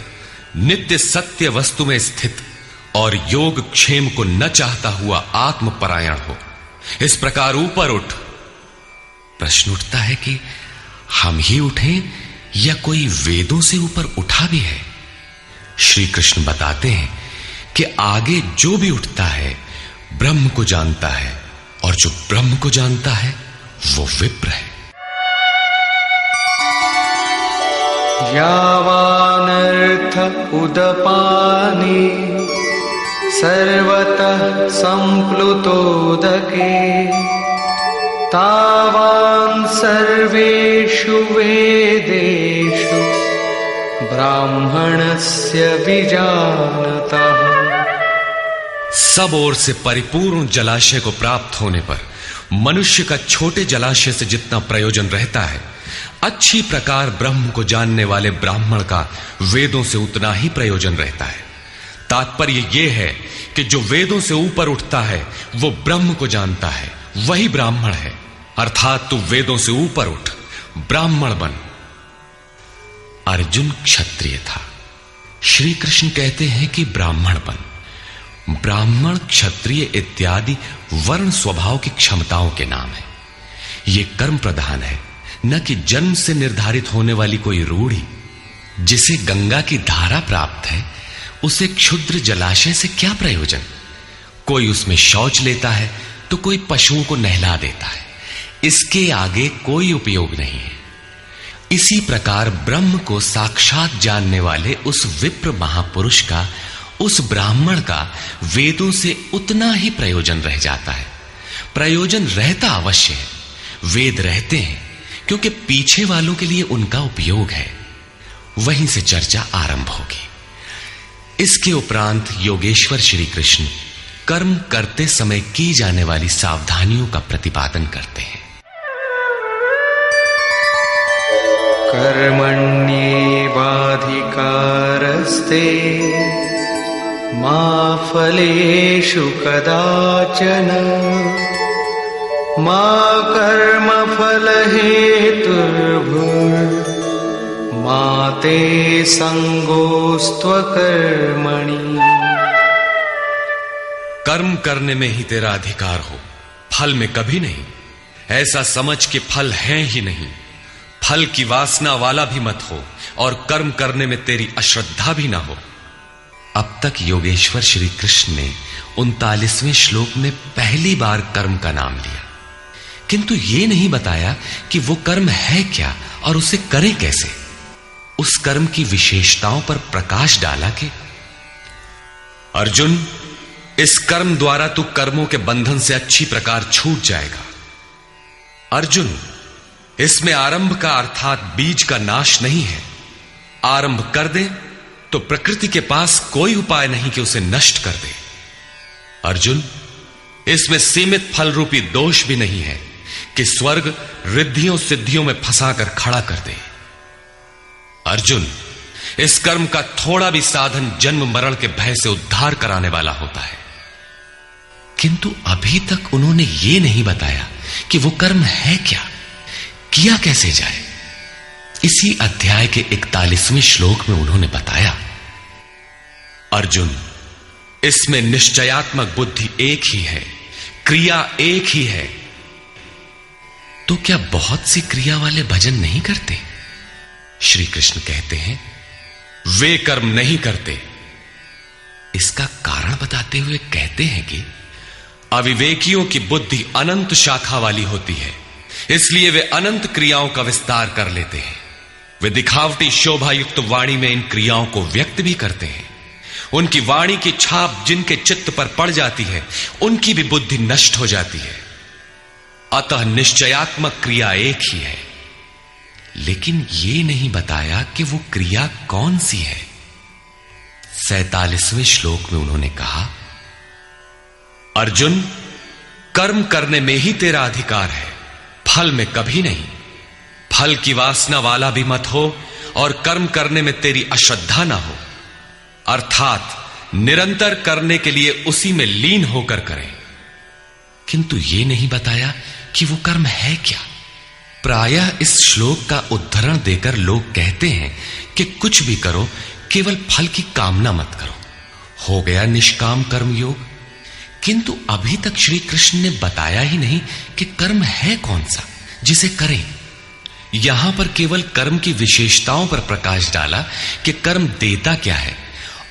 नित्य सत्य वस्तु में स्थित और योग क्षेम को न चाहता हुआ आत्मपरायण हो। इस प्रकार ऊपर उठ। प्रश्न उठता है कि हम ही उठें या कोई वेदों से ऊपर उठा भी है? श्री कृष्ण बताते हैं कि आगे जो भी उठता है ब्रह्म को जानता है, और जो ब्रह्म को जानता है वो विप्र है। यावानर्थ उदपाने सर्वतः सम्प्लुतोदके तावान् सर्वेषु वेदेषु ब्राह्मणस्य विजानतः। सब ओर से परिपूर्ण जलाशय को प्राप्त होने पर मनुष्य का छोटे जलाशय से जितना प्रयोजन रहता है, अच्छी प्रकार ब्रह्म को जानने वाले ब्राह्मण का वेदों से उतना ही प्रयोजन रहता है। तात्पर्य यह है कि जो वेदों से ऊपर उठता है वो ब्रह्म को जानता है, वही ब्राह्मण है। अर्थात तू वेदों से ऊपर उठ, ब्राह्मण बन। अर्जुन क्षत्रिय था। श्री कृष्ण कहते हैं कि ब्राह्मण बन। ब्राह्मण, क्षत्रिय इत्यादि वर्ण स्वभाव की क्षमताओं के नाम है। यह कर्म प्रधान है, न कि जन्म से निर्धारित होने वाली कोई रूढ़ी। जिसे गंगा की धारा प्राप्त है उसे क्षुद्र जलाशय से क्या प्रयोजन। कोई उसमें शौच लेता है तो कोई पशुओं को नहला देता है, इसके आगे कोई उपयोग नहीं है। इसी प्रकार ब्रह्म को साक्षात जानने वाले उस विप्र महापुरुष का, उस ब्राह्मण का वेदों से उतना ही प्रयोजन रह जाता है। प्रयोजन रहता अवश्य है, वेद रहते हैं क्योंकि पीछे वालों के लिए उनका उपयोग है। वहीं से चर्चा आरंभ होगी। इसके उपरांत योगेश्वर श्री कृष्ण कर्म करते समय की जाने वाली सावधानियों का प्रतिपादन करते हैं। कर्मण्येवाधिकारस्ते मा फलेषु कदाचन मा कर्मफलहेतुर्भुर्मा ते संगोस्त्वकर्मणि। कर्म करने में ही तेरा अधिकार हो, फल में कभी नहीं। ऐसा समझ के फल है ही नहीं। फल की वासना वाला भी मत हो और कर्म करने में तेरी अश्रद्धा भी ना हो। अब तक योगेश्वर श्री कृष्ण ने 39वें श्लोक में पहली बार कर्म का नाम लिया, किंतु यह नहीं बताया कि वो कर्म है क्या और उसे करें कैसे। उस कर्म की विशेषताओं पर प्रकाश डाला कि अर्जुन, इस कर्म द्वारा तू कर्मों के बंधन से अच्छी प्रकार छूट जाएगा। अर्जुन, इसमें आरंभ का अर्थात बीज का नाश नहीं है। आरंभ कर दे तो प्रकृति के पास कोई उपाय नहीं कि उसे नष्ट कर दे। अर्जुन, इसमें सीमित फल रूपी दोष भी नहीं है कि स्वर्ग रिद्धियों सिद्धियों में फंसाकर खड़ा कर दे। अर्जुन, इस कर्म का थोड़ा भी साधन जन्म मरण के भय से उद्धार कराने वाला होता है। किंतु अभी तक उन्होंने यह नहीं बताया कि वो कर्म है क्या, किया कैसे जाए। इसी अध्याय के 41वें श्लोक में उन्होंने बताया, अर्जुन, इसमें निश्चयात्मक बुद्धि एक ही है, क्रिया एक ही है। तो क्या बहुत सी क्रिया वाले भजन नहीं करते? श्री कृष्ण कहते हैं, वे कर्म नहीं करते। इसका कारण बताते हुए कहते हैं कि अविवेकियों की बुद्धि अनंत शाखा वाली होती है, इसलिए वे अनंत क्रियाओं का विस्तार कर लेते हैं। वे दिखावटी शोभा युक्त वाणी में इन क्रियाओं को व्यक्त भी करते हैं। उनकी वाणी की छाप जिनके चित्त पर पड़ जाती है, उनकी भी बुद्धि नष्ट हो जाती है। अतः निश्चयात्मक क्रिया एक ही है, लेकिन यह नहीं बताया कि वो क्रिया कौन सी है। 47वें श्लोक में उन्होंने कहा, अर्जुन, कर्म करने में ही तेरा अधिकार है, फल में कभी नहीं। फल की वासना वाला भी मत हो और कर्म करने में तेरी अश्रद्धा ना हो। अर्थात निरंतर करने के लिए उसी में लीन होकर करें। किंतु यह नहीं बताया कि वो कर्म है क्या। प्रायः इस श्लोक का उद्धरण देकर लोग कहते हैं कि कुछ भी करो, केवल फल की कामना मत करो, हो गया निष्काम कर्म योग। किंतु अभी तक श्री कृष्ण ने बताया ही नहीं कि कर्म है कौन सा जिसे करें। यहां पर केवल कर्म की विशेषताओं पर प्रकाश डाला कि कर्म देता क्या है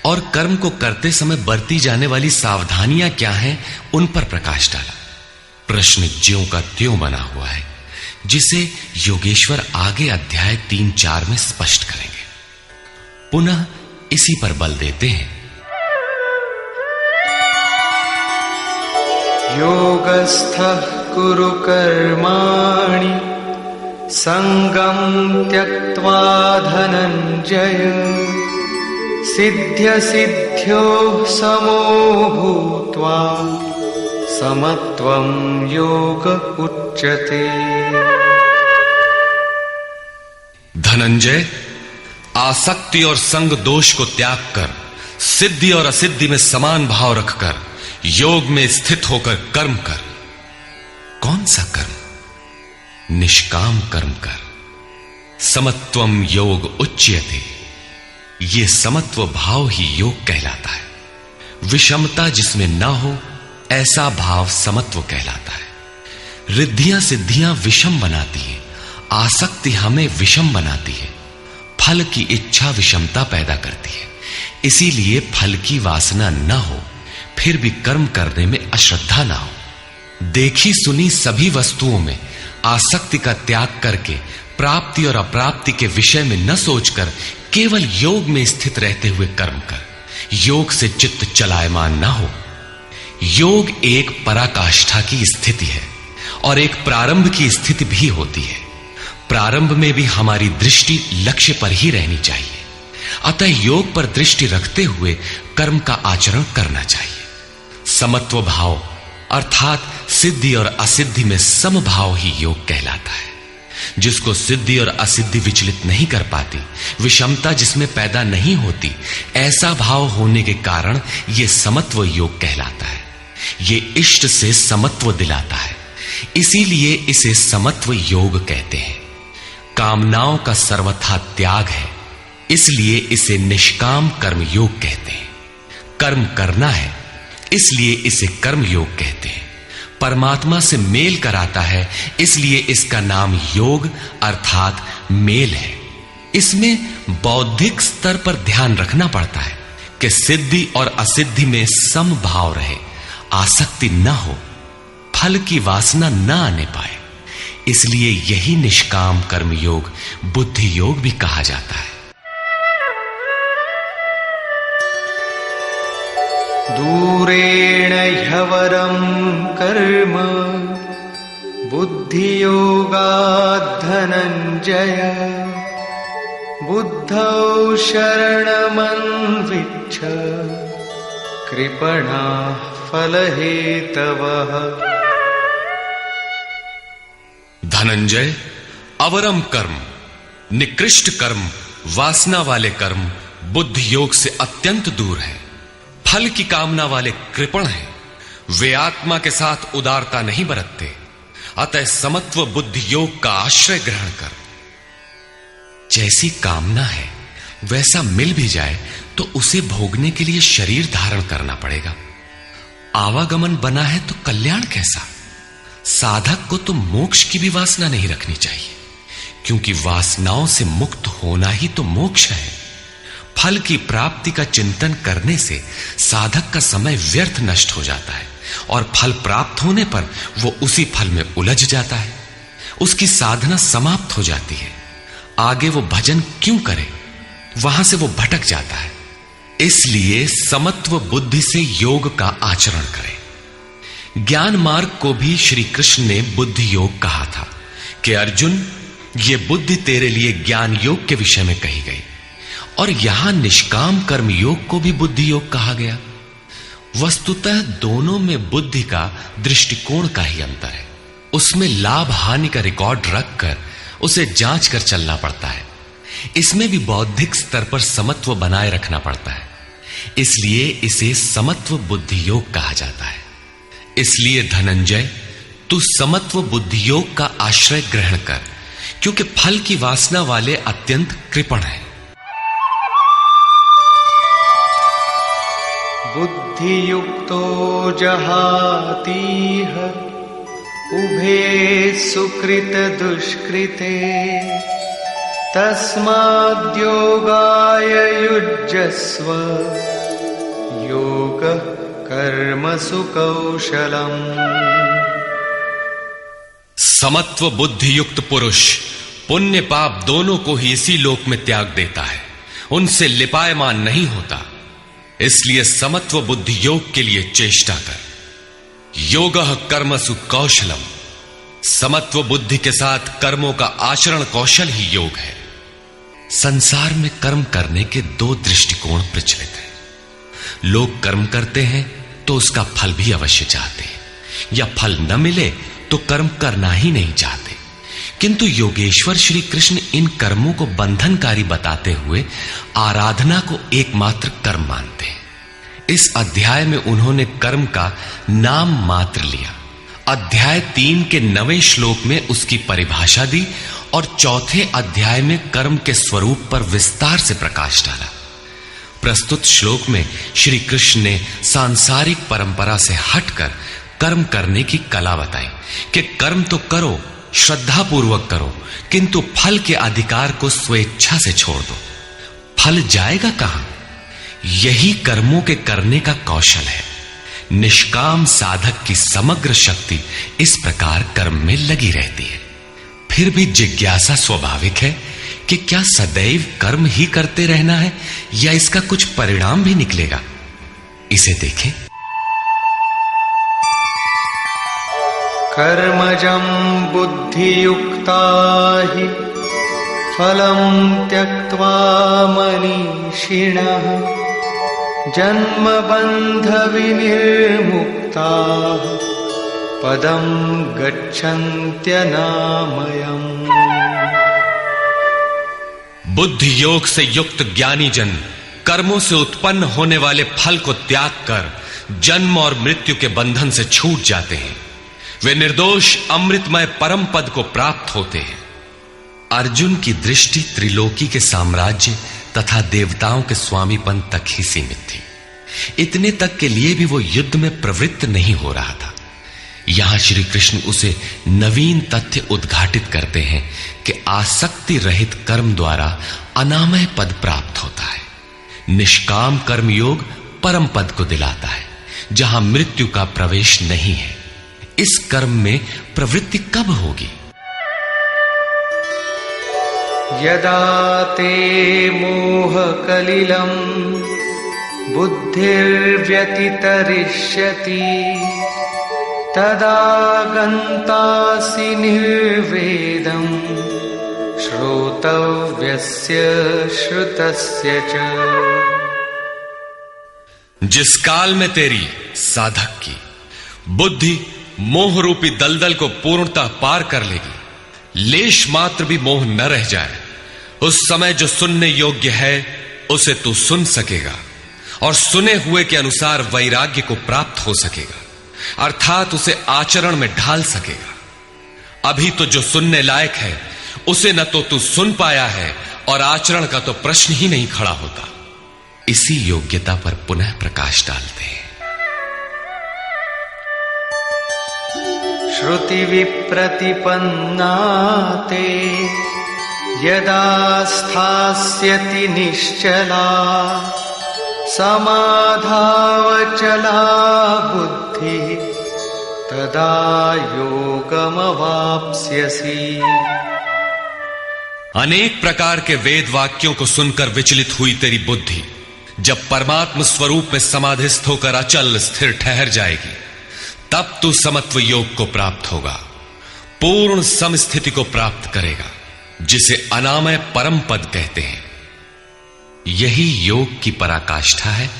और कर्म को करते समय बरती जाने वाली सावधानियां क्या हैं, उन पर प्रकाश डाला। प्रश्न ज्यों का त्यों बना हुआ है, जिसे योगेश्वर आगे अध्याय 3-4 में स्पष्ट करेंगे। पुनः इसी पर बल देते हैं। योगस्थः कुरु कर्माणि संगं त्यक्त्वा धनंजय सिद्ध्य सिद्ध्योः समो भूत्वा समत्वं योग उच्यते। धनंजय, आसक्ति और संग दोष को त्याग कर सिद्धि और असिद्धि में समान भाव रखकर योग में स्थित होकर कर्म कर। कौन सा कर्म? निष्काम कर्म कर। समत्वम योग उच्यते। ये समत्व भाव ही योग कहलाता है। विषमता जिसमें ना हो ऐसा भाव समत्व कहलाता है। रिद्धियां सिद्धियां विषम बनाती हैं, आसक्ति हमें विषम बनाती है, फल की इच्छा विषमता पैदा करती है। इसीलिए फल की वासना न हो, फिर भी कर्म करने में अश्रद्धा ना हो। देखी सुनी सभी वस्तुओं में आसक्ति का त्याग करके प्राप्ति और अप्राप्ति के विषय में न सोचकर केवल योग में स्थित रहते हुए कर्म कर। योग से चित्त चलायमान ना हो। योग एक पराकाष्ठा की स्थिति है और एक प्रारंभ की स्थिति भी होती है। प्रारंभ में भी हमारी दृष्टि लक्ष्य पर ही रहनी चाहिए। अतः योग पर दृष्टि रखते हुए कर्म का आचरण करना चाहिए। समत्व भाव अर्थात सिद्धि और असिद्धि में समभाव ही योग कहलाता है। जिसको सिद्धि और असिद्धि विचलित नहीं कर पाती, विषमता जिसमें पैदा नहीं होती, ऐसा भाव होने के कारण यह समत्व योग कहलाता है। यह इष्ट से समत्व दिलाता है, इसीलिए इसे समत्व योग कहते हैं। कामनाओं का सर्वथा त्याग है, इसलिए इसे निष्काम कर्म योग कहते हैं। कर्म करना है, इसलिए इसे कर्म योग कहते हैं। परमात्मा से मेल कराता है, इसलिए इसका नाम योग अर्थात मेल है। इसमें बौद्धिक स्तर पर ध्यान रखना पड़ता है कि सिद्धि और असिद्धि में समभाव रहे, आसक्ति न हो, फल की वासना न आने पाए। इसलिए यही निष्काम कर्म योग बुद्धि योग भी कहा जाता है। दूरेण ह्यवरं कर्म बुद्धियोगात् धनंजय बुद्धौ शरणमन्विच्छ कृपणाः फलहेतवः। धनंजय, अवरम कर्म, निकृष्ट कर्म, वासना वाले कर्म बुद्धि योग से अत्यंत दूर है। फल की कामना वाले कृपण हैं। वे आत्मा के साथ उदारता नहीं बरतते। अतः समत्व बुद्धि योग का आश्रय ग्रहण कर। जैसी कामना है वैसा मिल भी जाए तो उसे भोगने के लिए शरीर धारण करना पड़ेगा। आवागमन बना है तो कल्याण कैसा? साधक को तो मोक्ष की भी वासना नहीं रखनी चाहिए, क्योंकि वासनाओं से मुक्त होना ही तो मोक्ष है। फल की प्राप्ति का चिंतन करने से साधक का समय व्यर्थ नष्ट हो जाता है और फल प्राप्त होने पर वो उसी फल में उलझ जाता है। उसकी साधना समाप्त हो जाती है। आगे वो भजन क्यों करे? वहां से वो भटक जाता है। इसलिए समत्व बुद्धि से योग का आचरण करें। ज्ञान मार्ग को भी श्री कृष्ण ने बुद्धि योग कहा था कि अर्जुन, ये बुद्धि तेरे लिए ज्ञान योग के विषय में कही गई। और यहां निष्काम कर्म योग को भी बुद्धि योग कहा गया। वस्तुतः दोनों में बुद्धि का दृष्टिकोण का ही अंतर है। उसमें लाभ हानि का रिकॉर्ड रखकर उसे जांच कर चलना पड़ता है। इसमें भी बौद्धिक स्तर पर समत्व बनाए रखना पड़ता है। इसलिए इसे समत्व बुद्धि योग कहा जाता है। इसलिए धनंजय, तू समत्व बुद्धि योग का आश्रय ग्रहण कर, क्योंकि फल की वासना वाले अत्यंत कृपण हैं। बुद्धियुक्तो जहातीह उभे सुकृत दुष्कृते तस्माद्योगाय युज्यस्व योगः कर्मसु कौशलम्। समत्व बुद्धि युक्त पुरुष पुण्य पाप दोनों को ही इसी लोक में त्याग देता है, उनसे लिपायमान नहीं होता। इसलिए समत्व बुद्धि योग के लिए चेष्टा कर। योगः कर्मसु कौशलम। समत्व बुद्धि के साथ कर्मों का आचरण कौशल ही योग है। संसार में कर्म करने के दो दृष्टिकोण प्रचलित हैं। लोग कर्म करते हैं तो उसका फल भी अवश्य चाहते हैं, या फल न मिले तो कर्म करना ही नहीं चाहते। किंतु योगेश्वर श्री कृष्ण इन कर्मों को बंधनकारी बताते हुए आराधना को एकमात्र कर्म मानते हैं। इस अध्याय में उन्होंने कर्म का नाम मात्र लिया। अध्याय 3 के 9वें श्लोक में उसकी परिभाषा दी और चौथे अध्याय में कर्म के स्वरूप पर विस्तार से प्रकाश डाला। प्रस्तुत श्लोक में श्री कृष्ण ने सांसारिक परंपरा से हटकर कर्म करने की कला बताई कि कर्म तो करो, श्रद्धा पूर्वक करो, किंतु फल के अधिकार को स्वेच्छा से छोड़ दो। फल जाएगा कहां? यही कर्मों के करने का कौशल है। निष्काम साधक की समग्र शक्ति इस प्रकार कर्म में लगी रहती है। फिर भी जिज्ञासा स्वाभाविक है कि क्या सदैव कर्म ही करते रहना है या इसका कुछ परिणाम भी निकलेगा? इसे देखें। कर्मजं बुद्धियुक्ता हि फलं त्यक्त्वा मनीषिणः जन्मबन्ध विनिर्मुक्ताः पदं गच्छन्त्यनामयम्। बुद्धि योग से युक्त ज्ञानी जन कर्मों से उत्पन्न होने वाले फल को त्याग कर जन्म और मृत्यु के बंधन से छूट जाते हैं। वे निर्दोष अमृतमय परम पद को प्राप्त होते हैं। अर्जुन की दृष्टि त्रिलोकी के साम्राज्य तथा देवताओं के स्वामीपन तक ही सीमित थी। इतने तक के लिए भी वो युद्ध में प्रवृत्त नहीं हो रहा था। यहां श्री कृष्ण उसे नवीन तथ्य उद्घाटित करते हैं कि आसक्ति रहित कर्म द्वारा अनामय पद प्राप्त होता है। निष्काम कर्म योग परम पद को दिलाता है, जहां मृत्यु का प्रवेश नहीं है। इस कर्म में प्रवृत्ति कब होगी? यदा ते मोह कलिलं बुद्धिर्व्यतितरिष्यति तदा गन्तासि निर्वेदं श्रोतव्यस्य श्रुतस्य च। जिस काल में तेरी साधक की बुद्धि मोह रूपी दलदल को पूर्णतः पार कर लेगी, लेश मात्र भी मोह न रह जाए, उस समय जो सुनने योग्य है उसे तू सुन सकेगा और सुने हुए के अनुसार वैराग्य को प्राप्त हो सकेगा, अर्थात उसे आचरण में ढाल सकेगा। अभी तो जो सुनने लायक है उसे न तो तू सुन पाया है और आचरण का तो प्रश्न ही नहीं खड़ा होता। इसी योग्यता पर पुनः प्रकाश डालते हैं। श्रुति विप्रतिपन्ना ते यदा स्थास्यति निश्चला समाधावचला बुद्धि तदा योगमवाप्स्यसि। अनेक प्रकार के वेद वाक्यों को सुनकर विचलित हुई तेरी बुद्धि जब परमात्म स्वरूप में समाधिस्थ होकर अचल स्थिर ठहर जाएगी, तब तू समत्व योग को प्राप्त होगा, पूर्ण समस्थिति को प्राप्त करेगा, जिसे अनामय परम पद कहते हैं। यही योग की पराकाष्ठा है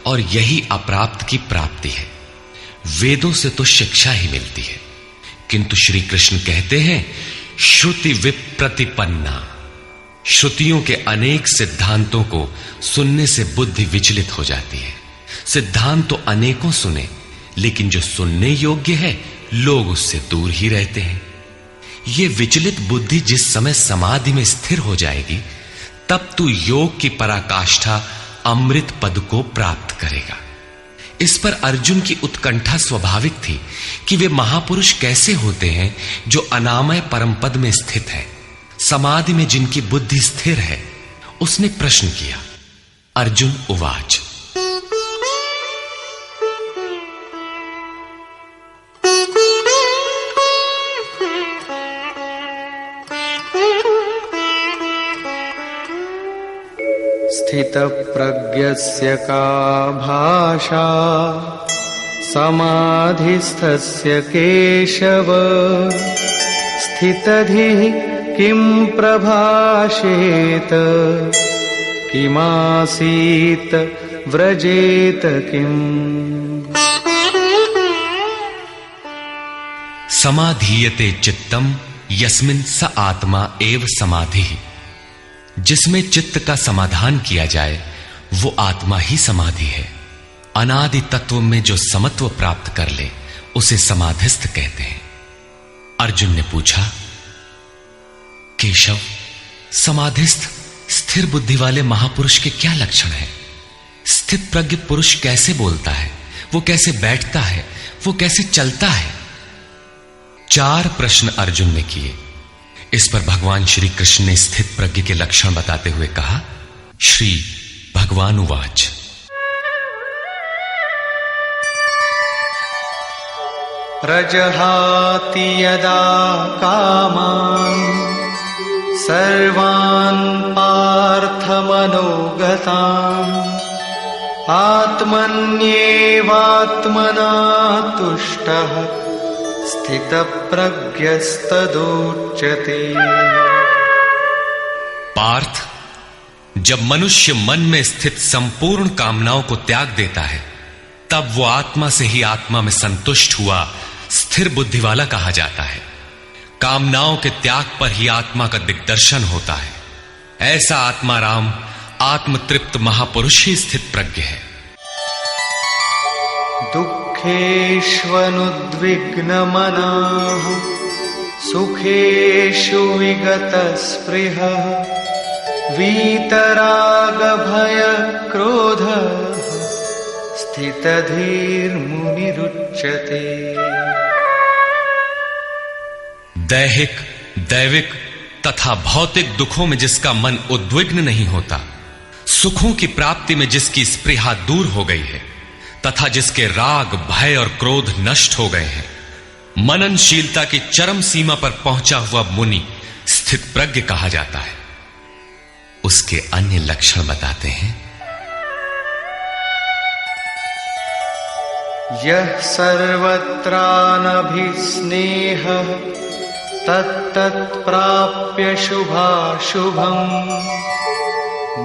और यही अप्राप्त की प्राप्ति है। वेदों से तो शिक्षा ही मिलती है, किंतु श्री कृष्ण कहते हैं श्रुति विप्रतिपन्ना। श्रुतियों के अनेक सिद्धांतों को सुनने से बुद्धि विचलित हो जाती है। सिद्धांत तो अनेकों सुने, लेकिन जो सुनने योग्य है लोग उससे दूर ही रहते हैं। ये विचलित बुद्धि जिस समय समाधि में स्थिर हो जाएगी, तब तू योग की पराकाष्ठा अमृत पद को प्राप्त करेगा। इस पर अर्जुन की उत्कंठा स्वाभाविक थी कि वे महापुरुष कैसे होते हैं जो अनामय परम पद में स्थित है, समाधि में जिनकी बुद्धि स्थिर है। उसने प्रश्न किया। अर्जुन उवाच स्थितप्रज्ञस्य का भाषा समाधिस्थस्य केशव स्थितधिः किं प्रभाषेत किमासीत व्रजेत किम्। समाधीयते चित्तम यस्मिन् स आत्मा एव समाधिः। जिसमें चित्त का समाधान किया जाए वो आत्मा ही समाधि है। अनादि तत्व में जो समत्व प्राप्त कर ले उसे समाधिस्थ कहते हैं। अर्जुन ने पूछा, केशव, समाधिस्थ स्थिर बुद्धि वाले महापुरुष के क्या लक्षण हैं? स्थित प्रज्ञ पुरुष कैसे बोलता है, वो कैसे बैठता है, वो कैसे चलता है? 4 प्रश्न अर्जुन ने किए। इस पर भगवान श्री कृष्ण ने स्थित प्रज्ञ के लक्षण बताते हुए कहा, श्री भगवान उवाच, प्रजहाति यदा कामान् सर्वान् पार्थमनोगतान् आत्मन्येवात्मना तुष्टः स्थितप्रज्ञस्तदुच्यते। पार्थ, जब मनुष्य मन में स्थित संपूर्ण कामनाओं को त्याग देता है तब वो आत्मा से ही आत्मा में संतुष्ट हुआ स्थिर बुद्धि वाला कहा जाता है। कामनाओं के त्याग पर ही आत्मा का दिग्दर्शन होता है। ऐसा आत्माराम आत्मतृप्त महापुरुष ही स्थित प्रज्ञ है। दुःखेष्वनुद्विग्नमनाः सुखेषु विगतस्पृहः वीतरागभयक्रोधः स्थितधीर्मुनिरुच्यते। दैहिक, दैविक तथा भौतिक दुखों में जिसका मन उद्विग्न नहीं होता, सुखों की प्राप्ति में जिसकी स्पृहा दूर हो गई है तथा जिसके राग, भय और क्रोध नष्ट हो गए हैं, मननशीलता की चरम सीमा पर पहुंचा हुआ मुनि स्थित प्रज्ञ कहा जाता है। उसके अन्य लक्षण बताते हैं, यः सर्वत्रानभिस्नेहः तत्तत्प्राप्य शुभाशुभम्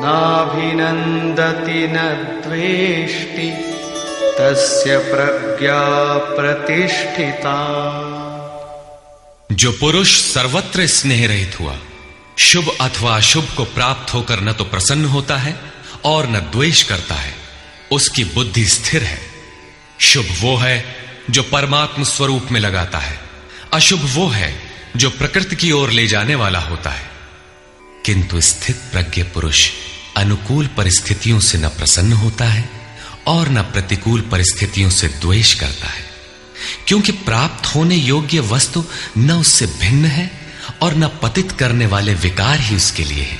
नाभिनन्दति न द्वेष्टि तस्य प्रज्ञा प्रतिष्ठिता। जो पुरुष सर्वत्र स्नेह रहित हुआ, शुभ अथवा अशुभ को प्राप्त होकर न तो प्रसन्न होता है और न द्वेष करता है, उसकी बुद्धि स्थिर है। शुभ वो है जो परमात्म स्वरूप में लगाता है, अशुभ वो है जो प्रकृति की ओर ले जाने वाला होता है। किंतु स्थित प्रज्ञ पुरुष अनुकूल परिस्थितियों से न प्रसन्न होता है और न प्रतिकूल परिस्थितियों से द्वेष करता है, क्योंकि प्राप्त होने योग्य वस्तु न उससे भिन्न है और न पतित करने वाले विकार ही उसके लिए है।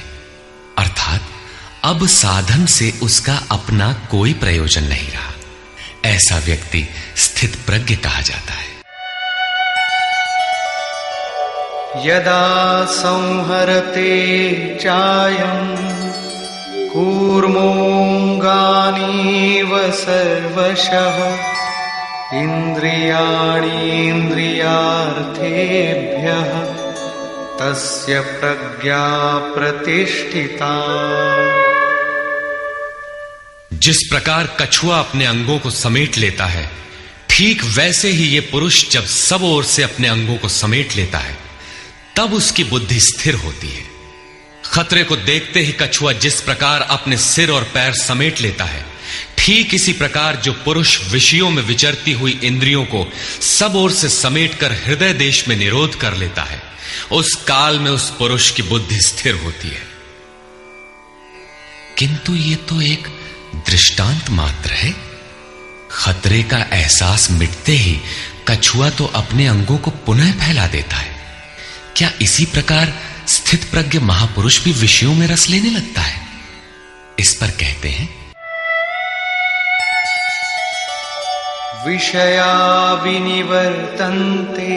अर्थात अब साधन से उसका अपना कोई प्रयोजन नहीं रहा। ऐसा व्यक्ति स्थित प्रज्ञ कहा जाता है। यदा संहरते चायं कूर्मोऽङ्गानीव सर्वशः इन्द्रियाणीन्द्रियार्थेभ्यः तस्य प्रज्ञा प्रतिष्ठिता। जिस प्रकार कछुआ अपने अंगों को समेट लेता है, ठीक वैसे ही ये पुरुष जब सब ओर से अपने अंगों को समेट लेता है तब उसकी बुद्धि स्थिर होती है। खतरे को देखते ही कछुआ जिस प्रकार अपने सिर और पैर समेट लेता है, ठीक इसी प्रकार जो पुरुष विषयों में विचरती हुई इंद्रियों को सब ओर से समेटकर हृदय देश में निरोध कर लेता है, उस काल में उस पुरुष की बुद्धि स्थिर होती है। किंतु ये तो एक दृष्टांत मात्र है। खतरे का एहसास मिटते ही कछुआ तो अपने अंगों को पुनः फैला देता है। क्या इसी प्रकार स्थित प्रज्ञ महापुरुष भी विषयों में रस लेने लगता है? इस पर कहते हैं, विषया विनिवर्तन्ते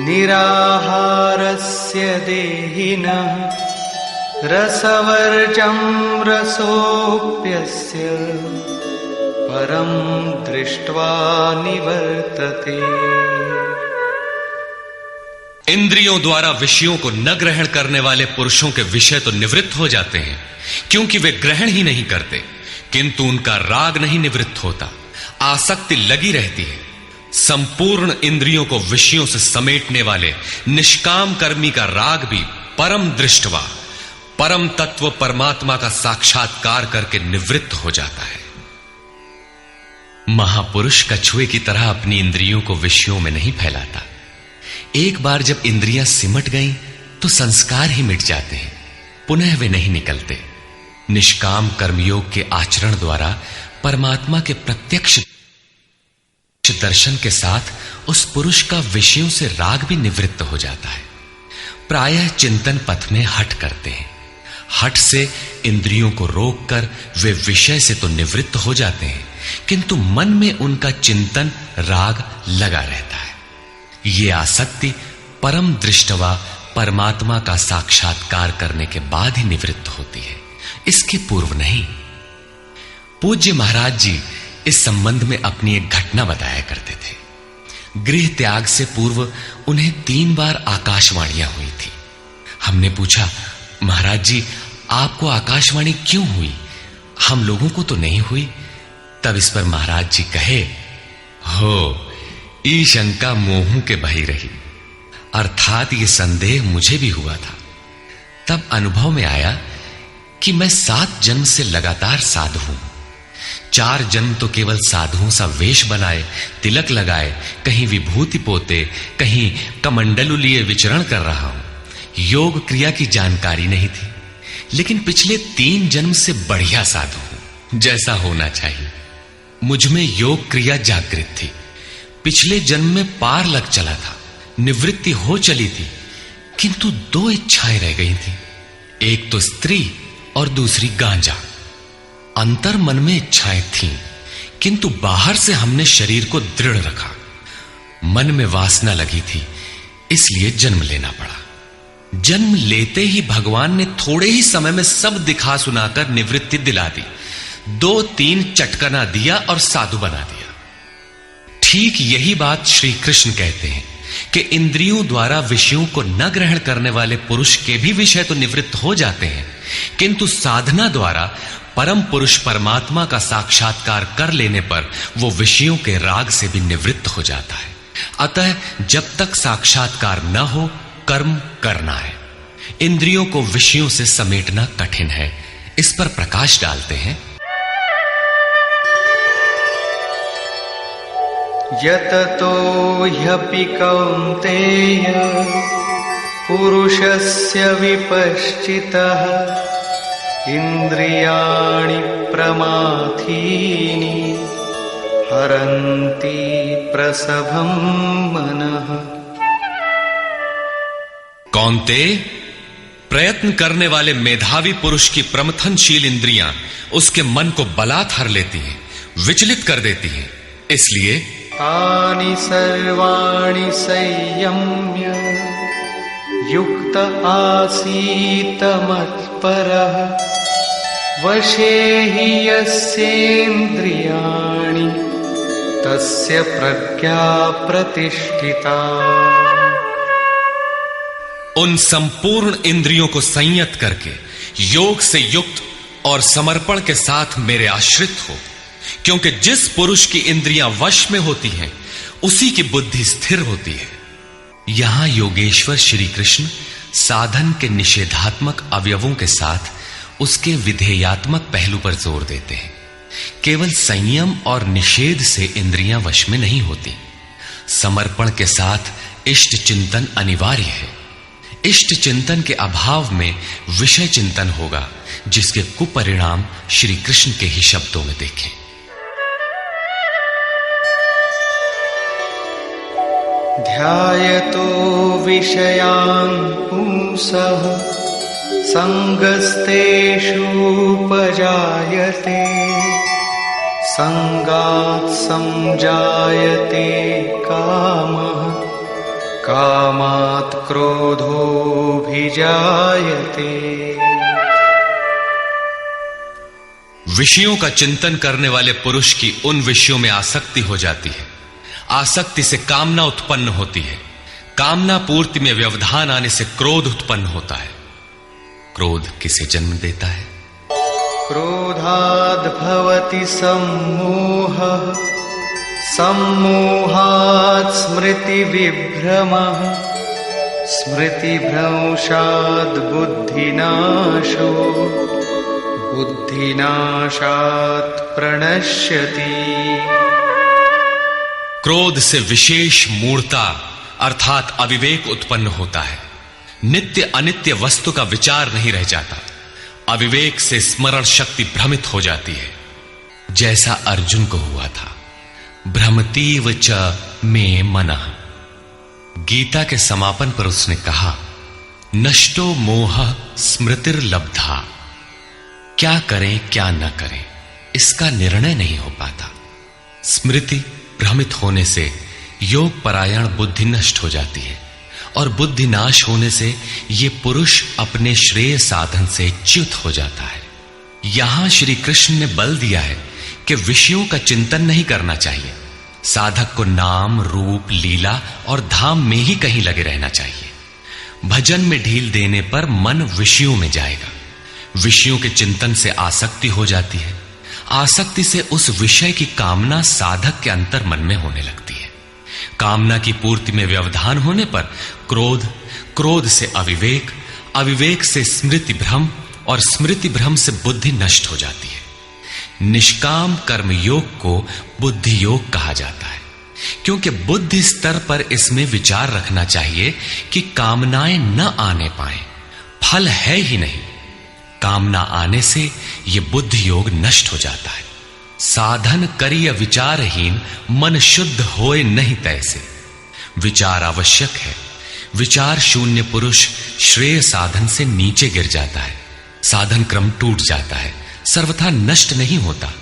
निराहारस्य देहिनः रसवर्जं रसोऽप्यस्य परं दृष्ट्वा निवर्तते। इंद्रियों द्वारा विषयों को न ग्रहण करने वाले पुरुषों के विषय तो निवृत्त हो जाते हैं, क्योंकि वे ग्रहण ही नहीं करते, किंतु उनका राग नहीं निवृत्त होता, आसक्ति लगी रहती है। संपूर्ण इंद्रियों को विषयों से समेटने वाले निष्काम कर्मी का राग भी परम दृष्टवा, परम तत्व परमात्मा का साक्षात्कार करके निवृत्त हो जाता है। महापुरुष कछुए की तरह अपनी इंद्रियों को विषयों में नहीं फैलाता। एक बार जब इंद्रियां सिमट गईं तो संस्कार ही मिट जाते हैं, पुनः वे नहीं निकलते। निष्काम कर्मयोग के आचरण द्वारा परमात्मा के प्रत्यक्ष दर्शन के साथ उस पुरुष का विषयों से राग भी निवृत्त हो जाता है। प्रायः चिंतन पथ में हठ करते हैं। हठ से इंद्रियों को रोककर वे विषय से तो निवृत्त हो जाते हैं, किंतु मन में उनका चिंतन राग लगा रहता है। ये आसक्ति परम दृष्टवा परमात्मा का साक्षात्कार करने के बाद ही निवृत्त होती है, इसके पूर्व नहीं। पूज्य महाराज जी इस संबंध में अपनी एक घटना बताया करते थे। गृह त्याग से पूर्व उन्हें 3 बार आकाशवाणियां हुई थी। हमने पूछा, महाराज जी आपको आकाशवाणी क्यों हुई, हम लोगों को तो नहीं हुई? तब इस पर महाराज जी कहे, हो ई शंका मोहू के बही रही, अर्थात ये संदेह मुझे भी हुआ था। तब अनुभव में आया कि मैं 7 जन्म से लगातार साधु हूं। 4 जन्म तो केवल साधुओं सा वेश बनाए, तिलक लगाए, कहीं विभूति पोते, कहीं कमंडलू लिए विचरण कर रहा हूं। योग क्रिया की जानकारी नहीं थी, लेकिन पिछले 3 जन्म से बढ़िया साधु हूं, जैसा होना चाहिए। मुझ में योग क्रिया जागृत थी। पिछले जन्म में पार लग चला था, निवृत्ति हो चली थी, किंतु 2 इच्छाएं रह गई थी, एक तो स्त्री और दूसरी गांजा। अंतर मन में इच्छाएं थीं, किंतु बाहर से हमने शरीर को दृढ़ रखा। मन में वासना लगी थी, इसलिए जन्म लेना पड़ा। जन्म लेते ही भगवान ने थोड़े ही समय में सब दिखा सुनाकर निवृत्ति दिला दी। 2-3 चटकना दिया और साधु बना दिया। ठीक यही बात श्री कृष्ण कहते हैं कि इंद्रियों द्वारा विषयों को न ग्रहण करने वाले पुरुष के भी विषय तो निवृत्त हो जाते हैं, किंतु साधना द्वारा परम पुरुष परमात्मा का साक्षात्कार कर लेने पर वो विषयों के राग से भी निवृत्त हो जाता है। अतः जब तक साक्षात्कार न हो कर्म करना है। इंद्रियों को विषयों से समेटना कठिन है। इस पर प्रकाश डालते हैं, यततो ह्यपि कौन्तेय पुरुषस्य विपश्चितः इंद्रियाणि प्रमाथीनि हरन्ति प्रसभं मनः। कौन्ते, प्रयत्न करने वाले मेधावी पुरुष की प्रमथनशील इंद्रियां उसके मन को बलात् हर लेती हैं, विचलित कर देती हैं। इसलिए तानि सर्वाणि संयम्य युक्त आसीत मत्परः वशे हि यस्येन्द्रियाणि तस्य प्रज्ञा प्रतिष्ठिता। उन संपूर्ण इंद्रियों को संयत करके योग से युक्त और समर्पण के साथ मेरे आश्रित हो, क्योंकि जिस पुरुष की इंद्रियां वश में होती हैं उसी की बुद्धि स्थिर होती है। यहां योगेश्वर श्री कृष्ण साधन के निषेधात्मक अवयवों के साथ उसके विधेयात्मक पहलू पर जोर देते हैं। केवल संयम और निषेध से इंद्रियां वश में नहीं होती। समर्पण के साथ इष्ट चिंतन अनिवार्य है। इष्ट चिंतन के अभाव में विषय चिंतन होगा, जिसके कुपरिणाम श्री कृष्ण के ही शब्दों में देखें। ध्यायतो विषयान् पुंसः संगस्तेषूपजायते संगात् संजायते कामः कामात् क्रोधोऽभिजायते। विषयों का चिंतन करने वाले पुरुष की उन विषयों में आसक्ति हो जाती है। आसक्ति से कामना उत्पन्न होती है। कामना पूर्ति में व्यवधान आने से क्रोध उत्पन्न होता है। क्रोध किसे जन्म देता है? क्रोधाद् भवति सम्मोहः, सम्मोहात् स्मृति विभ्रमः, स्मृतिभ्रंशात् बुद्धिनाशो, बुद्धिनाशात् प्रणश्यति। क्रोध से विशेष मूढ़ता अर्थात अविवेक उत्पन्न होता है। नित्य अनित्य वस्तु का विचार नहीं रह जाता। अविवेक से स्मरण शक्ति भ्रमित हो जाती है, जैसा अर्जुन को हुआ था। भ्रमतीव च मे मनः। गीता के समापन पर उसने कहा, नष्टो मोह स्मृतिर्लब्धा। क्या करें क्या न करें इसका निर्णय नहीं हो पाता। स्मृति भ्रमित होने से योग परायण बुद्धि नष्ट हो जाती है और बुद्धि नाश होने से ये पुरुष अपने श्रेय साधन से च्युत हो जाता है। यहां श्री कृष्ण ने बल दिया है कि विषयों का चिंतन नहीं करना चाहिए। साधक को नाम रूप लीला और धाम में ही कहीं लगे रहना चाहिए। भजन में ढील देने पर मन विषयों में जाएगा। विषयों के चिंतन से आसक्ति हो जाती है। आसक्ति से उस विषय की कामना साधक के अंतर मन में होने लगती है। कामना की पूर्ति में व्यवधान होने पर क्रोध, क्रोध से अविवेक, अविवेक से स्मृति भ्रम और स्मृति भ्रम से बुद्धि नष्ट हो जाती है। निष्काम कर्म योग को बुद्धि योग कहा जाता है, क्योंकि बुद्धि स्तर पर इसमें विचार रखना चाहिए कि कामनाएं न आने पाए। फल है ही नहीं। कामना आने से यह बुद्धि योग नष्ट हो जाता है। साधन करिय विचारहीन, मन शुद्ध होए नहीं तैसे। विचार आवश्यक है। विचार शून्य पुरुष श्रेय साधन से नीचे गिर जाता है। साधन क्रम टूट जाता है, सर्वथा नष्ट नहीं होता।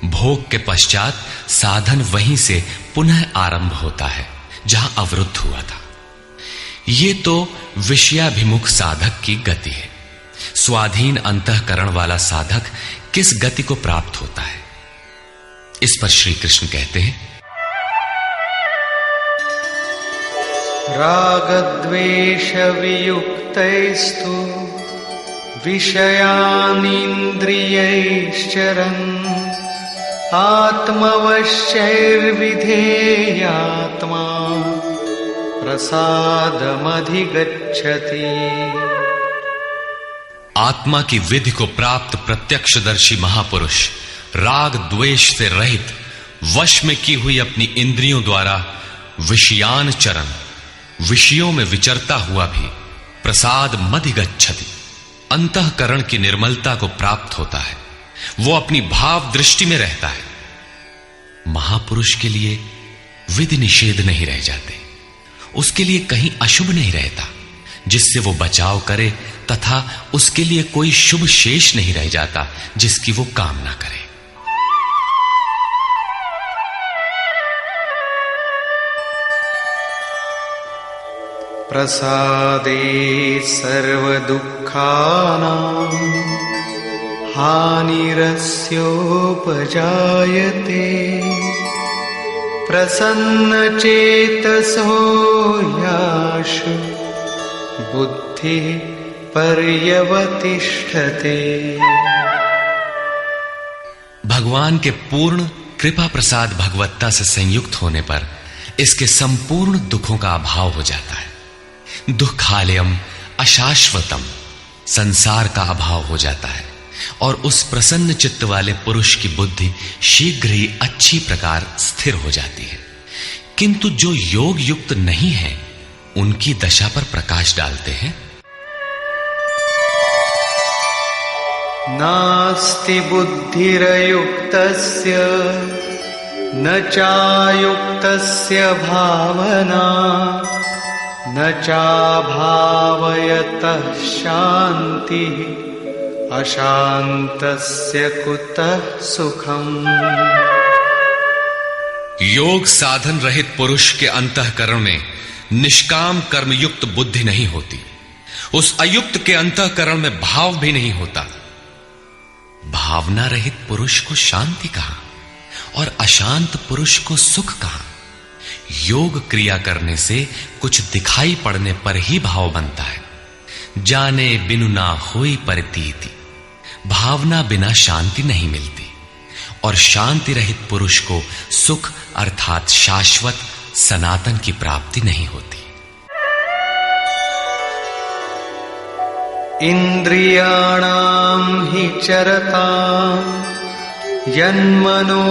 भोग के पश्चात साधन वहीं से पुनः आरंभ होता है जहां अवरुद्ध हुआ था। ये तो विषयाभिमुख साधक की गति है। स्वाधीन अंतःकरण वाला साधक किस गति को प्राप्त होता है? इस पर श्री कृष्ण कहते हैं, रागद्वेष वियुक्तैस्तु विषयानिन्द्रियैश्चरन् आत्मवश्यैर्विधेयात्मा प्रसादमधिगच्छति। आत्मा की विधि को प्राप्त प्रत्यक्षदर्शी महापुरुष राग द्वेष से रहित, वश में की हुई अपनी इंद्रियों द्वारा विषयान चरण, विषयों में विचरता हुआ भी प्रसाद मधिगच्छति, अंतःकरण की निर्मलता को प्राप्त होता है। वो अपनी भाव दृष्टि में रहता है। महापुरुष के लिए विधि निषेध नहीं रह जाते। उसके लिए कहीं अशुभ नहीं रहता जिससे वो बचाव करे, तथा उसके लिए कोई शुभ शेष नहीं रह जाता जिसकी वो कामना करे। प्रसादे सर्वदुःखानां हानिरस्योपजायते प्रसन्नचेतसो याशु बुद्धिः पर्यवतिष्ठते। भगवान के पूर्ण कृपा प्रसाद भगवत्ता से संयुक्त होने पर इसके संपूर्ण दुखों का अभाव हो जाता है। दुखालयम अशाश्वतम, संसार का अभाव हो जाता है और उस प्रसन्न चित्त वाले पुरुष की बुद्धि शीघ्र ही अच्छी प्रकार स्थिर हो जाती है। किंतु जो योग युक्त नहीं है उनकी दशा पर प्रकाश डालते हैं। नास्ति बुद्धिरयुक्तस्य न चायुक्तस्य भावना न चाभावयतः शान्तिः अशान्तस्य कुतः सुखम्। योग साधन रहित पुरुष के अंतःकरण में निष्काम कर्मयुक्त बुद्धि नहीं होती। उस अयुक्त के अंतःकरण में भाव भी नहीं होता। भावना रहित पुरुष को शांति कहां और अशांत पुरुष को सुख कहां। योग क्रिया करने से कुछ दिखाई पड़ने पर ही भाव बनता है। जाने बिनु ना होई प्रतीति, भावना बिना शांति नहीं मिलती और शांति रहित पुरुष को सुख अर्थात शाश्वत सनातन की प्राप्ति नहीं होती। इंद्रियाणां हि चरतां यन्मनोनुविधीयते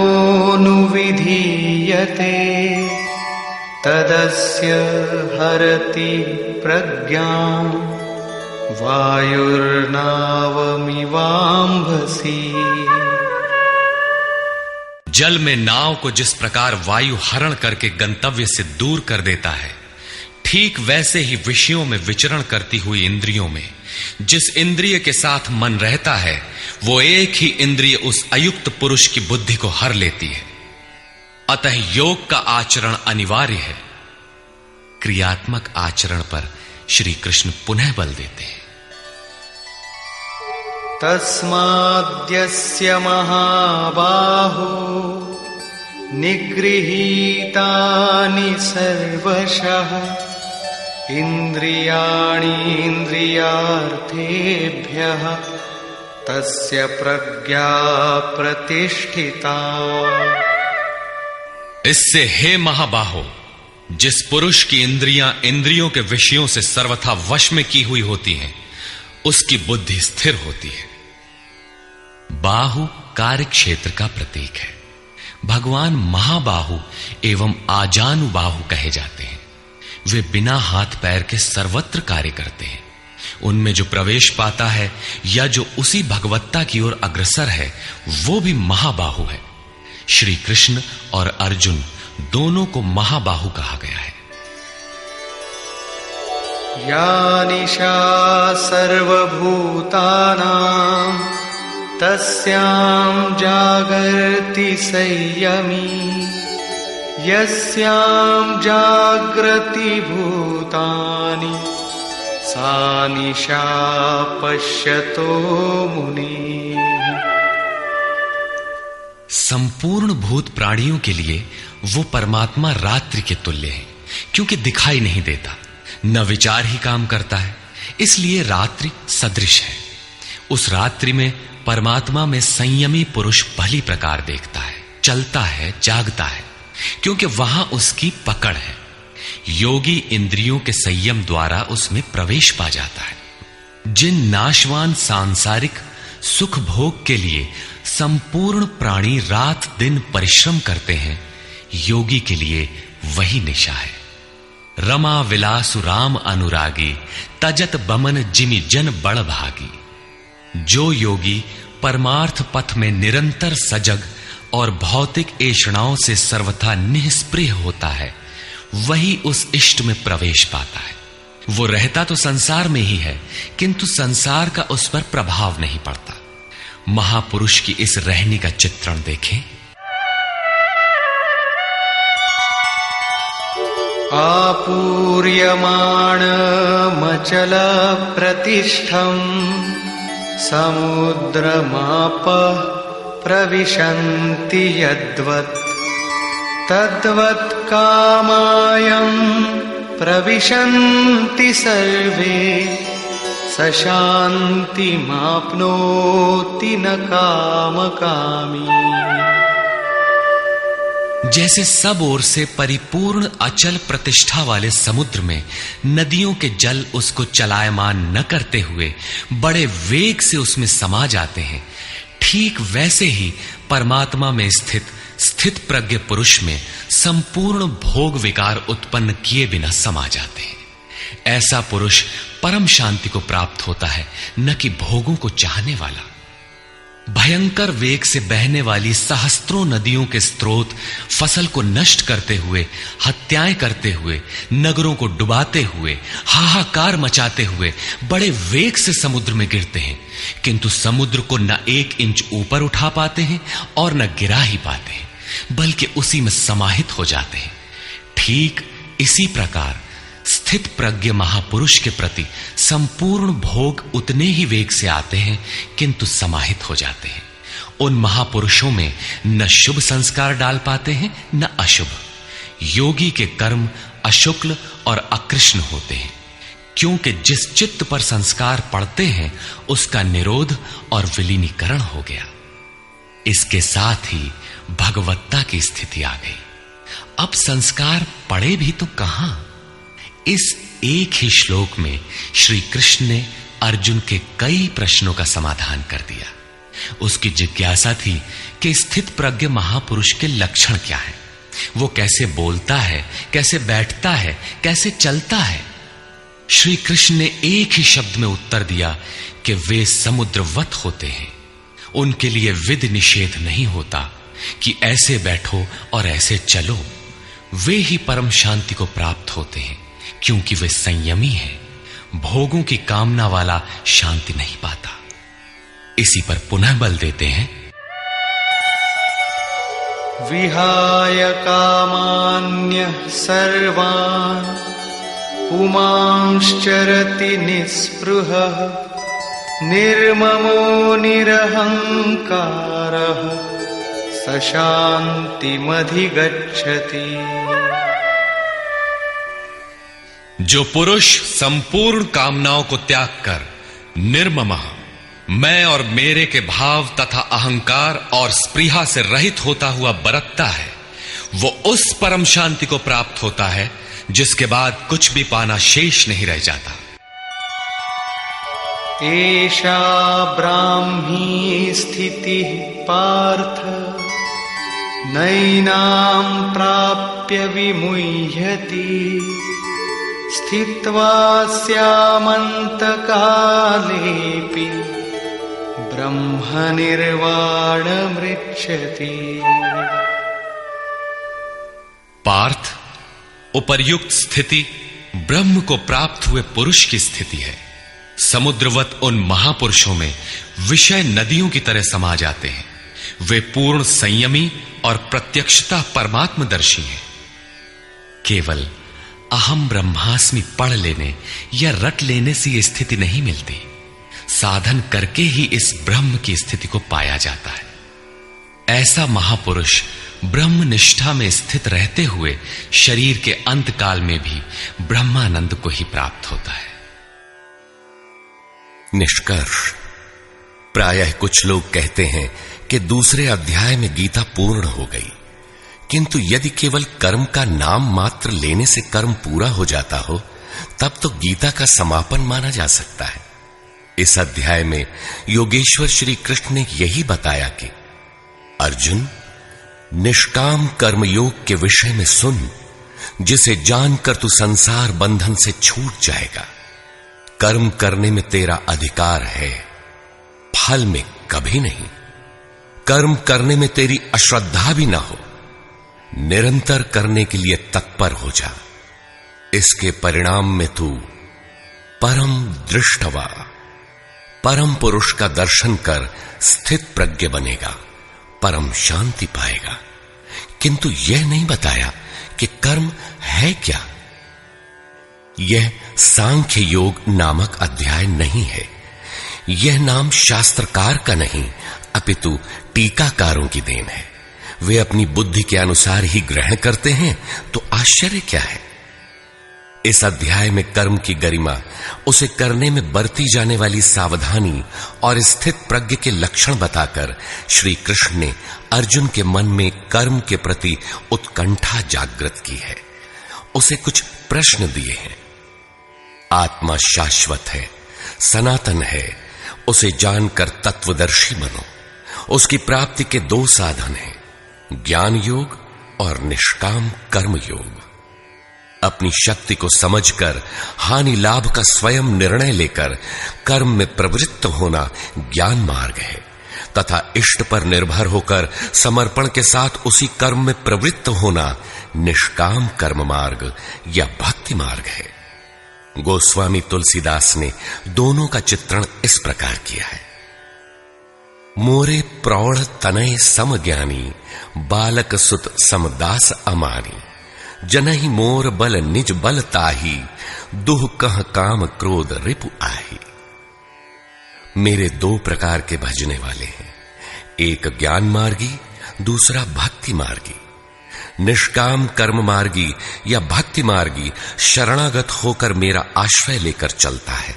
तदस्य हरति प्रज्ञां वायुर्नावमिवाम्भसि। जल में नाव को जिस प्रकार वायु हरण करके गंतव्य से दूर कर देता है, ठीक वैसे ही विषयों में विचरण करती हुई इंद्रियों में जिस इंद्रिय के साथ मन रहता है, वो एक ही इंद्रिय उस अयुक्त पुरुष की बुद्धि को हर लेती है। अतः योग का आचरण अनिवार्य है। क्रियात्मक आचरण पर श्री कृष्ण पुनः बल देते हैं। तस्माद्यस्य महाबाहो निगृहीतानि सर्वशः इंद्रियाणीन्द्रियार्थेभ्यः तस्य प्रज्ञा प्रतिष्ठिता। इससे हे महाबाहो, जिस पुरुष की इंद्रियां इंद्रियों के विषयों से सर्वथा वश में की हुई होती हैं, उसकी बुद्धि स्थिर होती है। बाहु कार्य क्षेत्र का प्रतीक है। भगवान महाबाहु एवं आजानुबाहु कहे जाते हैं। वे बिना हाथ पैर के सर्वत्र कार्य करते हैं। उनमें जो प्रवेश पाता है या जो उसी भगवत्ता की ओर अग्रसर है, वो भी महाबाहु है। श्री कृष्ण और अर्जुन दोनों को महाबाहु कहा गया है। या निशा सर्वभूतानां तस्यां जागर्ति संयमी यस्यां जागृति भूतानि सा निशा पश्यतो मुनि। संपूर्ण भूत प्राणियों के लिए वो परमात्मा रात्रि के तुल्य है, क्योंकि दिखाई नहीं देता, न विचार ही काम करता है, इसलिए रात्रि सदृश है। उस रात्रि में परमात्मा में संयमी पुरुष भली प्रकार देखता है, चलता है, जागता है, क्योंकि वहां उसकी पकड़ है। योगी इंद्रियों के संयम द्वारा उसमें प्रवेश पा जाता है। जिन नाशवान सांसारिक सुख भोग के लिए संपूर्ण प्राणी रात दिन परिश्रम करते हैं, योगी के लिए वही निशा है। रमा विलासु राम अनुरागी तजत बमन जिमि जन बड़ भागी। जो योगी परमार्थ पथ में निरंतर सजग और भौतिक ऐषणाओं से सर्वथा निष्प्रिय होता है, वही उस इष्ट में प्रवेश पाता है। वो रहता तो संसार में ही है, किंतु संसार का उस पर प्रभाव नहीं पड़ता। महापुरुष की इस रहनी का चित्रण देखें। आपूर्यमाणमचल प्रतिष्ठं समुद्रमाप प्रविशन्ति यद्वत् तद्वत् कामायं प्रविशन्ति सर्वे स शान्तिमाप्नोति न कामकामी। जैसे सब ओर से परिपूर्ण अचल प्रतिष्ठा वाले समुद्र में नदियों के जल उसको चलायमान न करते हुए बड़े वेग से उसमें समा जाते हैं, ठीक वैसे ही परमात्मा में स्थित प्रज्ञ पुरुष में संपूर्ण भोग विकार उत्पन्न किए बिना समा जाते हैं। ऐसा पुरुष परम शांति को प्राप्त होता है, न कि भोगों को चाहने वाला। भयंकर वेग से बहने वाली सहस्त्रों नदियों के स्रोत फसल को नष्ट करते हुए, हत्याएं करते हुए, नगरों को डुबाते हुए, हाहाकार मचाते हुए बड़े वेग से समुद्र में गिरते हैं, किंतु समुद्र को न 1 इंच ऊपर उठा पाते हैं और न गिरा ही पाते हैं, बल्कि उसी में समाहित हो जाते हैं। ठीक इसी प्रकार स्थित स्थित प्रज्ञ महापुरुष के प्रति संपूर्ण भोग उतने ही वेग से आते हैं, किंतु समाहित हो जाते हैं। उन महापुरुषों में न शुभ संस्कार डाल पाते हैं न अशुभ। योगी के कर्म अशुक्ल और अकृष्ण होते हैं, क्योंकि जिस चित्त पर संस्कार पड़ते हैं उसका निरोध और विलीनीकरण हो गया। इसके साथ ही भगवत्ता की स्थिति आ गई। अब संस्कार पड़े भी तो कहां। इस एक ही श्लोक में श्री कृष्ण ने अर्जुन के कई प्रश्नों का समाधान कर दिया। उसकी जिज्ञासा थी कि स्थित प्रज्ञ महापुरुष के लक्षण क्या हैं, वो कैसे बोलता है, कैसे बैठता है, कैसे चलता है। श्री कृष्ण ने एक ही शब्द में उत्तर दिया कि वे समुद्रवत होते हैं। उनके लिए विधि निषेध नहीं होता कि ऐसे बैठो और ऐसे चलो। वे ही परम शांति को प्राप्त होते हैं, क्योंकि वे संयमी हैं। भोगों की कामना वाला शांति नहीं पाता। इसी पर पुनः बल देते हैं, विहाय कामान्यः सर्वान् पुमांश्चरति निःस्पृहः निर्ममो निरहंकारः स शान्तिमधिगच्छति। जो पुरुष संपूर्ण कामनाओं को त्याग कर निर्ममः, मैं और मेरे के भाव तथा अहंकार और स्पृहा से रहित होता हुआ बरतता है, वो उस परम शांति को प्राप्त होता है जिसके बाद कुछ भी पाना शेष नहीं रह जाता। एषा ब्राह्मी स्थितिः पार्थ नैनां प्राप्य विमुह्यति स्थित्वा स्यामन्तकालेऽपि ब्रह्मनिर्वाणमृच्छति। पार्थ, उपर्युक्त स्थिति ब्रह्म को प्राप्त हुए पुरुष की स्थिति है। समुद्रवत उन महापुरुषों में विषय नदियों की तरह समा जाते हैं। वे पूर्ण संयमी और प्रत्यक्षता परमात्मदर्शी हैं। केवल अहम ब्रह्मास्मि पढ़ लेने या रट लेने से यह स्थिति नहीं मिलती। साधन करके ही इस ब्रह्म की स्थिति को पाया जाता है। ऐसा महापुरुष ब्रह्म निष्ठा में स्थित रहते हुए शरीर के अंत काल में भी ब्रह्मानंद को ही प्राप्त होता है। निष्कर्ष, प्रायः कुछ लोग कहते हैं कि दूसरे अध्याय में गीता पूर्ण हो गई, किंतु यदि केवल कर्म का नाम मात्र लेने से कर्म पूरा हो जाता हो तब तो गीता का समापन माना जा सकता है। इस अध्याय में योगेश्वर श्री कृष्ण ने यही बताया कि अर्जुन, निष्काम कर्मयोग के विषय में सुन, जिसे जानकर तू संसार बंधन से छूट जाएगा। कर्म करने में तेरा अधिकार है, फल में कभी नहीं। कर्म करने में तेरी अश्रद्धा भी ना हो, निरंतर करने के लिए तत्पर हो जा। इसके परिणाम में तू परम दृष्टवा, परम पुरुष का दर्शन कर स्थित प्रज्ञ बनेगा, परम शांति पाएगा। किंतु यह नहीं बताया कि कर्म है क्या। यह सांख्य योग नामक अध्याय नहीं है। यह नाम शास्त्रकार का नहीं अपितु टीकाकारों की देन है। वे अपनी बुद्धि के अनुसार ही ग्रहण करते हैं, तो आश्चर्य क्या है। इस अध्याय में कर्म की गरिमा, उसे करने में बरती जाने वाली सावधानी और स्थित प्रज्ञ के लक्षण बताकर श्री कृष्ण ने अर्जुन के मन में कर्म के प्रति उत्कंठा जागृत की है। उसे कुछ प्रश्न दिए हैं। आत्मा शाश्वत है, सनातन है, उसे जानकर तत्वदर्शी बनो। उसकी प्राप्ति के दो साधन हैं, ज्ञान योग और निष्काम कर्म योग। अपनी शक्ति को समझकर हानि लाभ का स्वयं निर्णय लेकर कर्म में प्रवृत्त होना ज्ञान मार्ग है, तथा इष्ट पर निर्भर होकर समर्पण के साथ उसी कर्म में प्रवृत्त होना निष्काम कर्म मार्ग या भक्ति मार्ग है। गोस्वामी तुलसीदास ने दोनों का चित्रण इस प्रकार किया है। मोरे प्रौढ़ तनय सम ज्ञानी, बालक सुत समदास अमानी। जनहि मोर बल निज बल ताही, दुह कह काम क्रोध रिपु आही। मेरे दो प्रकार के भजने वाले हैं, एक ज्ञान मार्गी, दूसरा भक्ति मार्गी। निष्काम कर्म मार्गी या भक्ति मार्गी शरणागत होकर मेरा आश्रय लेकर चलता है।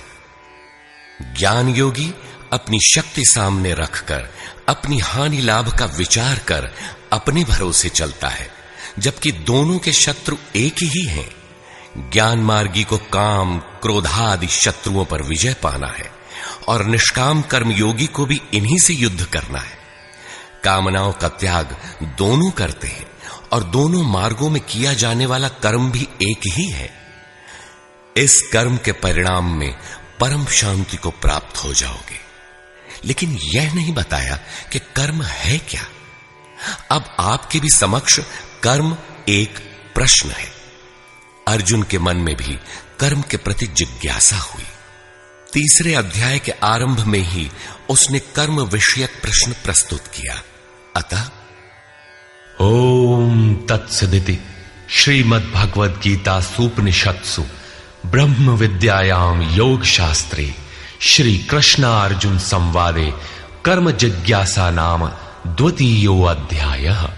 ज्ञान योगी अपनी शक्ति सामने रखकर अपनी हानि लाभ का विचार कर अपने भरोसे चलता है, जबकि दोनों के शत्रु एक ही हैं। ज्ञान मार्गी को काम क्रोधादि शत्रुओं पर विजय पाना है और निष्काम कर्म योगी को भी इन्हीं से युद्ध करना है। कामनाओं का त्याग दोनों करते हैं और दोनों मार्गों में किया जाने वाला कर्म भी एक ही है। इस कर्म के परिणाम में परम शांति को प्राप्त हो जाओगे। लेकिन यह नहीं बताया कि कर्म है क्या। अब आपके भी समक्ष कर्म एक प्रश्न है। अर्जुन के मन में भी कर्म के प्रति जिज्ञासा हुई। तीसरे अध्याय के आरंभ में ही उसने कर्म विषयक प्रश्न प्रस्तुत किया। अतः ओम तत्सदिति श्रीमद् भगवद गीता सूपनिषत्सु ब्रह्म विद्यायाम योग शास्त्रे श्री कृष्णार्जुन संवादे कर्म जिज्ञासा नाम द्वितीयो अध्यायः।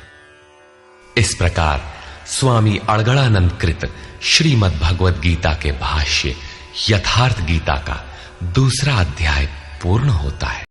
इस प्रकार स्वामी अड़गड़ानंद कृत श्रीमद् भगवद गीता के भाष्य यथार्थ गीता का दूसरा अध्याय पूर्ण होता है।